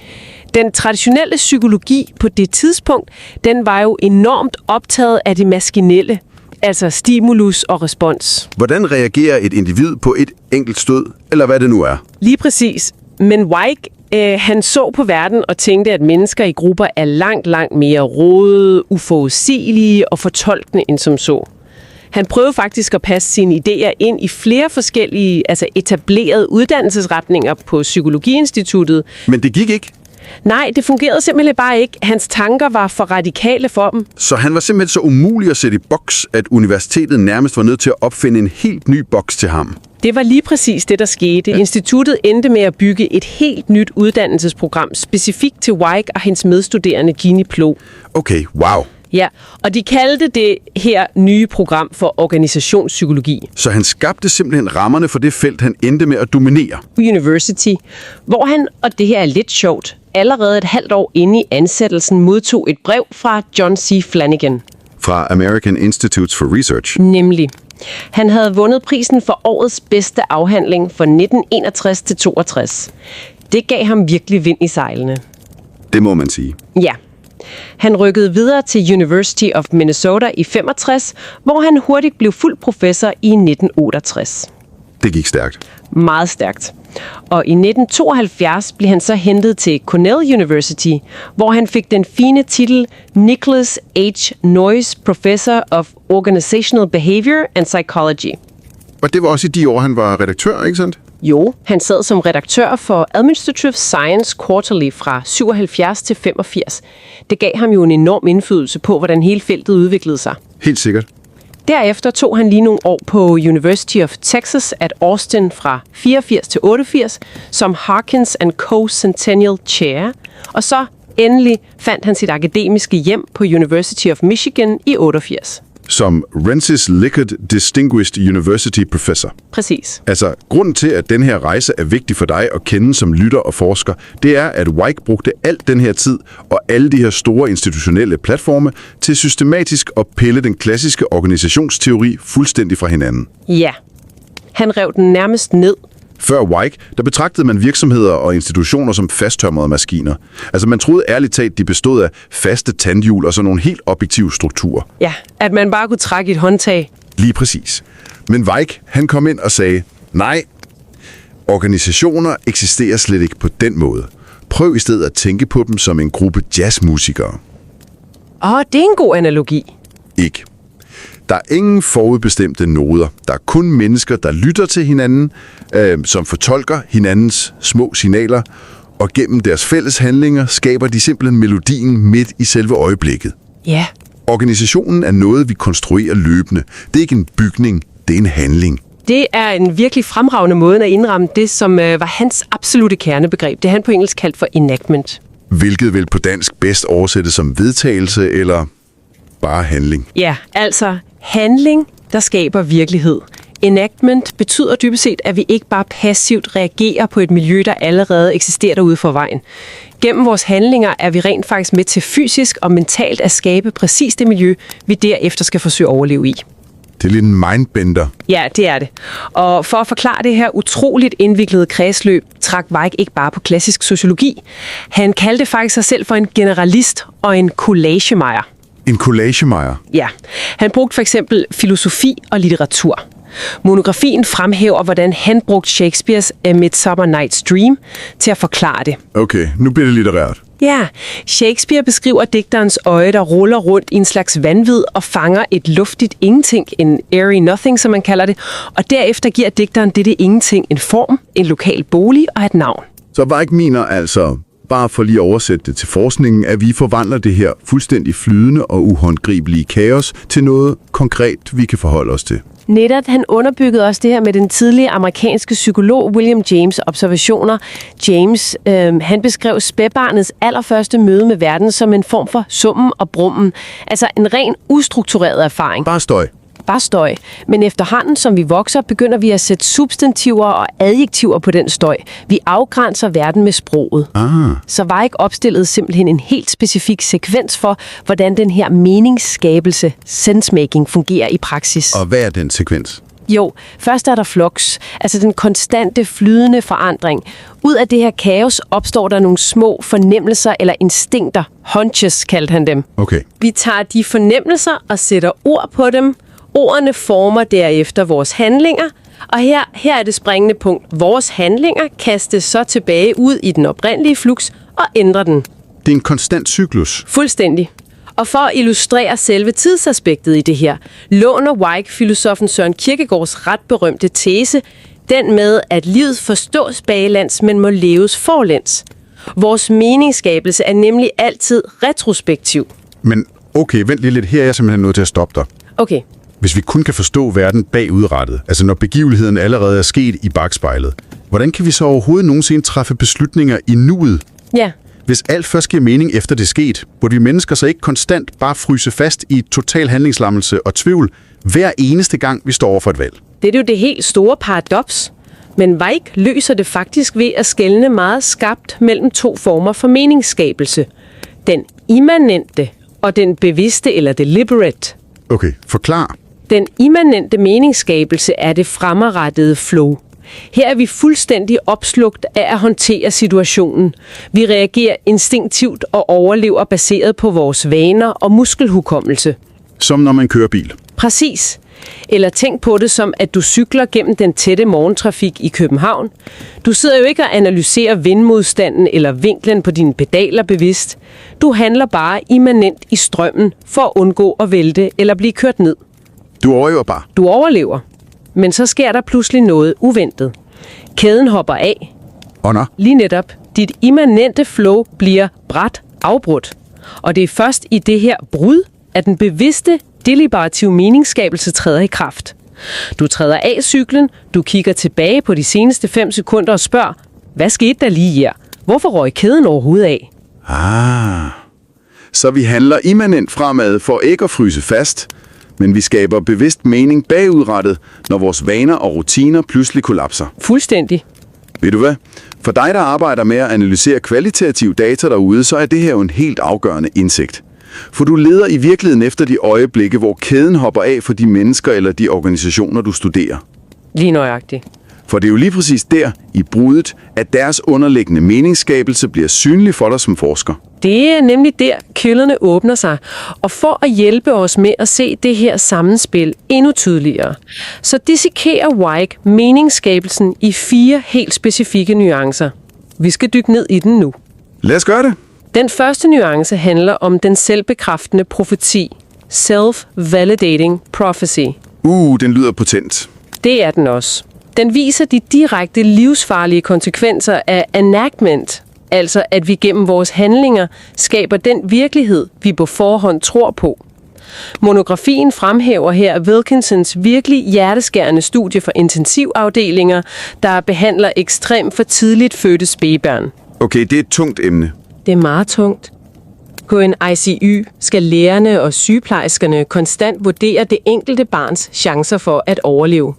Den traditionelle psykologi på det tidspunkt, den var jo enormt optaget af det maskinelle. Altså stimulus og respons. Hvordan reagerer et individ på et enkelt stød, eller hvad det nu er? Lige præcis. Men Weick, han så på verden og tænkte, at mennesker i grupper er langt mere rodede, uforudsigelige og fortolkende end som så. Han prøvede faktisk at passe sine idéer ind i flere forskellige, etablerede uddannelsesretninger på Psykologiinstituttet. Men det gik ikke? Nej, det fungerede simpelthen bare ikke. Hans tanker var for radikale for dem. Så han var simpelthen så umulig at sætte i boks, at universitetet nærmest var nødt til at opfinde en helt ny boks til ham. Det var lige præcis det, der skete. Ja. Instituttet endte med at bygge et helt nyt uddannelsesprogram, specifikt til Weick og hans medstuderende Ginny Plo. Okay, wow. Ja, og de kaldte det her nye program for organisationspsykologi. Så han skabte simpelthen rammerne for det felt, han endte med at dominere. University, hvor han, og det her er lidt sjovt, allerede et halvt år inde i ansættelsen modtog et brev fra John C. Flanagan. Fra American Institutes for Research. Nemlig. Han havde vundet prisen for årets bedste afhandling fra 1961 til 62. Det gav ham virkelig vind i sejlene. Det må man sige. Ja. Han rykkede videre til University of Minnesota i 65, hvor han hurtigt blev fuld professor i 1968. Det gik stærkt. Meget stærkt. Og i 1972 blev han så hentet til Cornell University, hvor han fik den fine titel Nicholas H. Noyes Professor of Organizational Behavior and Psychology. Og det var også i de år, han var redaktør, ikke sandt? Jo, han sad som redaktør for Administrative Science Quarterly fra 77 til 85. Det gav ham jo en enorm indflydelse på, hvordan hele feltet udviklede sig. Helt sikkert. Derefter tog han lige nogle år på University of Texas at Austin fra 84 til 88 som Harkins & Co. Centennial Chair, og så endelig fandt han sit akademiske hjem på University of Michigan i 88. som Rensis Lickard Distinguished University Professor. Præcis. Altså, grunden til, at den her rejse er vigtig for dig at kende som lytter og forsker, det er, at Weick brugte alt den her tid og alle de her store institutionelle platforme til systematisk at pille den klassiske organisationsteori fuldstændig fra hinanden. Ja. Han rev den nærmest ned. Før Weick, der betragtede man virksomheder og institutioner som fasttømrede maskiner. Altså man troede ærligt talt, de bestod af faste tandhjul og sådan nogle helt objektive strukturer. Ja, at man bare kunne trække et håndtag. Lige præcis. Men Weick, han kom ind og sagde, nej, organisationer eksisterer slet ikke på den måde. Prøv i stedet at tænke på dem som en gruppe jazzmusikere. Det er en god analogi. Ikke. Der er ingen forudbestemte noder. Der er kun mennesker, der lytter til hinanden, som fortolker hinandens små signaler, og gennem deres fælles handlinger skaber de simpelthen melodien midt i selve øjeblikket. Ja. Organisationen er noget, vi konstruerer løbende. Det er ikke en bygning, det er en handling. Det er en virkelig fremragende måde at indramme det, som var hans absolute kernebegreb. Det han på engelsk kaldt for enactment. Hvilket vil på dansk bedst oversættes som vedtagelse eller bare handling. Ja, altså handling, der skaber virkelighed. Enactment betyder dybest set, at vi ikke bare passivt reagerer på et miljø, der allerede eksisterer derude for vejen. Gennem vores handlinger er vi rent faktisk med til fysisk og mentalt at skabe præcis det miljø, vi derefter skal forsøge at overleve i. Det er lidt en mindbender. Ja, det er det. Og for at forklare det her utroligt indviklede kredsløb, trak Weick ikke bare på klassisk sociologi. Han kaldte faktisk sig selv for en generalist og en collagemejer. En collagemejer? Ja. Han brugte for eksempel filosofi og litteratur. Monografien fremhæver, hvordan han brugte Shakespeares A Midsummer Night's Dream til at forklare det. Okay, nu bliver det litterært. Ja, Shakespeare beskriver digterens øje, der ruller rundt i en slags vanvid og fanger et luftigt ingenting, en airy nothing, som man kalder det, og derefter giver digteren dette ingenting en form, en lokal bolig og et navn. Så Weick mener altså, bare for lige at oversætte det til forskningen, at vi forvandler det her fuldstændig flydende og uhåndgribelige kaos til noget konkret, vi kan forholde os til. Netop, han underbyggede også det her med den tidlige amerikanske psykolog William James' observationer. James, han beskrev spædbarnets allerførste møde med verden som en form for summen og brummen. Altså en ren ustruktureret erfaring. Bare støj. Bare støj. Men efterhånden, som vi vokser, begynder vi at sætte substantiver og adjektiver på den støj. Vi afgrænser verden med sproget. Så Weick opstillede simpelthen en helt specifik sekvens for, hvordan den her meningsskabelse, sensemaking, fungerer i praksis. Og hvad er den sekvens? Jo, først er der flux, altså den konstante, flydende forandring. Ud af det her kaos opstår der nogle små fornemmelser eller instinkter. Hunches kaldte han dem. Okay. Vi tager de fornemmelser og sætter ord på dem. Ordene former derefter vores handlinger, og her er det springende punkt. Vores handlinger kastes så tilbage ud i den oprindelige flux og ændrer den. Det er en konstant cyklus. Fuldstændig. Og for at illustrere selve tidsaspektet i det her, låner Weick filosofen Søren Kierkegaards ret berømte tese, den med, at livet forstås baglæns, men må leves forlæns. Vores meningsskabelse er nemlig altid retrospektiv. Men okay, vent lige lidt. Her er jeg simpelthen nødt til at stoppe dig. Okay. Hvis vi kun kan forstå verden bagudrettet, altså når begivenheden allerede er sket i bagspejlet, hvordan kan vi så overhovedet nogensinde træffe beslutninger i nuet? Ja. Hvis alt først giver mening efter det er sket, burde vi mennesker så ikke konstant bare fryse fast i total handlingslammelse og tvivl hver eneste gang, vi står over for et valg? Det er jo det helt store paradoks. Men Weick løser det faktisk ved at skelne meget skarpt mellem to former for meningsskabelse. Den immanente og den bevidste eller deliberate. Okay, forklar. Den immanente meningsskabelse er det fremadrettede flow. Her er vi fuldstændig opslugt af at håndtere situationen. Vi reagerer instinktivt og overlever baseret på vores vaner og muskelhukommelse. Som når man kører bil. Præcis. Eller tænk på det som, at du cykler gennem den tætte morgentrafik i København. Du sidder jo ikke og analyserer vindmodstanden eller vinklen på dine pedaler bevidst. Du handler bare immanent i strømmen for at undgå at vælte eller blive kørt ned. Du overlever bare. Du overlever. Men så sker der pludselig noget uventet. Kæden hopper af. Lige netop. Dit immanente flow bliver brat afbrudt. Og det er først i det her brud, at den bevidste, deliberative meningsskabelse træder i kraft. Du træder af cyklen, du kigger tilbage på de seneste 5 sekunder og spørger, hvad skete der lige her? Hvorfor røg kæden overhovedet af? Så vi handler immanent fremad for ikke at fryse fast, Men vi skaber bevidst mening bagudrettet, når vores vaner og rutiner pludselig kollapser. Fuldstændig. Ved du hvad? For dig, der arbejder med at analysere kvalitativ data derude, så er det her jo en helt afgørende indsigt. For du leder i virkeligheden efter de øjeblikke, hvor kæden hopper af for de mennesker eller de organisationer, du studerer. Lige nøjagtigt. For det er jo lige præcis der, i bruddet, at deres underliggende meningsskabelse bliver synlig for dig som forsker. Det er nemlig der, køllerne åbner sig. Og for at hjælpe os med at se det her sammenspil endnu tydeligere, så dissekerer Weick meningsskabelsen i 4 helt specifikke nuancer. Vi skal dykke ned i den nu. Lad os gøre det. Den første nuance handler om den selvbekræftende profeti. Self-validating prophecy. Den lyder potent. Det er den også. Den viser de direkte livsfarlige konsekvenser af enactment, altså at vi gennem vores handlinger skaber den virkelighed, vi på forhånd tror på. Monografien fremhæver her Wilkinsons virkelig hjerteskærende studie for intensivafdelinger, der behandler ekstremt for tidligt fødte spædbørn. Okay, det er et tungt emne. Det er meget tungt. På en ICU skal lægerne og sygeplejerskerne konstant vurdere det enkelte barns chancer for at overleve.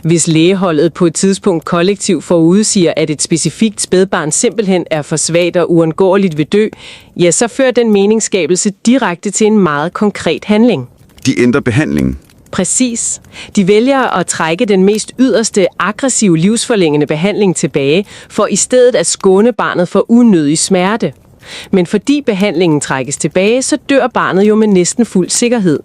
Hvis lægeholdet på et tidspunkt kollektivt forudsiger, at et specifikt spædbarn simpelthen er for svagt og uundgåeligt vil dø, ja, så fører den meningsskabelse direkte til en meget konkret handling. De ændrer behandlingen. Præcis. De vælger at trække den mest yderste, aggressive livsforlængende behandling tilbage, for i stedet at skåne barnet for unødig smerte. Men fordi behandlingen trækkes tilbage, så dør barnet jo med næsten fuld sikkerhed.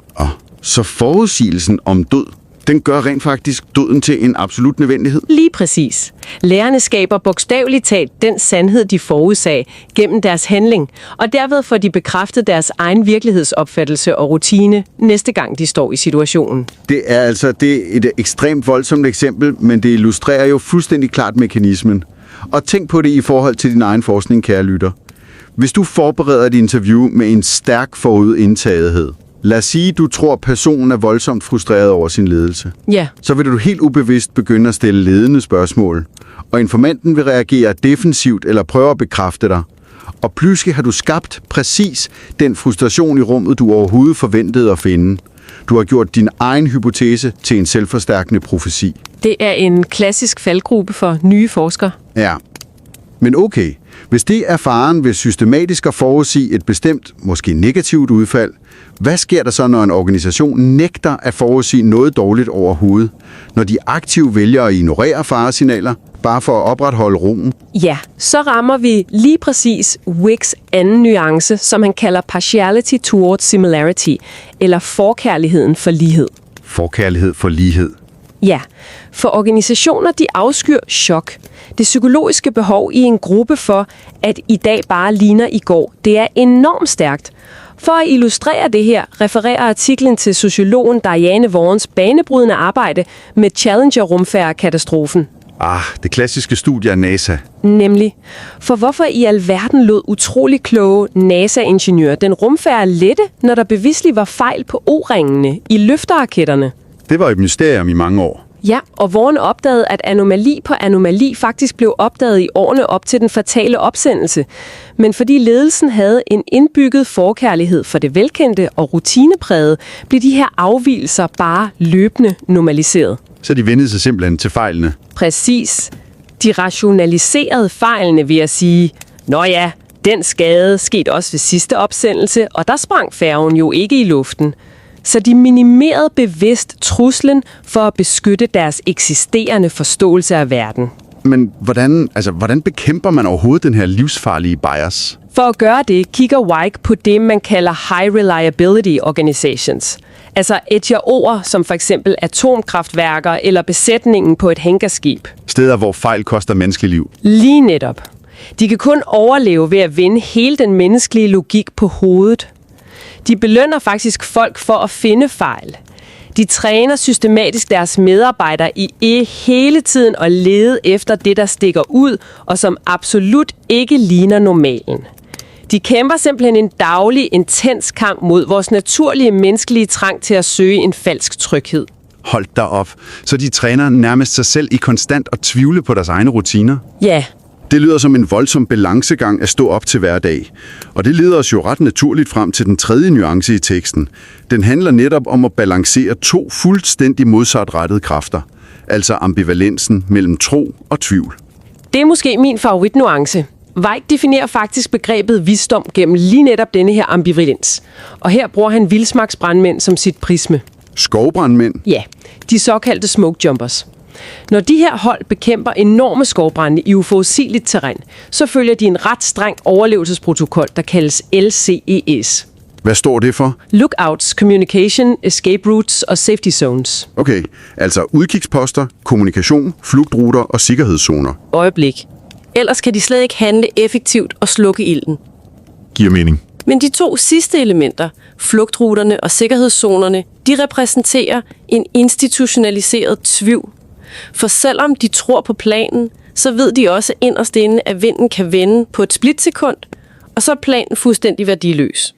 Så forudsigelsen om død, den gør rent faktisk døden til en absolut nødvendighed? Lige præcis. Lærerne skaber bogstaveligt talt den sandhed, de forudsag gennem deres handling, og derved får de bekræftet deres egen virkelighedsopfattelse og rutine næste gang, de står i situationen. Det er et ekstremt voldsomt eksempel, men det illustrerer jo fuldstændig klart mekanismen. Og tænk på det i forhold til din egen forskning, kære lytter. Hvis du forbereder et interview med en stærk forudindtagethed, lad os sige, du tror, personen er voldsomt frustreret over sin ledelse. Ja. Så vil du helt ubevidst begynde at stille ledende spørgsmål, og informanten vil reagere defensivt eller prøve at bekræfte dig. Og pludselig har du skabt præcis den frustration i rummet, du overhovedet forventede at finde. Du har gjort din egen hypotese til en selvforstærkende profeti. Det er en klassisk faldgruppe for nye forskere. Ja. Men okay, hvis det er faren ved systematisk at forudsige et bestemt, måske negativt udfald, hvad sker der så, når en organisation nægter at forudsige noget dårligt overhovedet? Når de aktivt vælger at ignorere faresignaler, bare for at opretholde roen? Ja, så rammer vi lige præcis Weicks anden nuance, som han kalder partiality towards similarity, eller forkærligheden for lighed. Forkærlighed for lighed. Ja, for organisationer, de afskyr chok. Det psykologiske behov i en gruppe for, at i dag bare ligner i går, det er enormt stærkt. For at illustrere det her, refererer artiklen til sociologen Diane Warrens banebrydende arbejde med Challenger-rumfærd-katastrofen. Det klassiske studie af NASA. Nemlig, for hvorfor i alverden lod utrolig kloge NASA-ingeniører den rumfærd lette, når der bevisligt var fejl på O-ringene i løfteraketterne? Det var et mysterium i mange år. Ja, og Warren opdagede, at anomali på anomali faktisk blev opdaget i årene op til den fatale opsendelse. Men fordi ledelsen havde en indbygget forkærlighed for det velkendte og rutineprægede, blev de her afvigelser bare løbende normaliseret. Så de vendte sig simpelthen til fejlene. Præcis. De rationaliserede fejlene ved at sige, nå ja, den skade skete også ved sidste opsendelse, og der sprang færgen jo ikke i luften. Så de minimerede bevidst truslen for at beskytte deres eksisterende forståelse af verden. Men hvordan bekæmper man overhovedet den her livsfarlige bias? For at gøre det, kigger Weick på det, man kalder High Reliability Organizations. Altså HRO'er, som for eksempel atomkraftværker eller besætningen på et hængerskib. Steder, hvor fejl koster menneskeliv. Lige netop. De kan kun overleve ved at vende hele den menneskelige logik på hovedet. De belønner faktisk folk for at finde fejl. De træner systematisk deres medarbejdere i hele tiden at lede efter det, der stikker ud, og som absolut ikke ligner normalen. De kæmper simpelthen en daglig, intens kamp mod vores naturlige menneskelige trang til at søge en falsk tryghed. Hold da op. Så de træner nærmest sig selv i konstant at tvivle på deres egne rutiner? Ja, Det lyder som en voldsom balancegang at stå op til hver dag. Og det leder os jo ret naturligt frem til den tredje nuance i teksten. Den handler netop om at balancere to fuldstændig modsatrettede kræfter. Altså ambivalensen mellem tro og tvivl. Det er måske min favoritnuance. Weick definerer faktisk begrebet visdom gennem lige netop denne her ambivalens. Og her bruger han vildsmarksbrandmænd som sit prisme. Skovbrandmænd? Ja, de såkaldte smoke jumpers. Når de her hold bekæmper enorme skovbrande i uforudsigeligt terræn, så følger de en ret streng overlevelsesprotokol, der kaldes LCES. Hvad står det for? Lookouts, Communication, Escape Routes og Safety Zones. Okay, altså udkigsposter, kommunikation, flugtruter og sikkerhedszoner. Øjeblik. Ellers kan de slet ikke handle effektivt og slukke ilden. Giver mening. Men de to sidste elementer, flugtruterne og sikkerhedszonerne, de repræsenterer en institutionaliseret tvivl. For selvom de tror på planen, så ved de også inderst inde, at vinden kan vende på et splitsekund, og så er planen fuldstændig værdiløs.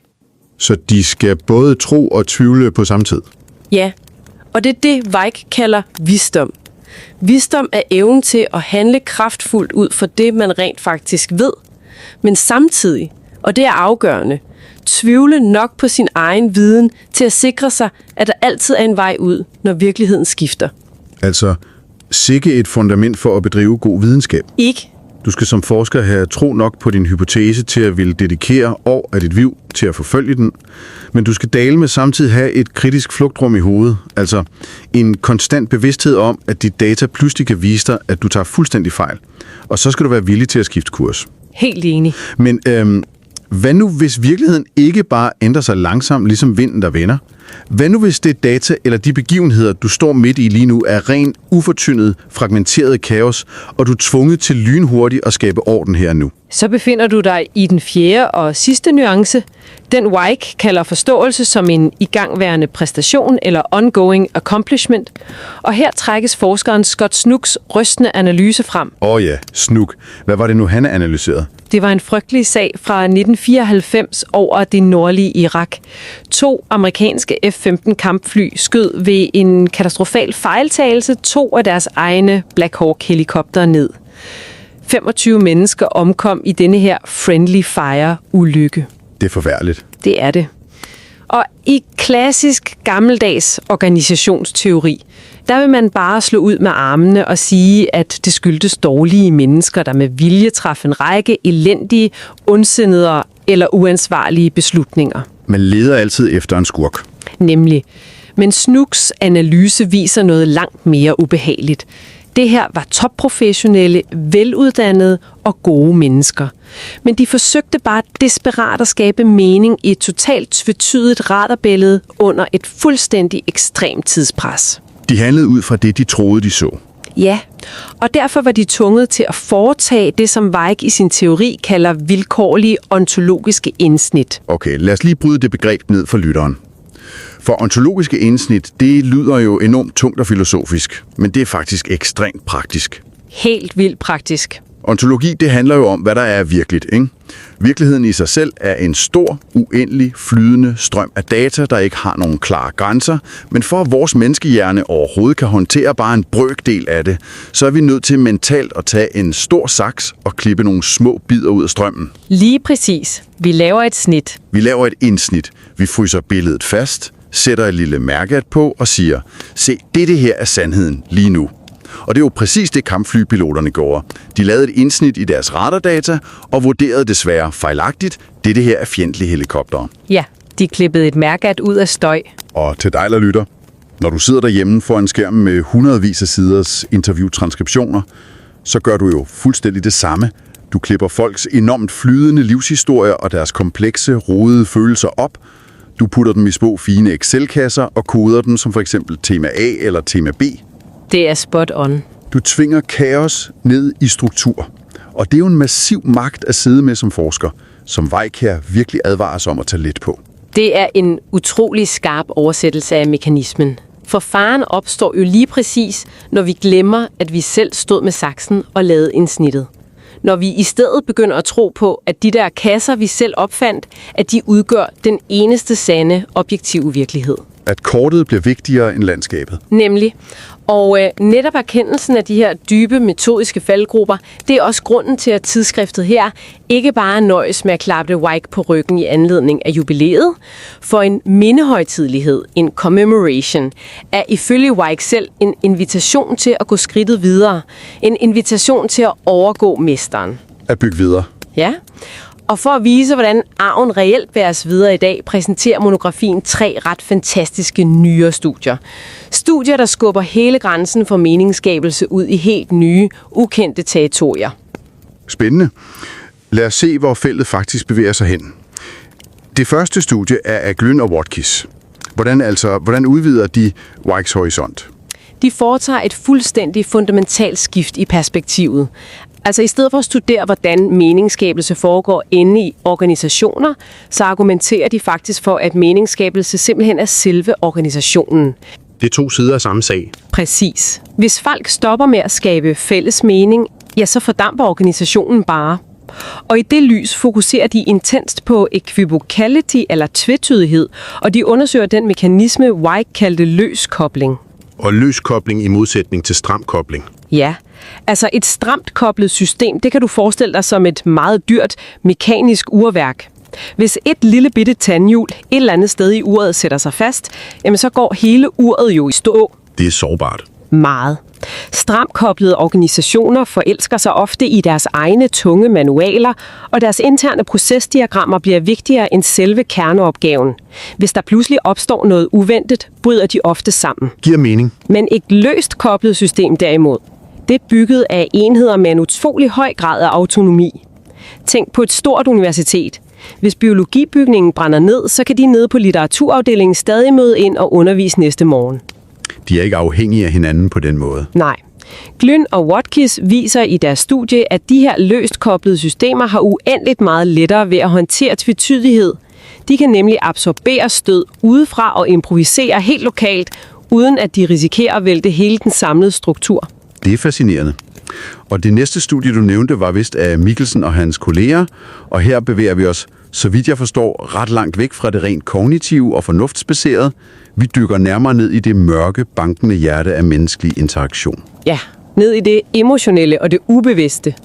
Så de skal både tro og tvivle på samme tid? Ja, og det er det, Weick kalder visdom. Visdom er evnen til at handle kraftfuldt ud for det, man rent faktisk ved, men samtidig, og det er afgørende, tvivle nok på sin egen viden til at sikre sig, at der altid er en vej ud, når virkeligheden skifter. Altså, sikke et fundament for at bedrive god videnskab. Ikke? Du skal som forsker have tro nok på din hypotese til at ville dedikere år af dit liv til at forfølge den, men du skal dale med samtidig have et kritisk flugtrum i hovedet, altså en konstant bevidsthed om, at dit data pludselig kan vise dig, at du tager fuldstændig fejl, og så skal du være villig til at skifte kurs. Helt enig. Men hvad nu, hvis virkeligheden ikke bare ændrer sig langsomt, ligesom vinden, der vender? Hvad nu, hvis det data eller de begivenheder, du står midt i lige nu, er ren, ufortyndet, fragmenteret kaos, og du er tvunget til lynhurtigt at skabe orden her nu? Så befinder du dig i den fjerde og sidste nuance. Den Weick kalder forståelse som en igangværende præstation eller ongoing accomplishment. Og her trækkes forskeren Scott Snooks rystende analyse frem. Ja, Snook. Hvad var det nu, han analyserede? Det var en frygtelig sag fra 1994 over det nordlige Irak. 2 amerikanske F-15 kampfly skød ved en katastrofal fejltagelse 2 af deres egne Black Hawk-helikoptere ned. 25 mennesker omkom i denne her friendly fire-ulykke. Det er forfærdeligt. Det er det. Og i klassisk gammeldags organisationsteori, der vil man bare slå ud med armene og sige, at det skyldtes dårlige mennesker, der med vilje træffer en række elendige, ondsindede eller uansvarlige beslutninger. Man leder altid efter en skurk. Nemlig. Men Snooks analyse viser noget langt mere ubehageligt. Det her var topprofessionelle, veluddannede og gode mennesker. Men de forsøgte bare desperat at skabe mening i et totalt tvetydigt radarbillede under et fuldstændig ekstremt tidspres. De handlede ud fra det, de troede, de så. Ja, og derfor var de tvunget til at foretage det, som Weick i sin teori kalder vilkårlige ontologiske indsnit. Okay, lad os lige bryde det begreb ned for lytteren. For ontologiske indsnit, det lyder jo enormt tungt og filosofisk, men det er faktisk ekstremt praktisk. Helt vildt praktisk. Ontologi, det handler jo om, hvad der er virkeligt, ikke? Virkeligheden i sig selv er en stor, uendelig, flydende strøm af data, der ikke har nogen klare grænser, men for at vores menneskehjerne overhovedet kan håndtere bare en brøkdel af det, så er vi nødt til mentalt at tage en stor saks og klippe nogle små bidder ud af strømmen. Lige præcis. Vi laver et snit. Vi laver et indsnit. Vi fryser billedet fast, sætter et lille mærkat på og siger, se, det her er sandheden lige nu. Og det er jo præcis det kampflypiloterne gjorde. De lavede et indsnit i deres radardata og vurderede desværre fejlagtigt, det her er fjendtlige helikoptere. Ja, de klippede et mærkat ud af støj. Og til dig, der lytter, når du sidder derhjemme foran skærmen med hundredvis af siders interviewtranskriptioner, så gør du jo fuldstændig det samme. Du klipper folks enormt flydende livshistorier og deres komplekse, rodede følelser op. Du putter dem i små fine Excel-kasser og koder dem som for eksempel tema A eller tema B. Det er spot on. Du tvinger kaos ned i struktur. Og det er jo en massiv magt at sidde med som forsker, som Weick her virkelig advares om at tage lidt på. Det er en utrolig skarp oversættelse af mekanismen. For faren opstår jo lige præcis, når vi glemmer, at vi selv stod med saksen og lavede indsnittet. Når vi i stedet begynder at tro på, at de der kasser, vi selv opfandt, at de udgør den eneste sande objektive virkelighed. At kortet bliver vigtigere end landskabet. Nemlig. Og netop erkendelsen af de her dybe metodiske faldgrupper, det er også grunden til, at tidsskriftet her ikke bare nøjes med at klappe Weick på ryggen i anledning af jubilæet, for en mindehøjtidelighed, en commemoration, er ifølge Weick selv en invitation til at gå skridtet videre. En invitation til at overgå mesteren. At bygge videre. Ja. Og for at vise, hvordan arven reelt bæres videre i dag, præsenterer monografien 3 ret fantastiske nyere studier. Studier, der skubber hele grænsen for meningsskabelse ud i helt nye, ukendte territorier. Spændende. Lad os se, hvor feltet faktisk bevæger sig hen. Det første studie er af Glyn og Watkis. Hvordan udvider de Weicks horisont? De foretager et fuldstændig fundamentalt skift i perspektivet. Altså i stedet for at studere, hvordan meningsskabelse foregår inde i organisationer, så argumenterer de faktisk for, at meningsskabelse simpelthen er selve organisationen. Det er 2 sider af samme sag. Præcis. Hvis folk stopper med at skabe fælles mening, ja, så fordamper organisationen bare. Og i det lys fokuserer de intenst på equivocality eller tvetydighed, og de undersøger den mekanisme, Weick kaldte løskobling. Og løskobling i modsætning til stramkobling. Ja, altså et stramt koblet system, det kan du forestille dig som et meget dyrt mekanisk urværk. Hvis et lille bitte tandhjul et eller andet sted i uret sætter sig fast, jamen så går hele uret jo i stå. Det er sårbart. Meget. Stramkoblede organisationer forelsker sig ofte i deres egne tunge manualer, og deres interne procesdiagrammer bliver vigtigere end selve kerneopgaven. Hvis der pludselig opstår noget uventet, bryder de ofte sammen. Giver mening. Men et løst koblet system derimod, det er bygget af enheder med en utrolig høj grad af autonomi. Tænk på et stort universitet. Hvis biologibygningen brænder ned, så kan de nede på litteraturafdelingen stadig møde ind og undervise næste morgen. De er ikke afhængige af hinanden på den måde. Nej. Glyn og Watkis viser i deres studie, at de her løst koblede systemer har uendeligt meget lettere ved at håndtere tvetydighed. De kan nemlig absorbere stød udefra og improvisere helt lokalt, uden at de risikerer at vælte hele den samlede struktur. Det er fascinerende. Og det næste studie, du nævnte, var vist af Mikkelsen og hans kolleger, og her bevæger vi os, så vidt jeg forstår, ret langt væk fra det rent kognitive og fornuftsbaserede. Vi dykker nærmere ned i det mørke, bankende hjerte af menneskelig interaktion. Ja, ned i det emotionelle og det ubevidste.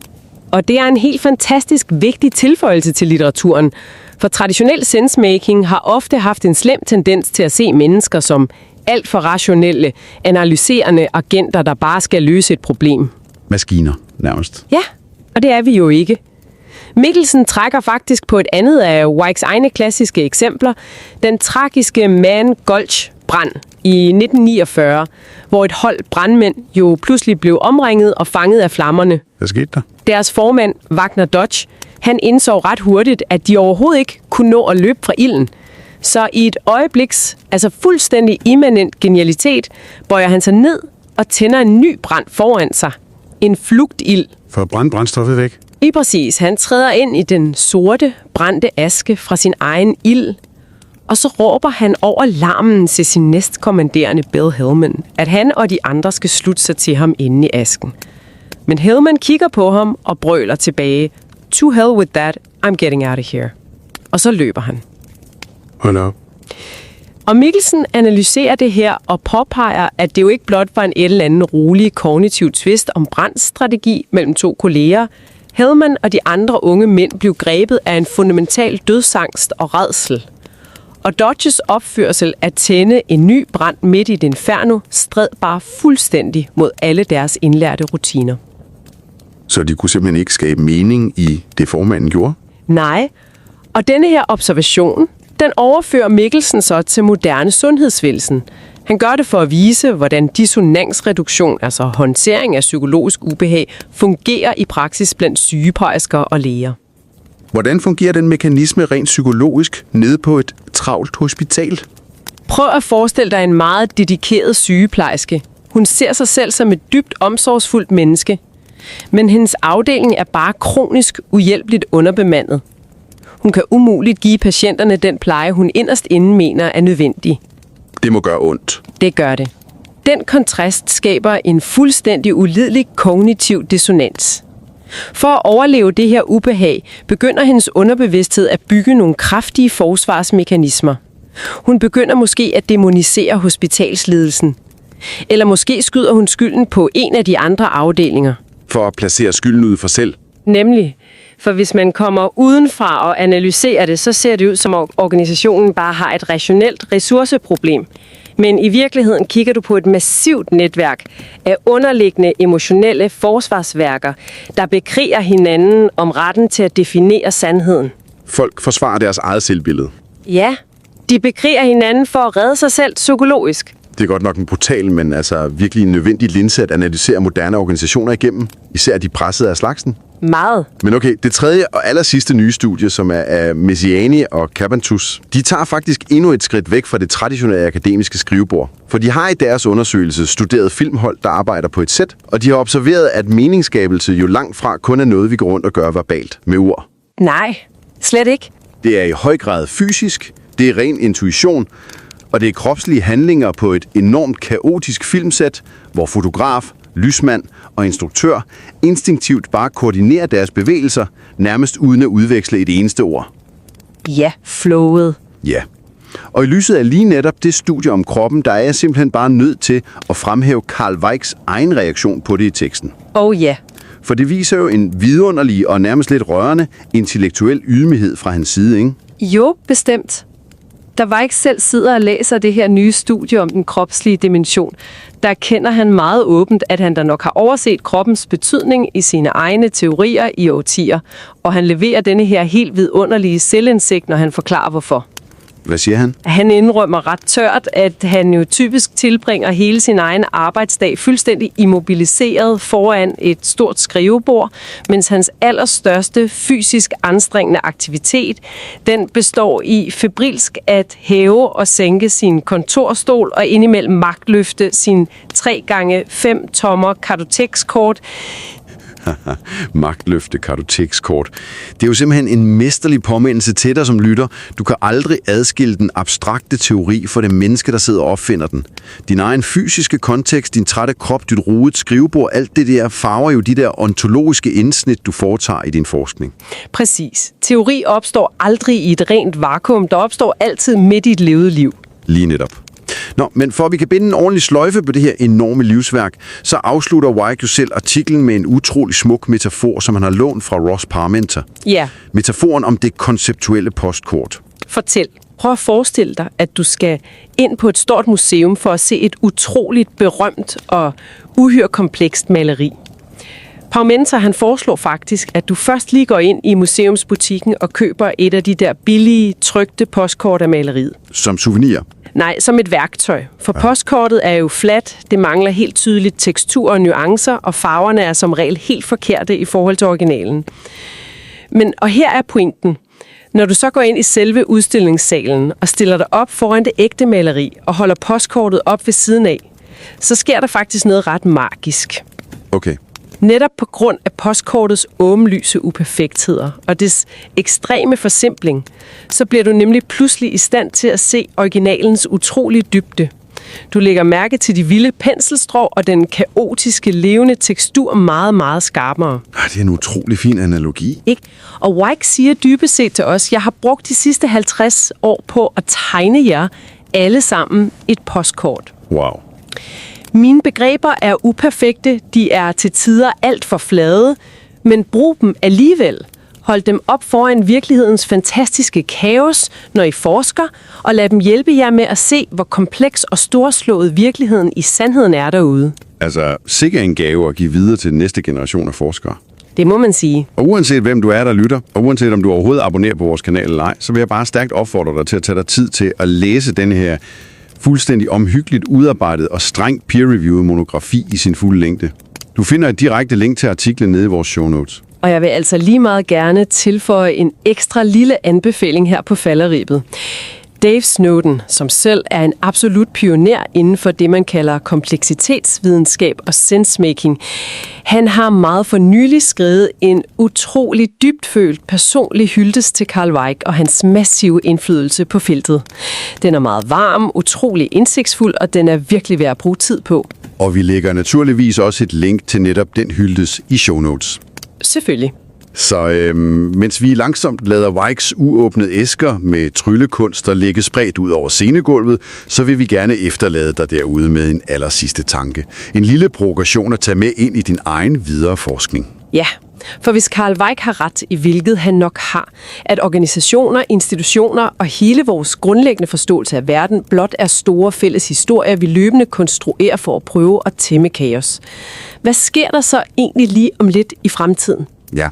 Og det er en helt fantastisk vigtig tilføjelse til litteraturen, for traditionel sensemaking har ofte haft en slem tendens til at se mennesker som alt for rationelle, analyserende agenter, der bare skal løse et problem. Maskiner, nærmest. Ja, og det er vi jo ikke. Mikkelsen trækker faktisk på et andet af Weicks egne klassiske eksempler, den tragiske Man Gulch-brand i 1949, hvor et hold brandmænd jo pludselig blev omringet og fanget af flammerne. Hvad skete der? Deres formand, Wagner Dodge, han indså ret hurtigt, at de overhovedet ikke kunne nå at løbe fra ilden. Så i et øjebliks, altså fuldstændig immanent genialitet, bøjer han sig ned og tænder en ny brand foran sig. En flugtild. For at brænde brændstoffet væk? I præcis. Han træder ind i den sorte, brændte aske fra sin egen ild, og så råber han over larmen til sin næstkommanderende Bill Hellman, at han og de andre skal slutte sig til ham inde i asken. Men Hellman kigger på ham og brøler tilbage, "To hell with that, I'm getting out of here." Og så løber han. Hold op. Og Mikkelsen analyserer det her og påpeger, at det jo ikke blot var en eller anden rolig kognitiv tvist om brandstrategi mellem 2 kolleger. Hellman og de andre unge mænd blev grebet af en fundamental dødsangst og rædsel. Og Dodges opførsel at tænde en ny brand midt i et inferno stred bare fuldstændig mod alle deres indlærte rutiner. Så de kunne simpelthen ikke skabe mening i det, formanden gjorde? Nej, og denne her observation, den overfører Mikkelsen så til moderne sundhedsvæsen. Han gør det for at vise, hvordan dissonansreduktion, altså håndtering af psykologisk ubehag, fungerer i praksis blandt sygeplejersker og læger. Hvordan fungerer den mekanisme rent psykologisk nede på et travlt hospital? Prøv at forestille dig en meget dedikeret sygeplejerske. Hun ser sig selv som et dybt omsorgsfuldt menneske. Men hendes afdeling er bare kronisk uhjælpeligt underbemandet. Hun kan umuligt give patienterne den pleje, hun inderst inde mener er nødvendig. Det må gøre ondt. Det gør det. Den kontrast skaber en fuldstændig ulidelig kognitiv dissonans. For at overleve det her ubehag, begynder hendes underbevidsthed at bygge nogle kraftige forsvarsmekanismer. Hun begynder måske at demonisere hospitalsledelsen. Eller måske skyder hun skylden på en af de andre afdelinger. For at placere skylden ud for selv. Nemlig, for hvis man kommer udenfra og analyserer det, så ser det ud som om organisationen bare har et rationelt ressourceproblem. Men i virkeligheden kigger du på et massivt netværk af underliggende emotionelle forsvarsværker, der bekriger hinanden om retten til at definere sandheden. Folk forsvarer deres eget selvbillede. Ja, de bekriger hinanden for at redde sig selv psykologisk. Det er godt nok en brutal, men altså virkelig en nødvendig linse at analysere moderne organisationer igennem. Især de pressede af slagsen. Meget. Men okay, det tredje og allersidste nye studie, som er af Messiani og Cabantus, de tager faktisk endnu et skridt væk fra det traditionelle akademiske skrivebord. For de har i deres undersøgelse studeret filmhold, der arbejder på et sæt, og de har observeret, at meningsskabelse jo langt fra kun er noget, vi går rundt og gør verbalt med ord. Nej, slet ikke. Det er i høj grad fysisk, det er ren intuition, og det er kropslige handlinger på et enormt kaotisk filmsæt, hvor fotograf, lysmand og instruktør instinktivt bare koordinerer deres bevægelser, nærmest uden at udveksle et eneste ord. Ja, flowet. Ja. Og i lyset af lige netop det studie om kroppen, der er jeg simpelthen bare nødt til at fremhæve Karl Weicks egen reaktion på det i teksten. Ja. For det viser jo en vidunderlig og nærmest lidt rørende intellektuel ydmyghed fra hans side, ikke? Jo, bestemt. Da Weick selv sidder og læser det her nye studie om den kropslige dimension, der erkender han meget åbent, at han da nok har overset kroppens betydning i sine egne teorier i årtier, og han leverer denne her helt vidunderlige selvindsigt, når han forklarer hvorfor. Hvad siger han? Han indrømmer ret tørt, at han jo typisk tilbringer hele sin egen arbejdsdag fuldstændig immobiliseret foran et stort skrivebord, mens hans allerstørste fysisk anstrengende aktivitet, den består i febrilsk at hæve og sænke sin kontorstol og indimellem magtløfte sin 3x5 tommer kartotekskort. Magtløfte, kartotekskort. Det er jo simpelthen en mesterlig påmindelse til dig som lytter. Du kan aldrig adskille den abstrakte teori fra det menneske, der sidder og opfinder den. Din egen fysiske kontekst, din trætte krop, dit rodet skrivebord, alt det der farver jo de der ontologiske indsnit, du foretager i din forskning. Præcis. Teori opstår aldrig i et rent vakuum. Der opstår altid midt i et levet liv. Lige netop. Nå, men for at vi kan binde en ordentlig sløjfe på det her enorme livsværk, så afslutter Weick jo selv artiklen med en utrolig smuk metafor, som han har lånt fra Ross Parmenter. Ja. Metaforen om det konceptuelle postkort. Fortæl. Prøv at forestille dig, at du skal ind på et stort museum for at se et utroligt berømt og uhyre komplekst maleri. Parmenter, han foreslår faktisk, at du først lige går ind i museumsbutikken og køber et af de der billige, trykte postkort af maleriet. Som souvenir? Nej, som et værktøj. For postkortet er jo fladt, det mangler helt tydeligt tekstur og nuancer, og farverne er som regel helt forkerte i forhold til originalen. Og her er pointen. Når du så går ind i selve udstillingssalen og stiller dig op foran det ægte maleri og holder postkortet op ved siden af, så sker der faktisk noget ret magisk. Okay. Netop på grund af postkortets åbenlyse uperfektheder og dets ekstreme forsimpling, så bliver du nemlig pludselig i stand til at se originalens utrolige dybde. Du lægger mærke til de vilde penselstrå og den kaotiske, levende tekstur meget, meget skarpere. Det er en utrolig fin analogi. Ikke? Og Weick siger dybest set til os, jeg har brugt de sidste 50 år på at tegne jer alle sammen et postkort. Wow. Mine begreber er uperfekte, de er til tider alt for flade, men brug dem alligevel. Hold dem op foran virkelighedens fantastiske kaos, når I forsker, og lad dem hjælpe jer med at se, hvor kompleks og storslået virkeligheden i sandheden er derude. Altså, sikkert en gave at give videre til den næste generation af forskere. Det må man sige. Og uanset hvem du er, der lytter, og uanset om du overhovedet abonnerer på vores kanal eller ej, så vil jeg bare stærkt opfordre dig til at tage dig tid til at læse denne her fuldstændig omhyggeligt udarbejdet og strengt peer-reviewet monografi i sin fulde længde. Du finder et direkte link til artiklen nede i vores show notes. Og jeg vil altså lige meget gerne tilføje en ekstra lille anbefaling her på falderibet. Dave Snowden, som selv er en absolut pioner inden for det, man kalder kompleksitetsvidenskab og sensemaking, han har meget for nylig skrevet en utrolig dybtfølt personlig hyldest til Karl Weick og hans massive indflydelse på feltet. Den er meget varm, utrolig indsigtsfuld, og den er virkelig værd at bruge tid på. Og vi lægger naturligvis også et link til netop den hyldest i show notes. Selvfølgelig. Så mens vi langsomt lader Weiks uåbnede æsker med tryllekunster ligge spredt ud over scenegulvet, så vil vi gerne efterlade dig derude med en allersidste tanke. En lille provokation at tage med ind i din egen videre forskning. Ja, for hvis Karl Weick har ret i, hvilket han nok har, at organisationer, institutioner og hele vores grundlæggende forståelse af verden blot er store fælles historier, vi løbende konstruerer for at prøve at tæmme kaos. Hvad sker der så egentlig lige om lidt i fremtiden? Ja.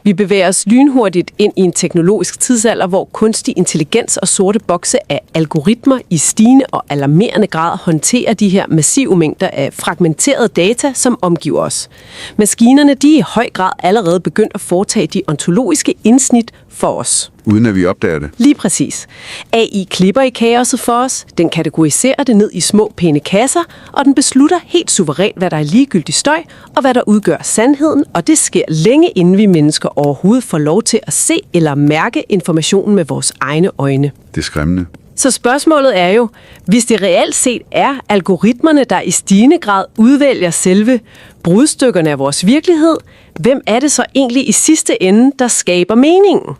Vi bevæger os lynhurtigt ind i en teknologisk tidsalder, hvor kunstig intelligens og sorte bokse af algoritmer i stigende og alarmerende grad håndterer de her massive mængder af fragmenterede data, som omgiver os. Maskinerne de er i høj grad allerede begyndt at foretage de ontologiske indsnit for os. Uden at vi opdager det. Lige præcis. AI klipper i kaoset for os, den kategoriserer det ned i små pæne kasser, og den beslutter helt suverænt, hvad der er ligegyldig støj, og hvad der udgør sandheden, og det sker længe inden vi mennesker overhovedet får lov til at se eller mærke informationen med vores egne øjne. Det er skræmmende. Så spørgsmålet er jo, hvis det reelt set er algoritmerne, der i stigende grad udvælger selve brudstykkerne af vores virkelighed, hvem er det så egentlig i sidste ende, der skaber meningen?